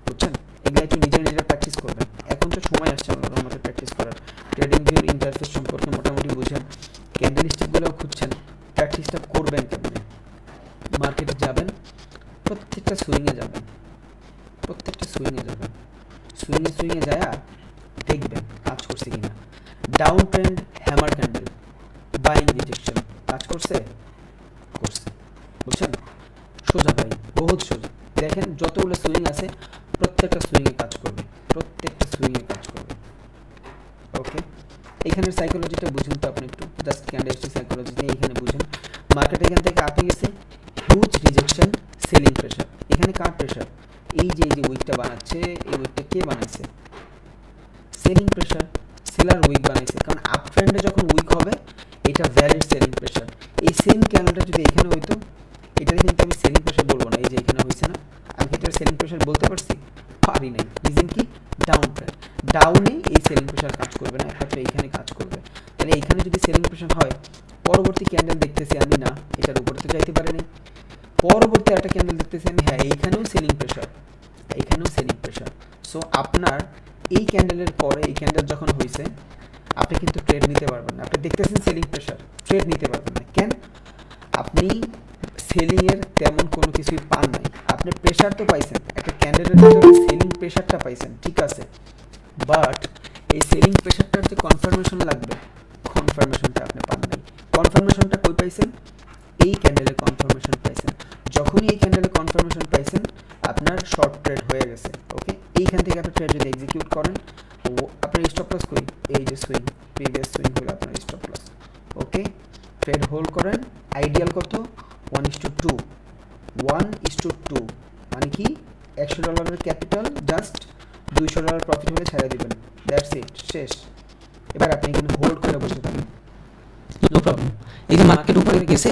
বুঝছেন? এগুলো একটু নিজেরা প্র্যাকটিস করবেন। এখন তো সময় আসছে আপনার মধ্যে প্র্যাকটিস করার। ট্রেডিং ভিউর ইন্টারফেস সম্পর্কে মোটামুটি বুঝেন, ক্যান্ডেলস্টিকগুলোও খুঁজছেন, প্র্যাকটিসটা করবেন কেমনে? মার্কেটে যাবেন, প্রত্যেকটা সুইংয়ে যাবেন, প্রত্যেকটা সুইংয়ে যাবেন, সুইংয়ে যায় দেখবেন কাজ করছে কিনা। Down trend hammer candle buying rejection কাজ করছে, করছে, বুঝছেন? সোজা ভাই, বহুত সোজা। দেখেন যতগুলো সুইং আছে প্রত্যেকটা সুইংয়ে কাজ করবে, প্রত্যেকটা সুইংয়ে কাজ করবে। ওকে, এখানের সাইকোলজিটা বুঝুন তো আপনি একটু, জাস্ট ক্যান্ডেলস্টিক সাইকোলজি দিয়ে এখানে বুঝুন। মার্কেট এখান থেকে আপে গেছে, হিউজ রিজেকশন, সেলিং প্রেশার। এখানে কার প্রেশার? এই যে উইকটা বানাচ্ছে, এই উইকটা কে বানাইছে? সেলিং প্রেশার, সেলার উইক বানাইছে। কারণ আপ ট্রেন্ডে যখন উইক হবে এটা ভ্যালিড সেলিং প্রেশার। এই সেম ক্যান্ডেলটা যদি এখানে হইতো, এটাকে কিন্তু আমি সেলিং প্রেশার বলবো না। এই যে এখানে হয়েছে না, আমি কি এটা সেলিং প্রেশার বলতে পারছি? পারি নাই। রিজন কি? Down trend. ডাউনে এই সেলিং প্রেশার কাজ করবে না, একমাত্র এইখানে কাজ করবে। তাহলে এইখানে যদি সেলিং প্রেশার হয়, পরবর্তী ক্যান্ডেল দেখতেছি আমি না এটার উপরে তো যাইতে পারেনি, পরবর্তী একটা ক্যান্ডেল দেখতেছি আমি হ্যাঁ এইখানেও সেলিং প্রেশার, এইখানেও সেলিং প্রেশার। সো আপনার এই ক্যান্ডেলের পরে এই ক্যান্ডেল যখন হয়েছে, আপনি কিন্তু ট্রেড নিতে পারবেন না। আপনি দেখতেছেন সেলিং প্রেশার, ট্রেড নিতে পারবেন না। কেন? আপনি সেলিংয়ের তেমন কোনো কিছুই পান নাই। আপনি প্রেশার তো পাইছেন, একটা ক্যান্ডেলের ভিতরে সেলিং প্রেশারটা পাইছেন, ঠিক আছে, বাট এই সেলিং প্রেশারটার যে কনফার্মেশন লাগবে, কনফার্মেশনটা আপনি পান নাই। কনফার্মেশনটা কই পাইছেন? এই ক্যান্ডেলের কনফার্মেশন পাইছেন। যখনই এই ক্যান্ডেলের কনফার্মেশন পাইছেন, আপনার শর্ট ট্রেড হয়ে গেছে। ওকে, এইখান থেকে আপনি ট্রেড যদি এক্সিকিউট করেন, আপনার স্টপ লস কই? এই যে সুইং, প্রিভিয়াস সুইং হলো আপনার স্টপ লস। ওকে, ট্রেড হোল্ড করেন। আইডিয়াল কত? 1:2, 1:2 মানে কি? $100 ক্যাপিটাল, জাস্ট $200 প্রফিট হলে ছেড়ে দিবেন, দ্যাটস ইট, শেষ। এবার আপনি এখানে হোল্ড করে বসে থাকেন, নো প্রবলেম। এই যে মার্কেট উপরে গেছে,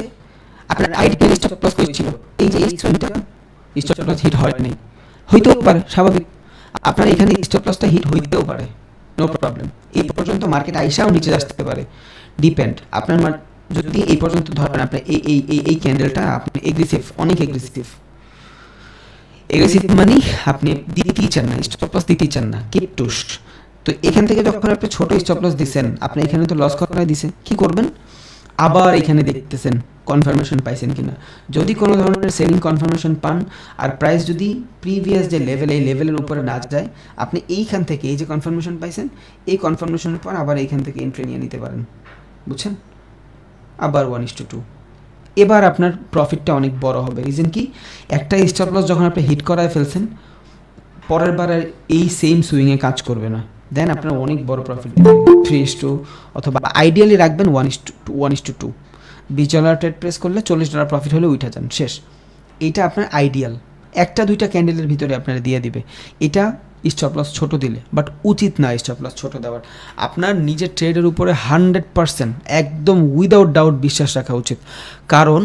আপনার আইডিয়াল স্টপ লস করেছিল এই যে এই সুইংটা, স্টপ লস হিট হয় নাই, হইতেও পারে, স্বাভাবিক। আপনার এখানে স্টপ লসটা হিট হইতেও পারে, নো প্রবলেম। এই পর্যন্ত মার্কেট আইসাও নিচে আসতে পারে, ডিপেন্ড। আপনার যদি এই পর্যন্ত ধরেন আপনি এই ক্যান্ডেলটা আপনি এগ্রেসিভ, অনেক এগ্রেসিভ মানে আপনি দিতেই চান না, স্টপ লস দিতেই চান না, কিপ টুস। তো এখান থেকে যখন আপনি ছোট স্টপ লস দিচ্ছেন, আপনি এখানে তো লস করাই দিছে, কি করবেন? আবার এখানে দেখতেছেন কনফার্মেশন পাইছেন কিনা। যদি কোনো ধরনের সেলিং কনফার্মেশন পান আর প্রাইস যদি প্রিভিয়াস যে লেভেল, এই লেভেলের উপরে না যায়, আপনি এইখান থেকে এই যে কনফার্মেশন পাইছেন, এই কনফার্মেশনের পর আবার এইখান থেকে এন্ট্রি নিয়ে নিতে পারেন, বুঝছেন? আবার 1:2। এবার আপনার প্রফিটটা অনেক বড় হবে। রিজন কি? একটা স্টপ লস যখন আপনি হিট করায় ফেলছেন, পরের বার এই সেম সুইংয়ে কাজ করবে না, দেন আপনার অনেক বড় প্রফিট দেবে। 3:2 অথবা আইডিয়ালি রাখবেন 1:2। $20 ট্রেড প্রেস করলে $40 প্রফিট হলে উঠে যান, শেষ। এইটা আপনার আইডিয়াল। একটা দুইটা ক্যান্ডেলের ভিতরে আপনারা দিয়ে দিবে। এটা স্টপ লস ছোটো দিলে, বাট উচিত না স্টপ লস ছোটো দেওয়ার। আপনার নিজের ট্রেডের উপরে 100% একদম উইদাউট ডাউট বিশ্বাস রাখা উচিত। কারণ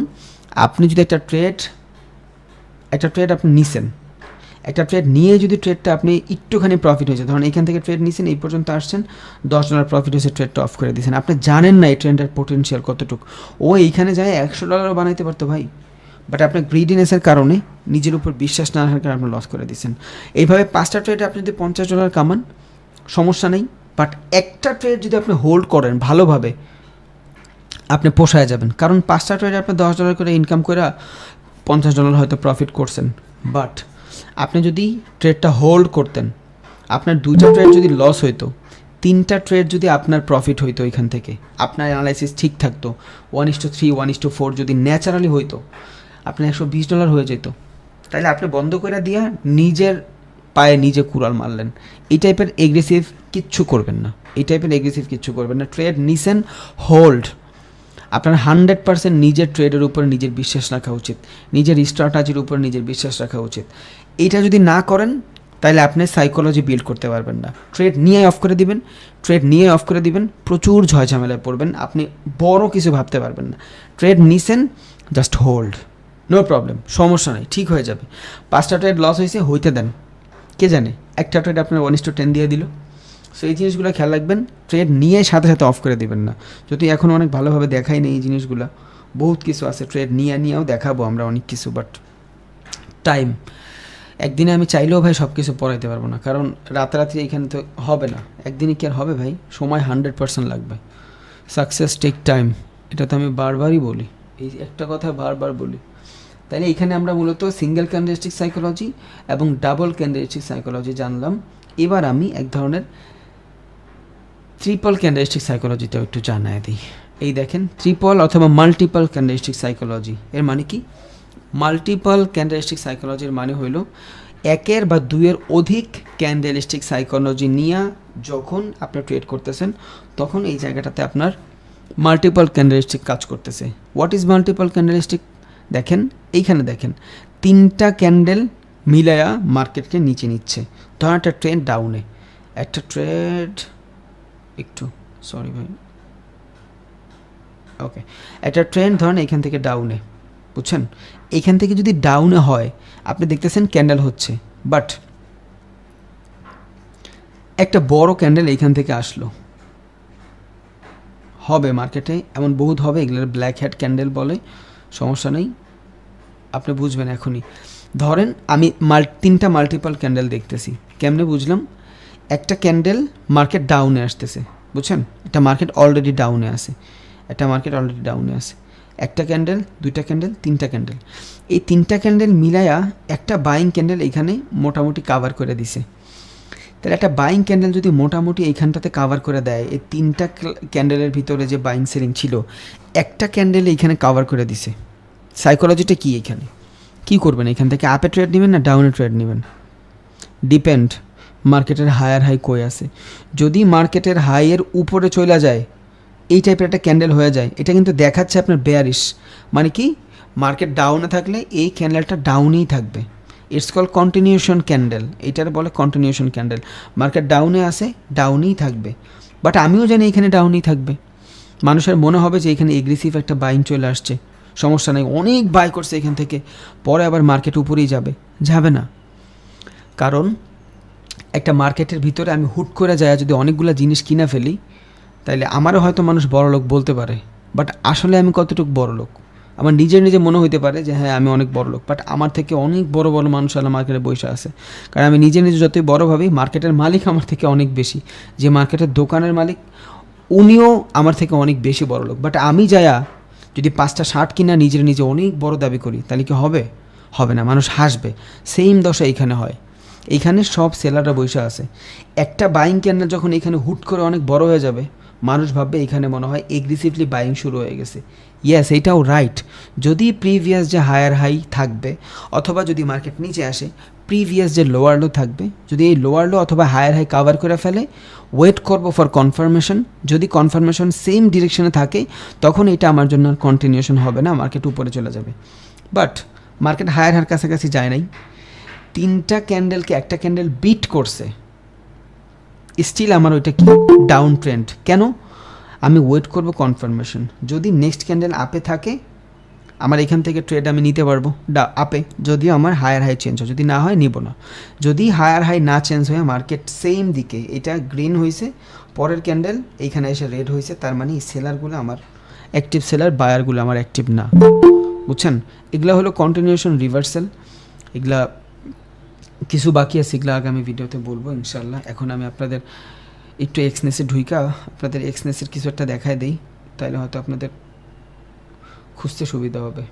আপনি যদি একটা ট্রেড আপনি নিছেন, একটা ট্রেড নিয়ে যদি ট্রেডটা আপনি একটুখানি প্রফিট হয়েছে, ধরুন এইখান থেকে ট্রেড নিয়েছেন, এই পর্যন্ত আসছেন, $10 প্রফিট হয়েছে, ট্রেডটা অফ করে দিয়েছেন। আপনি জানেন না এই ট্রেডের পোটেনশিয়াল কতটুকু। ও এইখানে যায় $100 বানাইতে পারতো ভাই, বাট আপনার গ্রিডিনেসের কারণে, নিজের উপর বিশ্বাস না রাখার কারণে আপনি লস করে দিচ্ছেন। এইভাবে 5টা ট্রেড আপনি যদি $50 কামান, সমস্যা নেই, বাট একটা ট্রেড যদি আপনি হোল্ড করেন ভালোভাবে, আপনি পোষায় যাবেন। কারণ 5টা ট্রেডে আপনি $10 করে ইনকাম করে $50 হয়তো প্রফিট করছেন, বাট আপনি যদি ট্রেডটা হোল্ড করতেন, আপনার 2টা ট্রেড যদি লস হইতো, 3টা ট্রেড যদি আপনার প্রফিট হইতো, এখান থেকে আপনার অ্যানালাইসিস ঠিক থাকতো, 1:3 1:4 যদি ন্যাচারালি হইতো, আপনার $120 হয়ে যেত। তাহলে আপনি বন্ধ করে দিয়া নিজের পায়ে নিজে কুড়াল মারলেন। এই টাইপের এগ্রেসিভ কিচ্ছু করবেন না, ট্রেড নিছেন, হোল্ড। আপনার 100% নিজের ট্রেডের উপর নিজের বিশ্বাস রাখা উচিত, নিজের স্ট্র্যাটেজির উপর নিজের বিশ্বাস রাখা উচিত। এইটা যদি না করেন, তাহলে আপনি সাইকোলজি বিল্ড করতে পারবেন না। ট্রেড নিয়ে অফ করে দিবেন, প্রচুর ঝয় ঝামেলায় পড়বেন, আপনি বড় কিছু ভাবতে পারবেন না। ট্রেড নিছেন, জাস্ট হোল্ড, নো প্রবলেম, সমস্যা নেই, ঠিক হয়ে যাবে। 5টা ট্রেড লস হয়েছে, হইতে দেন, কে জানে একটা ট্রেড আপনার 1:10 দিয়ে দিল। সো এই জিনিসগুলো খেয়াল রাখবেন, ট্রেড নিয়ে সাথে সাথে অফ করে দিবেন না। যদি এখন অনেক ভালোভাবে দেখাই নেই এই জিনিসগুলো, বহুত কিছু আছে ট্রেড নিয়েও দেখাবো আমরা অনেক কিছু, বাট টাইম, একদিনে আমি চাইলেও ভাই সব কিছু পড়াইতে পারবো না, কারণ রাতারাতি এখানে তো হবে না, একদিনে কি আর হবে ভাই? সময় 100% লাগবে। সাকসেস টেক টাইম, এটা তো আমি বারবারই বলি, এই একটা কথা বারবার বলি। তাইলে এখানে আমরা মূলত সিঙ্গেল ক্যান্ডেলস্টিক সাইকোলজি এবং ডাবল ক্যান্ডেলস্টিক সাইকোলজি জানলাম। এবার আমি এক ধরনের ট্রিপল ক্যান্ডেলস্টিক সাইকোলজিটাও একটু জানাই দিই। এই দেখেন, ট্রিপল অথবা মাল্টিপল ক্যান্ডেলস্টিক সাইকোলজি, এর মানে কি? মাল্টিপল ক্যান্ডেলস্টিক সাইকোলজির মানে হইল একের বা দুইয়ের অধিক ক্যান্ডেলস্টিক সাইকোলজি নিয়ে যখন আপনি ট্রেড করতেছেন, তখন এই জায়গাটাতে আপনার মাল্টিপল ক্যান্ডেলস্টিক কাজ করতেছে। What is multiple candlestick? দেখেন, এইখানে দেখেন, 3টা ক্যান্ডেল মিলায়া মার্কেটকে নিচে নিচ্ছে। ধরেন একটা ট্রেড ডাউনে, একটা ট্রেড একটু সরি ভাই, ওকে, একটা ট্রেন্ড ধরেন এখান থেকে ডাউনে, বুঝছেন? এখান থেকে যদি ডাউনে হয়, আপনি দেখতেছেন ক্যান্ডেল হচ্ছে, বাট একটা বড় ক্যান্ডেল এইখান থেকে আসলো, হবে মার্কেটে, এমন বহুত হবে, এগুলোর ব্ল্যাক হেড ক্যান্ডেল বলে, সমস্যা নেই, আপনি বুঝবেন এখনই। ধরেন আমি 3টা মাল্টিপল ক্যান্ডেল দেখতেছি, কেমনে বুঝলাম? একটা ক্যান্ডেল মার্কেট ডাউনে আসতেছে, বুঝছেন? একটা মার্কেট অলরেডি ডাউনে আছে, একটা ক্যান্ডেল, 2টা ক্যান্ডেল, 3টা ক্যান্ডেল, এই 3টা ক্যান্ডেল মিলায়া একটা বাইং ক্যান্ডেল এইখানে মোটামুটি কাভার করে দিছে। তাহলে একটা বাইং ক্যান্ডেল যদি মোটামুটি এইখানটাতে কাভার করে দেয়, এই 3টা ক্যান্ডেলের ভিতরে যে বাইং সেলিং ছিল, একটা ক্যান্ডেল এইখানে কাভার করে দিছে। সাইকোলজিটা কি? এখানে কি করবেন? এখান থেকে আপে ট্রেড নেবেন না ডাউনে ট্রেড নেবেন? ডিপেন্ড মার্কেটের হায়ার হাই কই আছে। যদি মার্কেটের হাইয়ের উপরে চলে যায়, এই টাইপের একটা ক্যান্ডেল হয়ে যায়, এটা কিন্তু দেখাচ্ছে আপনার বেয়ারিশ, মানে কি? মার্কেট ডাউনে থাকলে এই ক্যান্ডেলটা ডাউনেই থাকবে। ইটস কল কন্টিনিউশন ক্যান্ডেল, এটার বলে কন্টিনিউশন ক্যান্ডেল। মার্কেট ডাউনে আসে, ডাউনেই থাকবে, বাট আমিও জানি এখানে ডাউনেই থাকবে। মানুষের মনে হবে যে এখানে এগ্রেসিভ একটা বাইং চলে আসছে, সমস্যা নেই, অনেক বাই করছে এখান থেকে, পরে আবার মার্কেট উপরেই যাবে, যাবে না। কারণ একটা মার্কেটের ভিতরে আমি হুট করে যায় যদি অনেকগুলো জিনিস কিনা ফেলি, তাইলে আমারও হয়তো মানুষ বড়লোক বলতে পারে, বাট আসলে আমি কতটুকু বড়লোক আমার নিজে মনে হইতে পারে যে হ্যাঁ আমি অনেক বড়লোক, বাট আমার থেকে অনেক বড় বড় মানুষ আলা মার্কেটে বসে আছে। কারণ আমি নিজে যতই বড় ভাবি, মার্কেটের মালিক আমার থেকে অনেক বেশি, যে মার্কেটের দোকানের মালিক উনিও আমার থেকে অনেক বেশি বড়লোক। বাট আমি যায়া যদি 5টা শার্ট কিনা নিজে অনেক বড় দাবি করি, তাহলে কি হবে? হবে না, মানুষ হাসবে। সেম দশা এইখানে হয়। এইখানে সব সেলাররা বসে আছে, একটা বাইং ক্যান্ডেল যখন এখানে হুট করে অনেক বড় হয়ে যাবে, মানুষ ভাববে এখানে মনে হয় এগ্রেসিভলি বাইং শুরু হয়ে গেছে। ইয়েস, এইটাও রাইট। যদি প্রিভিয়াস যে হায়ার হাই থাকবে, অথবা যদি মার্কেট নিচে আসে, প্রিভিয়াস যে লোয়ার লো থাকবে, যদি এই লোয়ার লো অথবা হায়ার হাই কাভার করে ফেলে, ওয়েট করবো ফর কনফার্মেশন। যদি কনফার্মেশন সেম ডিরেকশনে থাকে, তখন এটা আমার জন্য আর কন্টিনিউশন হবে না, মার্কেট উপরে চলে যাবে। বাট মার্কেট হায়ার হার কাছাকাছি যায় নাই, 3টা ক্যান্ডেলকে একটা ক্যান্ডেল বিট করছে, স্টিল আমার ওইটা কি ডাউন ট্রেন্ড। কেন? আমি ওয়েট করব কনফার্মেশন। যদি নেক্সট ক্যান্ডেল আপে থাকে, আমার এখান থেকে ট্রেড আমি নিতে পারবো আপে, যদিও আমার হায়ার হাই চেঞ্জ হয়, যদি না হয় নিব না। যদি হায়ার হাই না চেঞ্জ হয়ে মার্কেট সেম দিকে, এটা গ্রিন হয়েছে, পরের ক্যান্ডেল এইখানে এসে রেড হয়েছে, তার মানে এই সেলারগুলো আমার অ্যাক্টিভ সেলার, বায়ারগুলো আমার অ্যাক্টিভ না। বুঝছেন? এগুলা হলো কন্টিনিউশন রিভার্সাল। এগুলা কিছু বাকি আছে, এগুলো আগামী ভিডিওতে বলবো ইনশাল্লাহ। এখন আমি আপনাদের একটু এক্সনেসে ঢুইকা আপনাদের এক্সনেসের কিছু একটা দেখায় দেই, তাহলে হয়তো আপনাদের খুঁজতে সুবিধা হবে।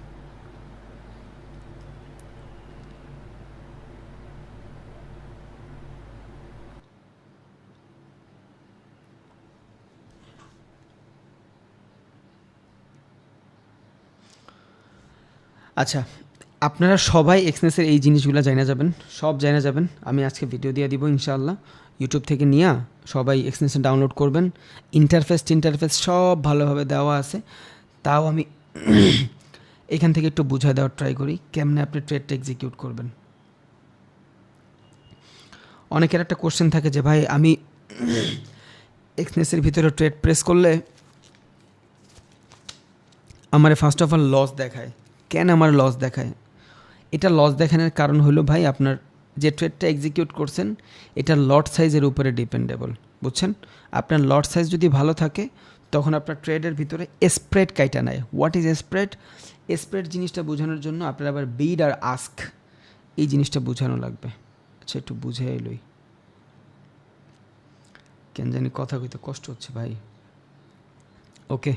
আচ্ছা, আপনারা সবাই এক্সনেসের এই জিনিসগুলো জানা যাবেন, সব জানা যাবেন। আমি আজকে ভিডিও দিয়ে দিব ইনশাআল্লাহ, ইউটিউব থেকে নিয়ে সবাই এক্সনেসে ডাউনলোড করবেন। ইন্টারফেস সব ভালোভাবে দেওয়া আছে। তাও আমি এখান থেকে একটু বুঝাই দেওয়ার ট্রাই করি কেমনে আপনি ট্রেডটা এক্সিকিউট করবেন। অনেকের একটা কোশ্চেন থাকে যে ভাই আমি এক্সনেসের ভিতরে ট্রেড প্রেস করলে আমার ফার্স্ট অফ অল লস দেখায়। কেন আমার লস দেখায়? এটা লস দেখানোর কারণ হলো ভাই, আপনার যে ট্রেডটা এক্সিকিউট করছেন এটা লট সাইজের উপরে ডিপেন্ডেবল। বুঝছেন? আপনার লট সাইজ যদি ভালো থাকে, তখন আপনার ট্রেডের ভিতরে স্প্রেড কাইটা নেয়। What is spread? স্প্রেড জিনিসটা বোঝানোর জন্য আপনার আবার বিড আর আস্ক এই জিনিসটা বোঝানো লাগবে। আচ্ছা, একটু বুঝে এলোই, কেন জানি কথা কইতে কষ্ট হচ্ছে ভাই। ওকে,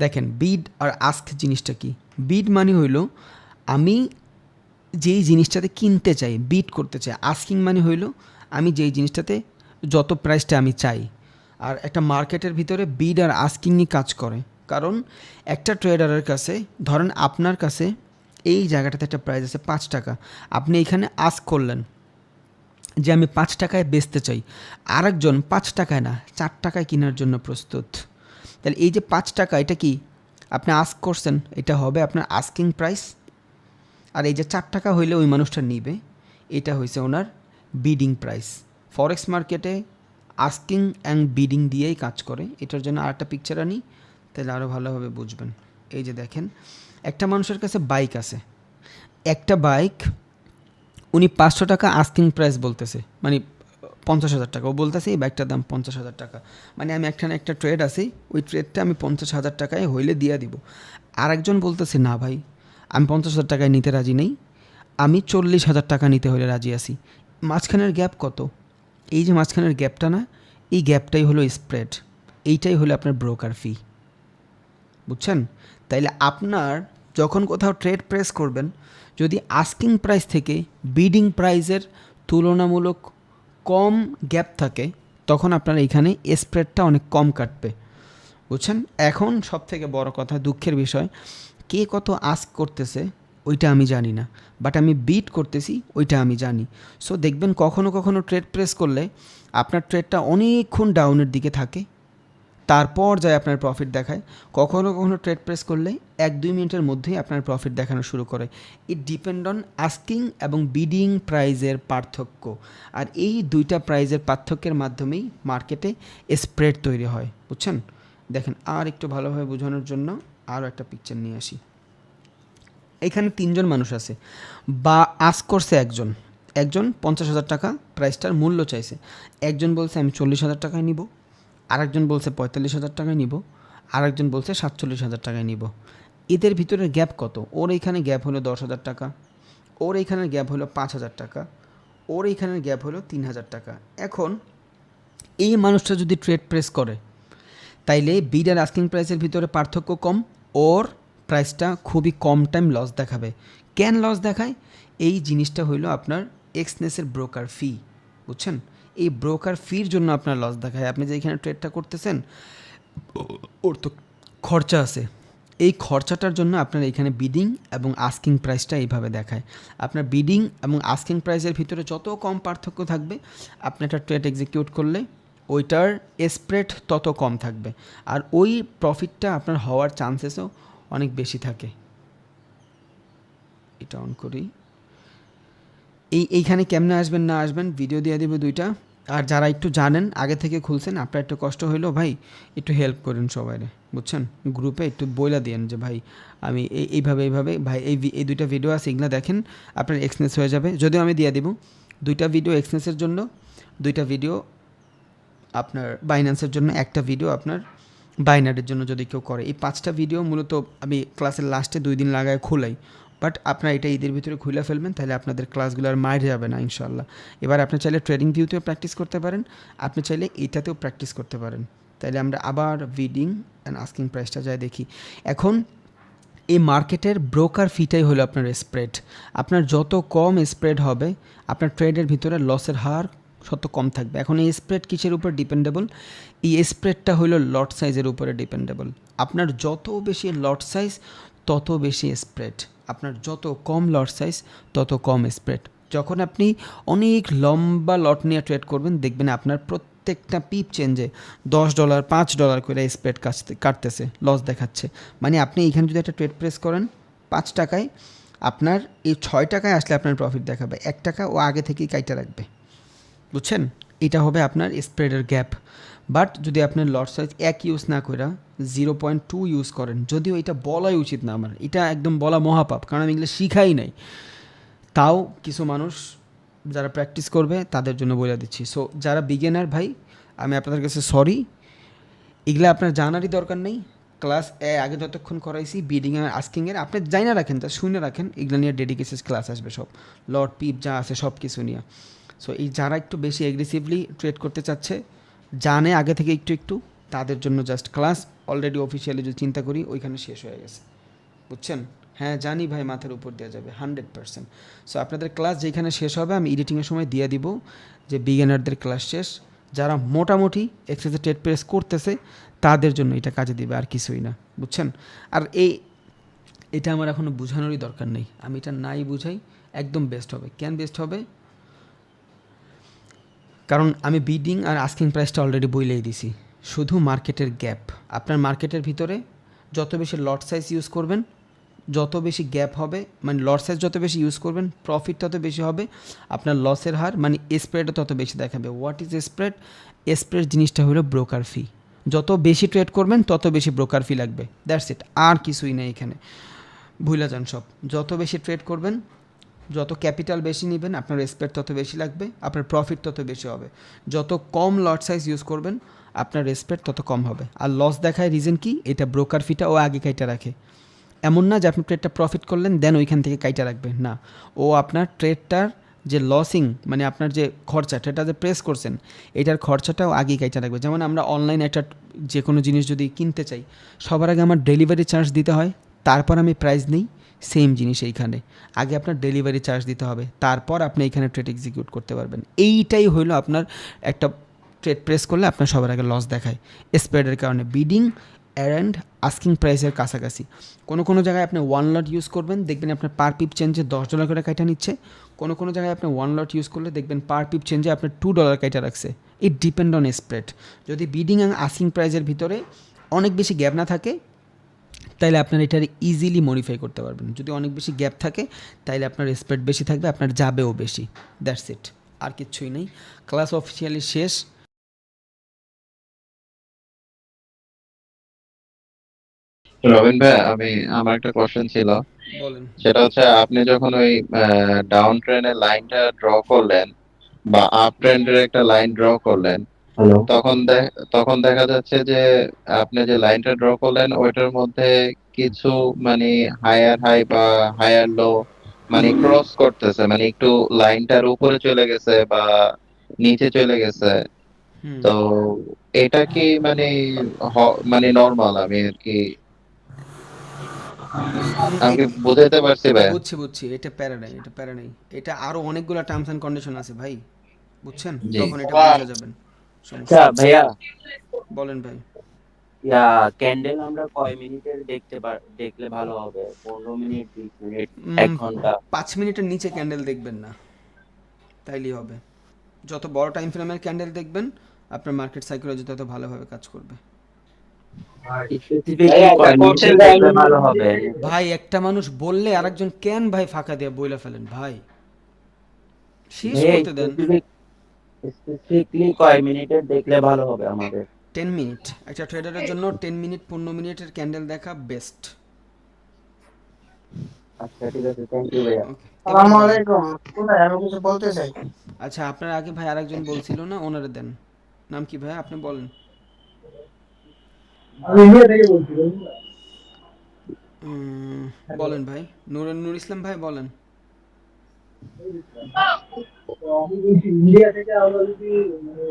দেখেন বিড আর আস্ক জিনিসটা কি। বিড মানে হইল আমি যেই জিনিসটাতে কিনতে চাই, বিড করতে চাই। আস্কিং মানে হইল আমি যেই জিনিসটাতে যত প্রাইসটা আমি চাই। আর একটা মার্কেটের ভিতরে বিড আর আস্কিংই কাজ করে। কারণ একটা ট্রেডারের কাছে, ধরেন আপনার কাছে এই জায়গাটাতে একটা প্রাইস আছে 5 টাকা, আপনি এখানে আস্ক করলেন যে আমি 5 টাকায় বেচতে চাই, আরেকজন 5 টাকায় না 4 টাকায় কেনার জন্য প্রস্তুত। তাহলে এই যে 5 টাকা, এটা কি আপনি আস্ক করছেন, এটা হবে আপনার আস্কিং প্রাইস। আর এই যে 4 টাকা হইলে ওই মানুষটা নিবে, এটা হয়েছে ওনার বিডিং প্রাইস। ফরেক্স মার্কেটে আস্কিং অ্যান্ড বিডিং দিয়েই কাজ করে। এটার জন্য আরেকটা পিকচার আনি, তাহলে আরও ভালোভাবে বুঝবেন। এই যে দেখেন, একটা মানুষের কাছে বাইক আছে, একটা বাইক উনি 500 টাকা আস্কিং প্রাইস বলতেছে, মানে 50,000 টাকা। ও বলতেছে এই বাইকটার দাম 50,000 টাকা। মানে আমি একটা ট্রেড আছি, ওই ট্রেডটা আমি 50,000 টাকায় হইলে দিয়ে দিব। আরেকজন বলতেছে না ভাই, আমি 50,000 টাকায় নিতে রাজি নেই, আমি 40,000 টাকা নিতে হলে রাজি আছি। মাঝখানের গ্যাপ কত? এই যে মাঝখানের গ্যাপটা না, এই গ্যাপটাই হলো স্প্রেড, এইটাই হলো আপনার ব্রোকার ফি। বুঝছেন? তাইলে আপনার যখন কোথাও ট্রেড প্রেস করবেন, যদি আস্কিং প্রাইস থেকে বিডিং প্রাইসের তুলনামূলক কম গ্যাপ থাকে, তখন আপনার এইখানে স্প্রেডটা অনেক কম কাটবে। বুঝছেন? এখন সব থেকে বড় কথা, দুঃখের বিষয়, কে কত আস্ক করতেছে ওইটা আমি জানি না, বাট আমি বিট করতেছি ওইটা আমি জানি। সো দেখবেন কখনো কখনো ট্রেড প্রেস করলে আপনার ট্রেডটা অনেকক্ষণ ডাউনের দিকে থাকে, তারপর যায় আপনার প্রফিট দেখায়। কখনো কখনো ট্রেড প্রেস করলে 1-2 মিনিটের মধ্যেই আপনার প্রফিট দেখানো শুরু করে। ইট ডিপেন্ড অন আস্কিং এবং বিডিং প্রাইজের পার্থক্য। আর এই দুইটা প্রাইজের পার্থক্যের মাধ্যমেই মার্কেটে স্প্রেড তৈরি হয়। বুঝছেন? দেখেন, আর একটু ভালোভাবে বোঝানোর জন্য আরও একটা পিকচার নিয়ে আসি। এখানে তিনজন মানুষ আছে, বা আস্ক করছে একজন, একজন 50,000 টাকা প্রাইসটার মূল্য চাইছে, একজন বলছে আমি 40,000 টাকায় নিব, আরেকজন বলছে 45,000 টাকায় নিব, আরেকজন বলছে 47,000 টাকায় নিব। এদের ভিতরে গ্যাপ কত? ওর এইখানে গ্যাপ হলো 10,000 টাকা, ওর এইখানের গ্যাপ হলো 5,000 টাকা, ওর এইখানের গ্যাপ হলো 3,000 টাকা। এখন এই মানুষটা যদি ট্রেড প্রেস করে, তাইলে বিড আর আস্কিং প্রাইসের ভিতরে পার্থক্য কম, ওর প্রাইসটা খুবই কম টাইম লস দেখাবে। কেন লস দেখায়? এই জিনিসটা হইলো আপনার এক্সনেসের ব্রোকার ফি, বুঝছেন? এই ব্রোকার ফির জন্য আপনার লস দেখায়। আপনি যে এখানে ট্রেডটা করতেছেন, ওর তো খরচা আছে, এই খরচাটার জন্য আপনার এখানে বিডিং এবং আস্কিং প্রাইসটা এইভাবে দেখায়। আপনার বিডিং এবং আস্কিং প্রাইসের ভিতরে যত কম পার্থক্য থাকবে, আপনি একটা ট্রেড এক্সিকিউট করলে ওইটার স্প্রেড তত কম থাকবে, আর ওই প্রফিটটা আপনার হওয়ার চান্সেসও অনেক বেশি থাকে। এটা অন করি। এইখানে কেমনে আসবেন না আসবেন ভিডিও দিয়ে দেবে দুইটা। আর যারা একটু জানেন, আগে থেকে খুলছেন, আপনার একটু কষ্ট হইলো ভাই, একটু হেল্প করেন সবাইরে, বুঝছেন? গ্রুপে একটু বইলা দিয়েন যে ভাই আমি এইভাবে ভাই এই দুইটা ভিডিও আছে, এগুলো দেখেন, আপনার এক্সনেস হয়ে যাবে। যদিও আমি দিয়ে দিব দুইটা ভিডিও এক্সনেসের জন্য, দুইটা ভিডিও আপনার বাইন্যান্সের জন্য, একটা ভিডিও আপনার বাইনারির জন্য যদি কেউ করে। এই 5টা ভিডিও মূলত আমি ক্লাসের লাস্টে 2 দিন লাগায় খোলাই, বাট আপনারা এটা ঈদের ভিতরে খুলে ফেলবেন, তাহলে আপনাদের ক্লাসগুলো আর মাইর যাবে না ইনশাল্লাহ। এবার আপনি চাইলে ট্রেডিং ভিউতেও প্র্যাকটিস করতে পারেন, আপনি চাইলে এইটাতেও প্র্যাকটিস করতে পারেন। তাইলে আমরা আবার বিডিং অ্যান্ড আস্কিং প্রাইসটা যাই দেখি। এখন এই মার্কেটের ব্রোকার ফিটাই হলো আপনার স্প্রেড। আপনার যত কম স্প্রেড হবে, আপনার ট্রেডের ভিতরে লসের হার তত কম থাকবে। এখন এই স্প্রেড কিসের উপর ডিপেন্ডেবল? এই স্প্রেডটা হলো লট সাইজের উপরে ডিপেন্ডেবল। আপনার যত বেশি লট সাইজ তত বেশি স্প্রেড, আপনার যত কম লট সাইজ তত কম স্প্রেড। যখন আপনি অনেক লম্বা লট নিয়ে ট্রেড করবেন, দেখবেন আপনার প্রত্যেকটা পিপ চেঞ্জে $10 $5 করে স্প্রেড কাটতেছে, লস দেখাচ্ছে। মানে আপনি এইখানে যদি একটা ট্রেড প্রেস করেন 5 টাকায়, আপনার এই 6 টাকায় আসলে আপনার প্রফিট দেখাবে, 1 টাকা ও আগে থেকেই কাইটা রাখবে, বুঝছেন? এটা হবে আপনার স্প্রেডের গ্যাপ। বাট যদি আপনার লট সাইজ এক ইউজ না করে 0.2 ইউজ করেন, যদিও এটা বলাই উচিত না আমার, এটা একদম বলা মহাপাপ, কারণ আমি এগুলো শিখাই নাই, তাও কিছু মানুষ যারা প্র্যাকটিস করবে তাদের জন্য বলে দিচ্ছি। সো যারা বিগিনার ভাই, আমি আপনাদের কাছে সরি, এগুলো আপনার জানারই দরকার নেই। ক্লাস আগে যতক্ষণ করাইছি বিডিং আর আস্কিংয়ের, আপনি যাই না রাখেন, তা শুনে রাখেন, এগুলো নিয়ে ডেডিকেটেড ক্লাস আসবে সব, লট পিপ যা আছে সব কিছু নিয়ে। সো এই যারা একটু বেশি এগ্রেসিভলি ট্রেড করতে চাচ্ছে, জানে আগে থেকে একটু একটু, তাদের জন্য জাস্ট ক্লাস অলরেডি অফিসিয়ালি যদি চিন্তা করি ওইখানে শেষ হয়ে গেছে, বুঝছেন? হ্যাঁ জানি ভাই, মাথার উপর দেওয়া যাবে 100%। সো আপনাদের ক্লাস যেখানে শেষ হবে আমি এডিটিংয়ের সময় দিয়ে দিব যে বিগিনারদের ক্লাস শেষ, যারা মোটামুটি এক্সেসে ট্রেড প্রেস করতেছে তাদের জন্য এটা কাজে দিবে, আর কিছুই না, বুঝছেন? আর এটা আমার এখনও বোঝানোরই দরকার নেই, আমি এটা নাই বুঝাই একদম বেস্ট হবে। কেন বেস্ট হবে? কারণ আমি বিডিং আর আস্কিং প্রাইসটা অলরেডি বইলেই দিছি। শুধু মার্কেটের গ্যাপ, আপনার মার্কেটের ভিতরে যত বেশি লট সাইজ ইউজ করবেন, যত বেশি গ্যাপ হবে, মানে লট সাইজ যত বেশি ইউজ করবেন প্রফিট তত বেশি হবে, আপনার লসের হার মানে স্প্রেডও তত বেশি দেখাবে। What is spread? স্প্রেড জিনিসটা হলো ব্রোকার ফি। যত বেশি ট্রেড করবেন তত বেশি ব্রোকার ফি লাগবে, দ্যাটস ইট, আর কিছুই নেই এখানে, ভুলে যান সব। যত বেশি ট্রেড করবেন, যত ক্যাপিটাল বেশি নেবেন, আপনার স্প্রেড তত বেশি লাগবে, আপনার প্রফিট তত বেশি হবে। যত কম লট সাইজ ইউজ করবেন, আপনার স্প্রেড তত কম হবে। আর লস দেখায় রিজন কি? এটা ব্রোকার ফিটা ও আগে কাইটা রাখে। এমন না যে আপনি ট্রেডটা প্রফিট করলেন দেন ওইখান থেকে কাইটা রাখবে, না, ও আপনার ট্রেডটার যে লসিং, মানে আপনার যে খরচা, ট্রেডটা যে প্রেস করছেন এটার খরচাটাও আগেই কাইটা রাখবে। যেমন আমরা অনলাইনে একটা যে কোনো জিনিস যদি কিনতে চাই, সবার আগে আমার ডেলিভারি চার্জ দিতে হয়, তারপর আমি প্রাইস নিই। সেম জিনিস এইখানে, আগে আপনার ডেলিভারি চার্জ দিতে হবে, তারপর আপনি এইখানে ট্রেড এক্সিকিউট করতে পারবেন। এইটাই হলো আপনার একটা ট্রেড প্রেস করলে আপনার সবার আগে লস দেখায় স্প্রেডের কারণে। বিডিং অ্যান্ড আস্কিং প্রাইসের কাছাকাছি, কোনো জায়গায় আপনি 1 লট ইউজ করবেন, দেখবেন আপনার পার পিপ চেঞ্জে $10 করে কাইটা নিচ্ছে। কোনো জায়গায় আপনি 1 লট ইউজ করলে দেখবেন পার পিপ চেঞ্জে আপনার $2 কাইটা রাখছে। ইট ডিপেন্ড অন স্প্রেড। যদি বিডিং অ্যান্ড আস্কিং প্রাইসের ভিতরে অনেক বেশি গ্যাপ না থাকে, তাইলে আপনার এটার ইজিলি মডিফাই করতে পারবেন। যদি অনেক বেশি গ্যাপ থাকে, তাইলে আপনার স্প্রেড বেশি থাকবে, আপনার যাবেও বেশি, দ্যাটস ইট, আর কিচ্ছুই নেই। ক্লাস অফিসিয়ালি শেষ। রবিন ভাই, আমার একটা কোশ্চেন ছিল। বলেন। সেটা হচ্ছে আপনি যখন ওই ডাউন ট্রেনের লাইনটা ড্র করলেন বা আপ ট্রেন্ডের একটা লাইন ড্র করলেন, হ্যালো। তখন দেখা যাচ্ছে যে আপনি যে লাইনটা ড্র করলেন ওইটার মধ্যে কিছু মানে হায়ার হাই বা হায়ার লো মানে ক্রস করতেছে, মানে একটু লাইনটার উপরে চলে গেছে বা নিচে চলে গেছে। হুম। তো এটা কি মানে মানে নর্মাল? আমি আর কি, আমি কি বুঝাইতে পারছি ভাই? বুঝছি বুঝছি, এটা প্যারা নাই, এটা প্যারা নাই। এটা আরো অনেকগুলো টার্মস অ্যান্ড কন্ডিশন আছে ভাই, বুঝছেন? জি। তখন এটা বুঝে যাবেন, আচ্ছা সমস্যা নেই। ভাইয়া, বলেন ভাই। ক্যান্ডেল আমরা কয় মিনিটের দেখলে ভালো হবে? 15 মিনিট, 20 মিনিট, 1 ঘন্টা? 5 মিনিটের নিচে ক্যান্ডেল দেখবেন না, তাইলেই হবে। যত বড় টাইম ফ্রেমের ক্যান্ডেল দেখবেন, আপনার মার্কেট সাইকোলজি তত ভালোভাবে কাজ করবে। স্পেসিফিকলি কয় মিনিটের দেখলে ভালো হবে? ভাই একটা মানুষ বললে আরেকজন কেন ভাই ফাঁকা দিয়ে বইলা ফেলেন ভাই, শেষ ভাইয়া করতে দেন। স্পেসিফিকলি কয় মিনিটের দেখলে ভালো হবে আমাদের? 10 মিনিট, একটা ট্রেডারের জন্য 10 মিনিট 15 মিনিটের ক্যান্ডেল দেখা বেস্ট। আচ্ছা ঠিক আছে, থ্যাংক ইউ ভাইয়া। ওকে, এবার সালামু বলেন। আলাইকুম। কোথায় আমি কিছু বলতে চাই। আচ্ছা, আপনার আগে ভাই আরেকজন বলছিল না, ওনারে দেন। নাম কি ভাই, আপনি বলেন। আমি ইন্ডিয়া থেকে বলছি। বলেন ভাই। নুর ইসলাম ভাই বলেন। তো আমি বলছি ইন্ডিয়া থেকে আমরা যদি মানে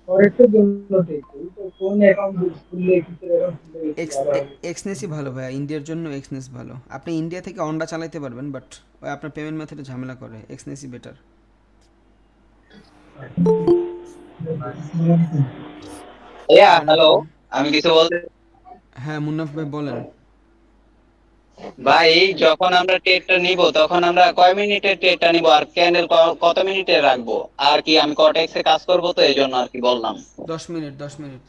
ফরেক্সের জন্য ঠিক করি, তো কোন অ্যাকাউন্ট খুললে কিছু অ্যাকাউন্ট খুললে বেশি ভালো হবে? এক্সনেসই ভালো ভাই, ইন্ডিয়ার জন্য এক্সনেস ভালো। আপনি ইন্ডিয়া থেকে অন্ডা চালাইতে পারবেন, বাট ওই আপনার পেমেন্ট মেথডে ঝামেলা করে, এক্সনেসই বেটার। হ্যালো, আমি কিছু বলতে। হ্যাঁ মুন্নাফ ভাই বলেন। ভাই যখন আমরা ট্রেডটা নিব তখন আমরা কয় মিনিটের ট্রেডটা নিব আর ক্যান্ডেল কত মিনিটে রাখবো, আর কি আমি কটেক্সে কাজ করব তো এই জন্য আর কি বললাম। 10 মিনিট 10 মিনিট।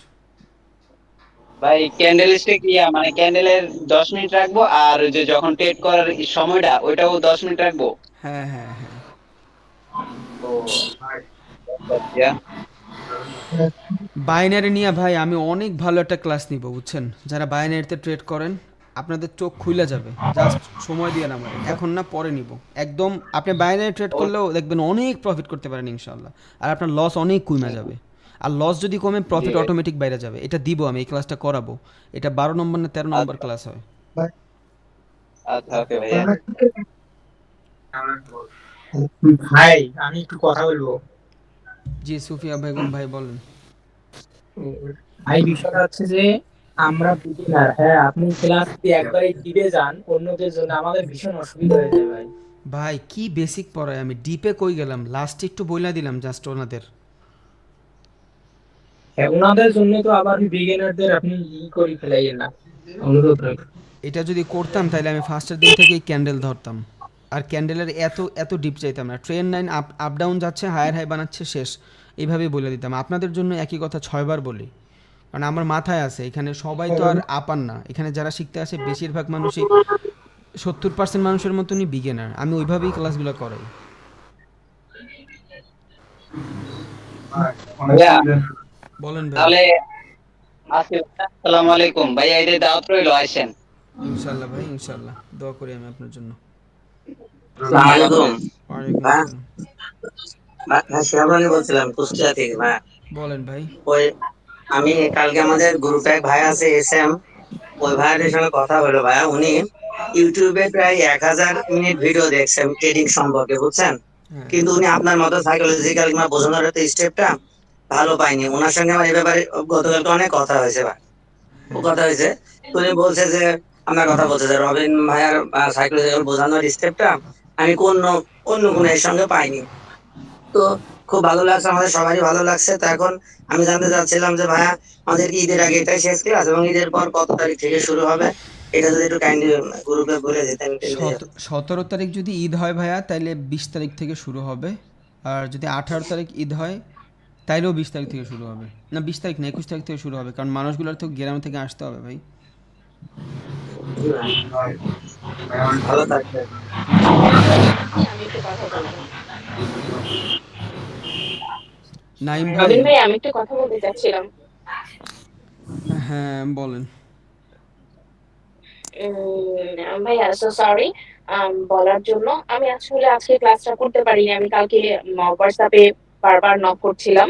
ভাই ক্যান্ডেল স্টিক মানে ক্যান্ডেলের 10 মিনিট রাখবো, আর যে যখন ট্রেড করার সময়টা ওইটাও 10 মিনিট রাখবো। হ্যাঁ হ্যাঁ হ্যাঁ। তো ইয়া, বাইনারি নিয়ে ভাই আমি অনেক ভালো একটা ক্লাস নিব, বুঝছেন? যারা বাইনারিতে ট্রেড করেন, আপনাদের চোখ খুলে যাবে। জাস্ট সময় দিয়ে না, আমাদের এখন না, পরে নিব। একদম আপনি বাইনারি ট্রেড করলেও দেখবেন অনেক প্রফিট করতে পারেন ইনশাল্লাহ, আর আপনার লস অনেক কমে যাবে। আর লস যদি কমে, প্রফিট অটোমেটিক বাইরে যাবে। এটা দিব আমি, এই ক্লাসটা করাবো। এটা 12 নম্বর না 13 নম্বর ক্লাস হয়। আচ্ছা ওকে ভাইয়া। ভাই আমি একটু কথা বলবো। জি সুফিয়া বেগম ভাই বলেন। ভাই বিষয়টা হচ্ছে যে আমরা বিগিনার, হ্যাঁ আপনি ক্লাস যদি একবারে ডিপে যান অন্যদের জন্য আমাদের ভীষণ অসুবিধা হয়ে যায় ভাই। ভাই কি বেসিক পড়ায়, আমি ডিপে কই গেলাম, লাস্টে একটু বইলা দিলাম জাস্ট ওনাদের। হ্যাঁ ওনাদের জন্য তো আবার বিগিনারদের আপনি করে ফেলাইয়েন না, অনুরোধ রইল। এটা যদি করতাম তাহলে আমি ফার্স্টের দিন থেকেই ক্যান্ডেল ধরতাম, আর ক্যান্ডেলের এত এত ডিপ চাইতাম না। Train line up up down যাচ্ছে, হায়ার হাই বানাচ্ছে, শেষ। এইভাবেই বলে দিতাম। আপনাদের জন্য একই কথা 6 বার বলি, কারণ আমার মাথায় আছে এখানে সবাই তো আর আপার না। এখানে যারা শিখতে আসে বেশিরভাগ মানুষই 70% মানুষের মতনই বিগিনার। আমি ওইভাবেই ক্লাসগুলো করাই। ভাইয়া বলেন ভাই। তাহলে আসসালামু আলাইকুম ভাইয়া, এই যে দাওয়াত রইলো, আসেন। ইনশাল্লাহ ভাই, ইনশাল্লাহ দোয়া করি আমি আপনার জন্য। আসসালামু আলাইকুম। ওয়ালাইকুম হ্যাঁ, আসসালাম। শিহাবানি বলছিলাম কুষ্টিয়া থেকে। ভাই বলেন ভাই। ওই আমি কালকে আমাদের গ্রুপে এক ভাই আছে এসএম, ওই ভাইয়ের সঙ্গে কথা হলো। ভাইয়া উনি ইউটিউবে প্রায় 1000 মিনিট ভিডিও দেখছেন ট্রেডিং সম্পর্কে, বুঝছেন? হ্যাঁ কিন্তু উনি আপনার মতো সাইকোলজিক্যাল কিংবা বোঝানোর স্টেপটা ভালো পাইনি। ওনার সঙ্গে আমার এই ব্যাপারে গতকালকে অনেক কথা হয়েছে ভাই, ও হ্যাঁ কথা হয়েছে। তো উনি বলছে যে আপনার কথা বলছে যে রবিন ভাইয়ার সাইকোলজিক্যাল বোঝানোর স্টেপটা আমি অন্য অন্য কোনো এর সঙ্গে পাইনি। তো খুব ভালো লাগছে, আমাদের সবারই ভালো লাগছে। তো এখন আমি জানতে চাচ্ছিলাম যে ভাইয়া আমাদের কি ঈদের আগে এটাই শেষ ক্লাস এবং ঈদের পর কত তারিখ থেকে শুরু হবে? এটা যদি একটু কাইন্ডলি গ্রুপে বলে দিতেন। 17 তারিখ যদি ঈদ হয় ভাইয়া, তাইলে 20 তারিখ থেকে শুরু হবে। আর যদি 18 তারিখ ঈদ হয়, তাইলেও 20 তারিখ থেকে শুরু হবে। না 20 তারিখ না, 21 তারিখ থেকে শুরু হবে, কারণ মানুষগুলোর তো গ্রাম থেকে আসতে হবে ভাই। ভালো থাকবেন। ইনশাল্লাহ। আমি একটু কথা বলবো। নাইম ভাই। রবিন ভাই, আমি একটু কথা বলতে চাচ্ছিলাম। হ্যাঁ বলেন। ভাইয়া সো সরি বলার জন্য। আমি আসলে আজকে ক্লাসটা করতে পারিনি। আমি কালকে হোয়াটসঅ্যাপে বারবার নক করছিলাম।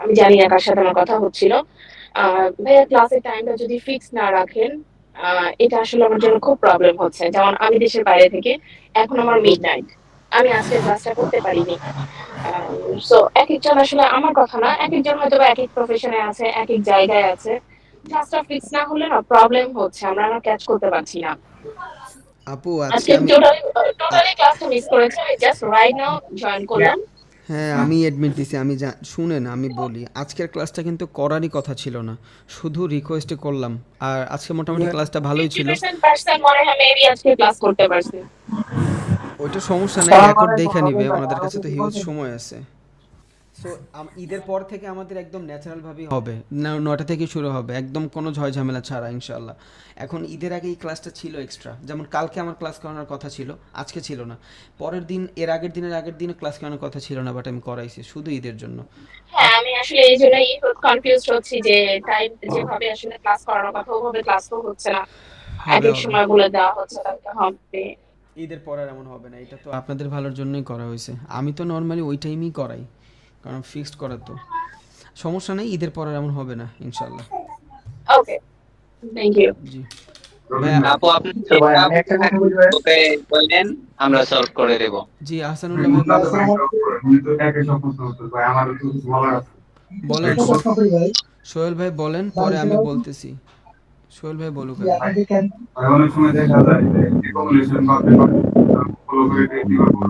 আমি জানি না কার সাথে আমার কথা হচ্ছিল। ভাইয়া ক্লাসের টাইমটা যদি ফিক্স না রাখেন, এটা আসলে আমার জন্য খুব প্রবলেম হচ্ছে। যেমন আমি দেশের বাইরে থেকে, এখন আমার মিডনাইট, আমি আজকে ক্লাসটা করতে পারিনি। সো একেকজন আসলে, আমার কথা না, একেকজন হয়তো বা একেক প্রফেশনে আছে, একেক জায়গায় আছে। ক্লাসটা ফিক্স না হলে না প্রবলেম হচ্ছে, আমরা ক্যাচ করতে পারছি না। আপু আজকে আজকে আমি টোটালি আ- টোটালি ক্লাসটা মিস করেছি। আমি জাস্ট রাইট নাও জয়েন করলাম। হ্যাঁ আমি এডমিট দিছি, আমি শুনেন আমি বলি, আজকের ক্লাসটা কিন্তু করারই কথা ছিল না, শুধু রিকোয়েস্টে করলাম। আর আজকে মোটামুটি ক্লাসটা ভালোই ছিল। 50% মনে হয় মেবি আজকে ক্লাস করতে পারছি। ওইটা সমস্যা নাই, রেকর্ড দেখে নিবে, ওনাদের কাছে তো হিউজ সময় আছে। সো ঈদের পর থেকে আমাদের একদম ন্যাচারাল ভাবেই হবে, 9টা থেকে শুরু হবে, একদম কোনো ঝয় ঝামেলা ছাড়া ইনশাল্লাহ। এখন ঈদের আগে এই ক্লাসটা ছিল এক্সট্রা, যেমন কালকে আমার ক্লাস করানোর কথা ছিল, আজকে ছিল না। পরের দিন, এর আগের দিনে ক্লাস করানোর কথা ছিল না, বাট আমি করাইছি শুধু ঈদের জন্য। হ্যাঁ, আমি আসলে এই জন্যই কনফিউজড হচ্ছি যে টাইম যেভাবে আসলে ক্লাস করানোর কথা ওভাবে ক্লাস তো হচ্ছে না। এক হবে এক হবে সময় বলে দেওয়া হচ্ছে তাহলে হবে। ঈদের পর আর এমন হবে না, এটা তো আপনাদের ভালোর জন্যই করা হয়েছে। আমি তো নর্মালি ওই টাইমেই করাই, কারণ ফিক্সড করা তো। সমস্যা নেই, ঈদের পর আর এমন হবে না ইনশাল্লাহ। ওকে, থ্যাংক ইউ। জি ভাইয়া। আপু আপনি যেটা ওকে বললেন, আমরা সলভ করে দেব। জি আহসানুল্লাহ ভাই বলেন। বলেন একটা প্রশ্ন করি ভাই, সোহেল ভাই বলেন, পরে আমি বলতেছি। সোহেল ভাই বলুক যে আগে। আপনি যে কেন অনেক সময় দেখা যায় যে রিকমেন্ডেশন বা ফলো করে রেডি করবো।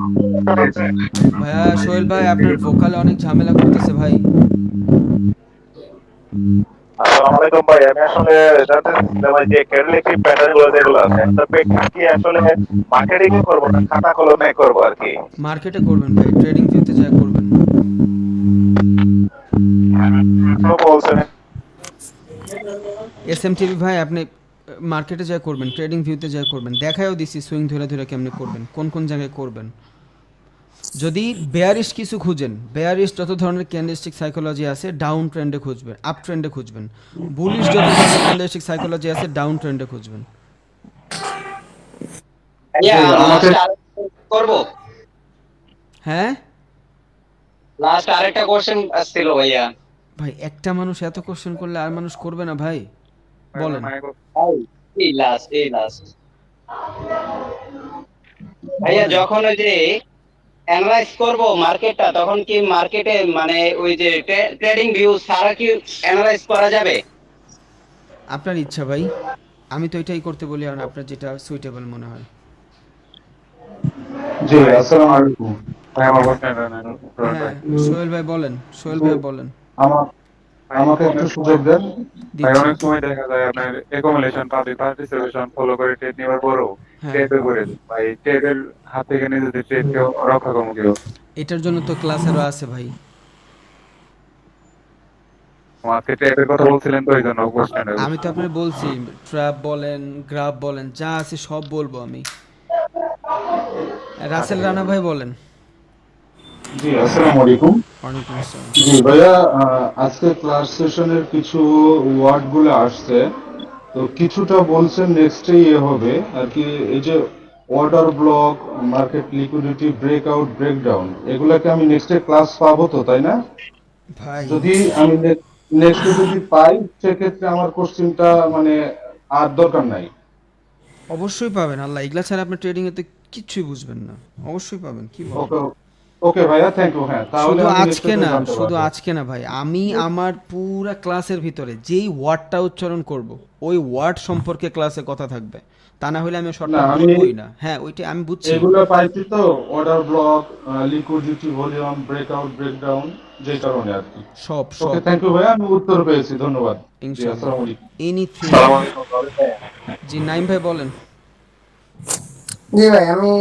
ভাইয়া সোহেল ভাই আপনার ভোকালে অনেক ঝামেলা করতেছে ভাই। আসসালামু আলাইকুম ভাই, আমি আসলে জানতে চাচ্ছিলাম ভাই যে ক্যাটালিটিক প্যাটার্ন গুলো যেগুলো আছে একটা প্র্যাকটিস কি আসলে মার্কেটিং করবো না খাতা কলমে করবো আর কি? মার্কেটে করবেন ভাই, ট্রেডিং ভিউতে যা করবেন। বলছেন এসএমটিভি ভাই আপনি মার্কেটে যা করবেন, ট্রেডিং ভিউতে যা করবেন, দেখায়ও দিছি সুইং ধরে ধরে কেমনে করবেন, কোন কোন জায়গায় করবেন। যদি বেয়ারিশ কিছু খুঁজেন, বেয়ারিশ যত ধরনের ক্যান্ডেলস্টিক সাইকোলজি আছে ডাউন ট্রেন্ডে খুঁজবেন, আপ ট্রেন্ডে খুঁজবেন। বুলিশ যত ধরনের ক্যান্ডেলস্টিক সাইকোলজি আছে ডাউন ট্রেন্ডে খুঁজবেন। ভাইয়া লাস্ট করব, হ্যাঁ লাস্ট আরেকটা কোশ্চেন ছিল ভাইয়া। ভাই একটা মানুষ এত কোশ্চেন করলে আর মানুষ করবে না ভাই, বলেন। এই লাস্ট ভাইয়া, যখন ওই যে অ্যানালাইজ করব মার্কেটটা, তখন কি মার্কেটে মানে ওই যে ট্রেডিং ভিউ সারা কি অ্যানালাইজ করা যাবে? আপনার ইচ্ছা ভাই, আমি তো এটাই করতে বলি, আর আপনার যেটা সুইটেবল মনে হয়। জি আসসালামু আলাইকুম ভাই, আমার হ্যাঁ সোহেল ভাই বলেন, সোহেল ভাই বলেন। আমার আমাকে একটু সুযোগ দেন ভাই। দিচ্ছি। অনেক সময় দেখা যায় আপনার অ্যাকোমোডেশন পার্টিসিপেশন ফলো করে ট্রেড নেওয়ার পরও হ্যাঁ ট্রেডে করে ভাই ট্রেডের হাত থেকে নিজেদের ট্রেডকে রক্ষা করবো কেউ? এটার জন্য তো ক্লাস আরও আছে ভাই। আজকে ট্রেডের কথা বলছিলেন তো এই জন্য কোশ্চেন। আমি তো আপনার বলছি, ট্র্যাপ বলেন, গ্রাফ বলেন, যা আছে সব বলবো আমি। রাসেল রানা ভাই বলেন। জি আসসালামু আলাইকুম। ওয়ালাইকুম আসসালাম। জি ভাইয়া, আজকে ক্লাস সেশনের কিছু ওয়ার্ড গুলো আসছে, তো কিছুটা বলছেন নেক্সটে হবে আর কি। এই যে order block, market liquidity, breakout, breakdown, এগুলাকে আমি নেক্সটে ক্লাস পাবো তো, তাই না? ভাই যদি আমি নেক্সটে যদি পাই সেক্ষেত্রে আমার কোশ্চেনটা মানে আর দরকার নাই। অবশ্যই পাবেন, আল্লাহ এগুলা ছাড়া আপনি ট্রেডিং এতে কিচ্ছুই বুঝবেন না। অবশ্যই পাবেন, কি বলেন। ওকে ওকে ভাইয়া, থ্যাংক ইউ। হ্যাঁ তাহলে শুধু আমি আজকে নেক্সটে না, জানতে শুধু পারবো। আজকে না ভাই, আমি আমার পুরা ক্লাসের ভিতরে যেই ওয়ার্ডটা উচ্চারণ করব, ওই ওয়ার্ড সম্পর্কে ক্লাসে কথা থাকবে, তা না হলে আমি না শর্টটা আমি বলবোই না। হ্যাঁ ওইটা আমি বুঝছি। এগুলো পাইছি তো, order block, liquidity, volume, breakout, breakdown, যে কারণে আর কি। সব ওকে সব থ্যাংক ইউ ভাইয়া, আমি উত্তর পেয়েছি, ধন্যবাদ। জি ইনশাআল্লাহ। আসসালামু আলাইকুম। এনিথিং। আসসালামু আলাইকুম। জি নাইম ভাই বলেন। জি ভাই, আমি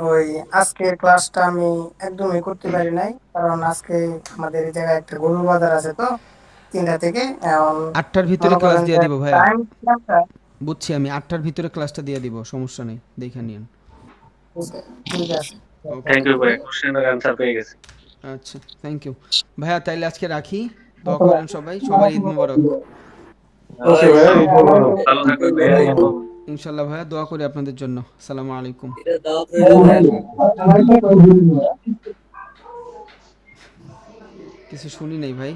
ওই আজকের ক্লাসটা আমি একদমই করতে পারি নাই, কারণ আজকে আমাদের এই জায়গায় একটা গরুর বাজার আছে তো 3টা থেকে। এখন 8টার ভিতরে মনে ক্লাস করেন দিয়ে যে দিব ভাইয়া। টাইম বুঝছি আমি, 8টার ভিতরে ক্লাসটা দিয়ে দিব, সমস্যা নেই, দেখে নিন। ঠিক আছে। ওকে থ্যাংক ইউ ভাই, কোশ্চেনের অ্যানসার পেয়ে গেছি। আচ্ছা থ্যাংক ইউ ভাইয়া, তাইলে আজকে রাখি। দোয়া করেন সবাই, সবার ঈদ মোবারক। ওকে ভাইয়া, ঈদ মোবারক। ভালো থাকবেন ভাইয়া। ইনশাআল্লাহ ভাইয়া, দোয়া করি আপনাদের জন্য। আসসালামু আলাইকুম। কিছু শুনি নাই ভাই।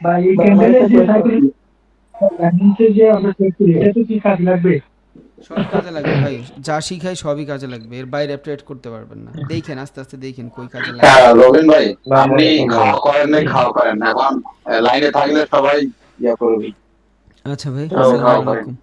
ভাই এই ক্যান্ডেলের যে সাইকেল নিচে যে আমরা চেক করি এটা তো কি কাজ লাগবে? সবই কাজে লাগবে ভাই, যা শিখাই সবই কাজে লাগবে, এর বাইরে ট্রেড করতে পারবেন না। দেখেন আস্তে আস্তে দেখেন কই কাজে লাগে। হ্যাঁ রবিন ভাই, আপনি খাওয়া করেন নাই, খাওয়া করেন, এখন লাইনে থাকলে সবাই ইয়া করবি। আচ্ছা ভাই, খাওয়া আসসালামু করেন। আলাইকুম।